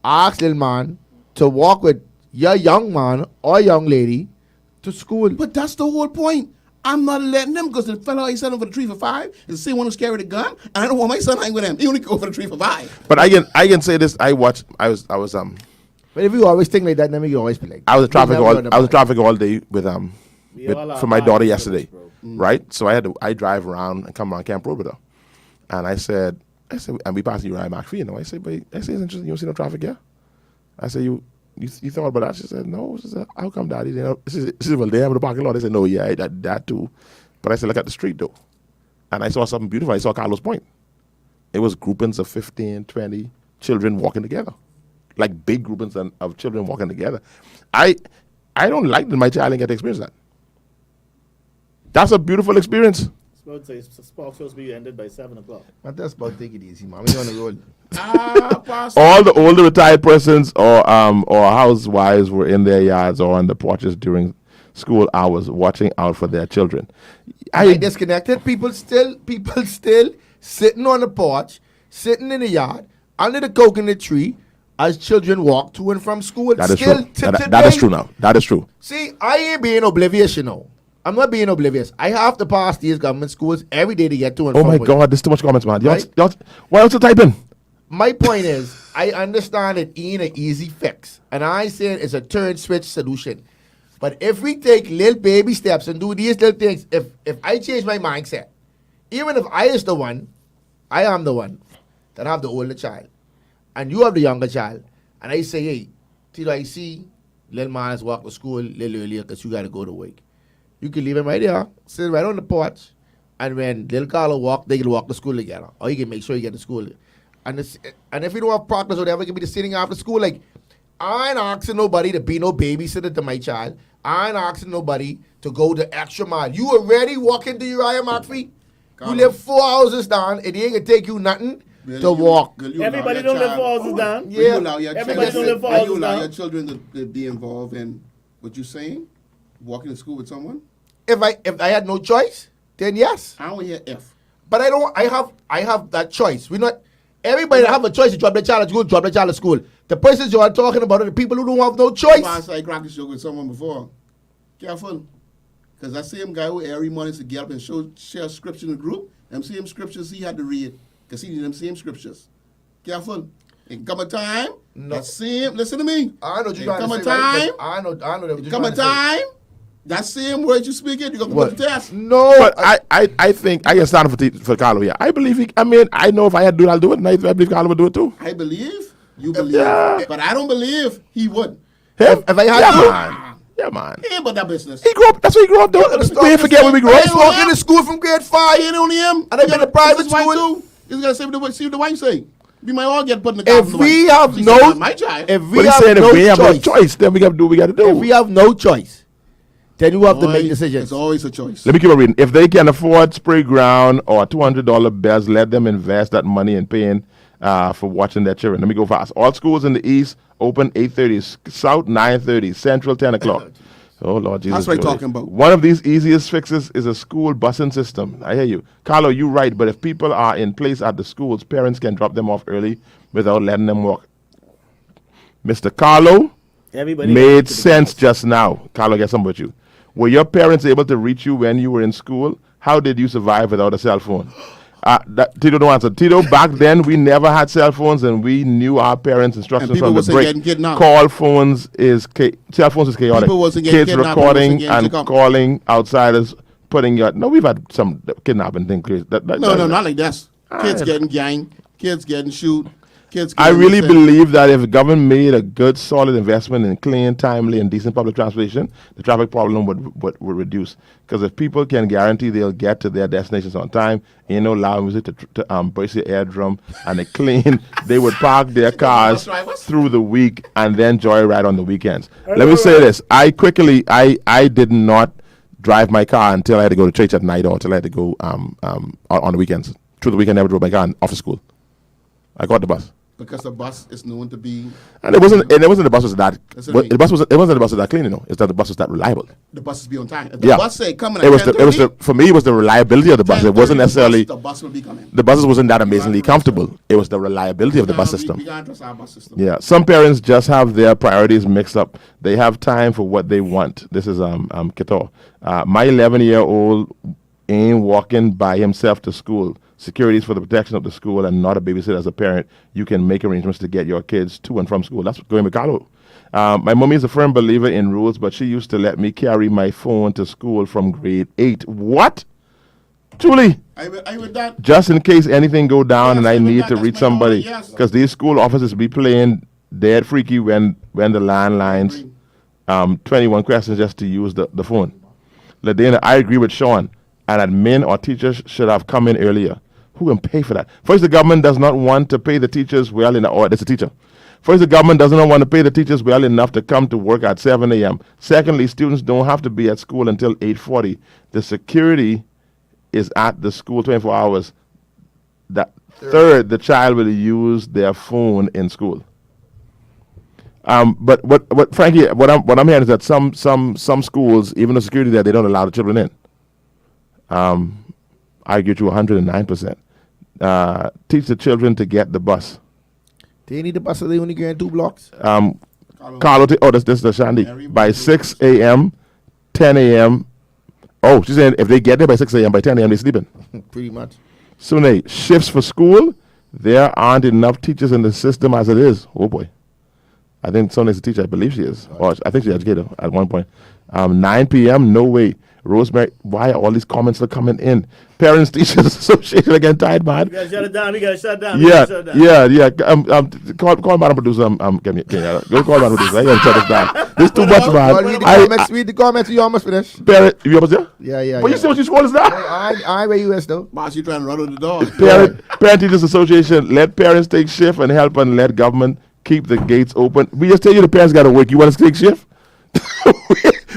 Ask little man to walk with your young man or young lady to school. But that's the whole point. I'm not letting them because the fellow I sent him for the 3 for $5 is the same one who's carried a gun, and I don't want my son hang with him. He only go for the 3 for $5. But I can say this. I was But if you always think like that, then you always be like, I was in traffic never all learn I was in about traffic all day with We all are for my bad daughter in the yesterday, village, right? So I drive around and come around Camp Road with her, and I said, and we passed Uriah McPhee, you know. I said, but it's interesting. You don't see no traffic here. I said, you thought about that? She said, no. She said, how come, Daddy? She said, well, they have the parking lot. I said, no, yeah, that too. But I said, look at the street though, and I saw something beautiful. I saw Carlos Point. It was groupings of 15, 20 children walking together, like big groupings of children walking together. I don't like that my child didn't get to experience that. That's a beautiful experience. It's supposed to be ended by 7 o'clock. But that's about take it easy, man. We on the road. Pastor. All the older retired persons or housewives were in their yards or on the porches during school hours watching out for their children. I disconnected. People still sitting on the porch, sitting in the yard, under the coconut tree, as children walk to and from school. That is Still true. That is true now. That is true. See, I ain't being oblivious, you know. I'm not being oblivious. I have to pass these government schools every day to get to and Oh from my work. God, there's too much comments, man. Right? Why else you typing? My point is, I understand it ain't an easy fix. And I say it's a turn switch solution. But if we take little baby steps and do these little things, if I change my mindset, even if I am the one that have the older child, and you have the younger child, and I say, hey, Tito, I see little man has walked to school a little earlier because you got to go to work. You can leave him right there, sit right on the porch, and when little Carlo walk, they can walk to school together, or you can make sure you get to school. And if you don't have practice or whatever, it can be the sitting after school. Like, I ain't asking nobody to be no babysitter to my child. I ain't asking nobody to go the extra mile. You already walking to Uriah McPhee? You live 4 houses down, and it ain't gonna take you nothing to walk. Everybody don't live 4 houses down. Yeah. Everybody don't live 4 houses You allow down. your children to be involved in what you're saying? Walking to school with someone? If I had no choice, then yes. I don't hear if. But I don't. I have that choice. We not. Everybody that have a choice to drop their child at school, drop their child at school. The persons you are talking about are the people who don't have no choice. I said I cracked this joke with someone before. Careful. Because that same guy who every morning used to get up and share scripture in the group, them same scriptures he had to read. Because he needed them same scriptures. Careful. And come a time, No. that same, listen to me. I know what you're And trying come to a say. Right? time, But I know that what you're come a trying to say. time, that same word you speaking, you're going to What? put the test. No. But I think I can stand for Carlo here. I believe I know if I had to do it, I'll do it. And I believe Carlo would do it too. I believe, you believe, Yeah. but I don't believe he would. Him? If I had yeah, to- man. Yeah, man. He ain't about that business. He grew up. That's what he grew up doing. We forget where we grew I up. was walking to school from grade 5. He ain't only him. And I been to private school. Too. He's going to see what the wife say. We might all get put in the car. If we have She no, said, "Not my child." if But we he have said no if we have no choice, choice, then we got to do what we got to do. if we have no choice, then you have to make Boy, decisions. It's always a choice. Let me keep on reading. If they can afford spray ground or $200 bills, let them invest that money in paying for watching their children. Let me go fast. All schools in the East open 8:30, South 9:30, Central 10 o'clock. Oh, Lord Jesus. That's what I'm Joey. talking about. One of these easiest fixes is a school busing system. I hear you. Carlo, you're right, but if people are in place at the schools, parents can drop them off early without letting them walk. Mr. Carlo Everybody made to the sense class. just now. Carlo, get something with you. Were your parents able to reach you when you were in school? How did you survive without a cell phone? Tito don't answer. Tito, back then we never had cell phones and we knew our parents' instructions people from the wasn't break. getting kidnapped. Cell phones is chaotic. People wasn't getting Kids kidnapped, recording wasn't getting and took up. calling outsiders, putting your. No, we've had some kidnapping things. No, not like this. Kids getting gang, kids getting shoot, kids I getting really this and- believe that if the government made a good, solid investment in clean, timely, and decent public transportation, the traffic problem would reduce. Because if people can guarantee they'll get to their destinations on time, and loud music to burst your eardrum, and they clean, they would park their cars bus drivers? through the week and then joyride on the weekends. Let me say this: I did not drive my car until I had to go to church at night or until I had to go on the weekends. Through the weekend, I never drove my car off to school. I got the bus. Because the bus is known to be, And it wasn't the bus was that That's what I mean. it wasn't the bus was that clean, It's that the bus was that reliable. the buses be on time. If the Yeah. bus say coming It at was 10:30, for me it was the reliability of the bus. It wasn't necessarily the bus will be coming. the buses wasn't that amazingly comfortable. It was the reliability of the bus We system. can't trust our bus system. Yeah. Some parents just have their priorities mixed up. They have time for what they want. This is Kito. My 11-year-old ain't walking by himself to school. Security is for the protection of the school and not a babysitter. As a parent, you can make arrangements to get your kids to and from school. That's going with Carlo. My mommy is a firm believer in rules, but she used to let me carry my phone to school from grade 8. What? Julie, I with that. just in case anything go down Yes, and I I would need that. to That's reach my somebody. knowledge, yes. Because these school officers be playing dead freaky when the landlines, 21 questions just to use the phone. Ladena, I agree with Sean. And admin or teachers should have come in earlier. Who can pay for that? First, the government does not want to pay the teachers well enough. Or it's a teacher. First, the government does not want to pay the teachers well enough to come to work at 7 a.m. Secondly, students don't have to be at school until 8:40. The security is at the school 24 hours. Third, the child will use their phone in school. But what Frankie, what I'm hearing is that some schools, even the security there, they don't allow the children in. I get you 109%. Teach the children to get the bus. They need the bus so they only get 2 blocks. Carlo, this is the Shandy. By Everybody 6 a.m., 10 a.m. Oh, she's saying if they get there by 6 a.m., by 10 a.m. they're sleeping. Pretty much. Sune, shifts for school. There aren't enough teachers in the system as it is. Oh boy. I think Sonia's a teacher. I believe she is. Or I think she's an educator at one point. 9 p.m., no way. Rosemary, why are all these comments are coming in? Parents Teachers Association again, tired, man. You gotta shut it down. We gotta shut down. Yeah. Call Madam Producer. Kenyatta. Go call Madam Producer. I gotta shut this down. This too much, man. Read the comments. You almost finished. Parent, you almost there? Yeah. But you see what you scroll us down? I where you is though. Boss, you trying to run with the dog. Parent Teachers Association, let parents take shift and help and let government keep the gates open. We just tell you the parents got to work. You want us to take shift?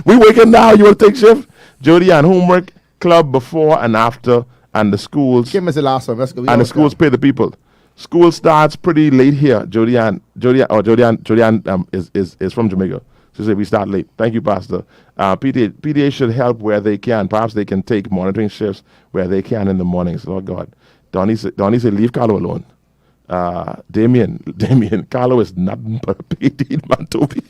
We working now. You want to take shift? Jody and homework club before and after, and the schools. Kim is the last one. Let's go. And the schools pay the people. School starts pretty late here. Jody Ann is from Jamaica. She said we start late. Thank you, Pastor. PTA should help where they can. Perhaps they can take monitoring shifts where they can in the mornings. Lord God. Donnie said leave Carlo alone. Damien, Carlo is nothing but a paid man, Toby.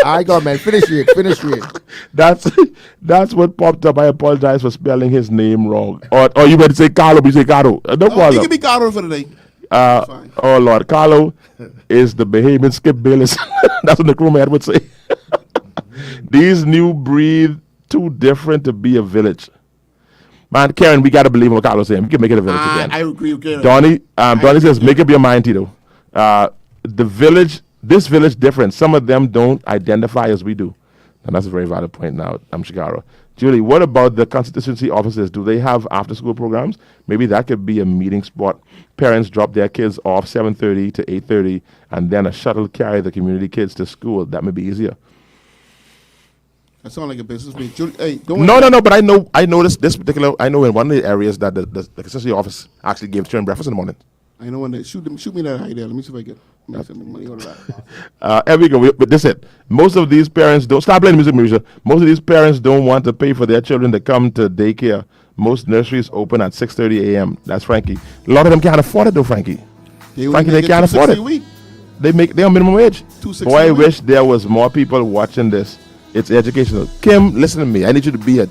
I got man. Finish it. That's what popped up. I apologize for spelling his name wrong. Or you better say Carlo, but you say Carlo. No problem. You can be Carlo for today. Oh Lord, Carlo is the Bahamian Skip Bayless. That's what the crewman would say. These new breed too different to be a village. Man, Karen, we gotta believe what Carlos saying. We can make it a village again. I agree with Karen. Donnie says, make up your mind, Tito. This village different. Some of them don't identify as we do. And that's a very valid point now, Shigara. Julie, what about the constituency offices? Do they have after-school programs? Maybe that could be a meeting spot. Parents drop their kids off 7:30 to 8:30, and then a shuttle carry the community kids to school. That may be easier. That sounds like a business meeting. Julie, hey, No, but I know this particular, I know in one of the areas that the constituency office actually gave children breakfast in the morning. I know when they shoot me that idea. Let me see if I get some money out of that. Here we go. But this is it. Most of these parents don't stop playing music, Marisha. Most of these parents don't want to pay for their children to come to daycare. Most nurseries open at 6:30 a.m. That's Frankie. A lot of them can't afford it though, Frankie. They can't afford it. They're on minimum wage. Boy, I wish there was more people watching this. It's educational. Kim, listen to me. I need you to be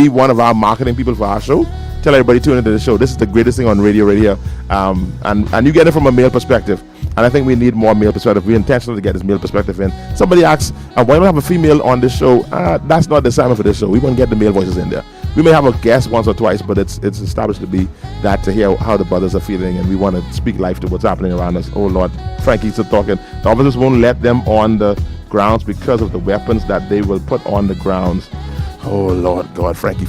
one of our marketing people for our show. Tell everybody tune into the show. This is the greatest thing on radio right here. And you get it from a male perspective. And I think we need more male perspective. We're intentional to get this male perspective in. Somebody asks, why don't we have a female on this show? That's not the assignment for this show. We want to get the male voices in there. We may have a guest once or twice, but it's established to be that to hear how the brothers are feeling, and we want to speak life to what's happening around us. Oh Lord, Frankie's still talking. The officers won't let them on the grounds because of the weapons that they will put on the grounds. Oh Lord God, Frankie,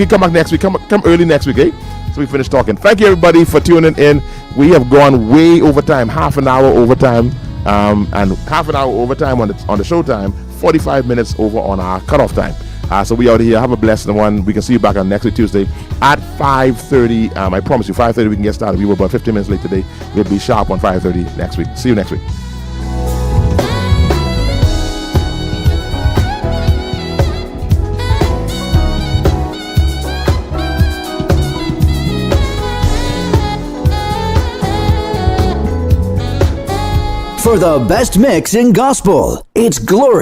come back next week. Come early next week, eh? So we finish talking. Thank you everybody for tuning in. We have gone way over time, half an hour over time, and half an hour over time on the show time, 45 minutes over on our cutoff time. So we out here. Have a blessed one. We can see you back on next week Tuesday at 5:30. I promise you, 5:30 we can get started. We were about 15 minutes late today. We'll be sharp on 5:30 next week. See you next week. For the best mix in gospel, it's Glory.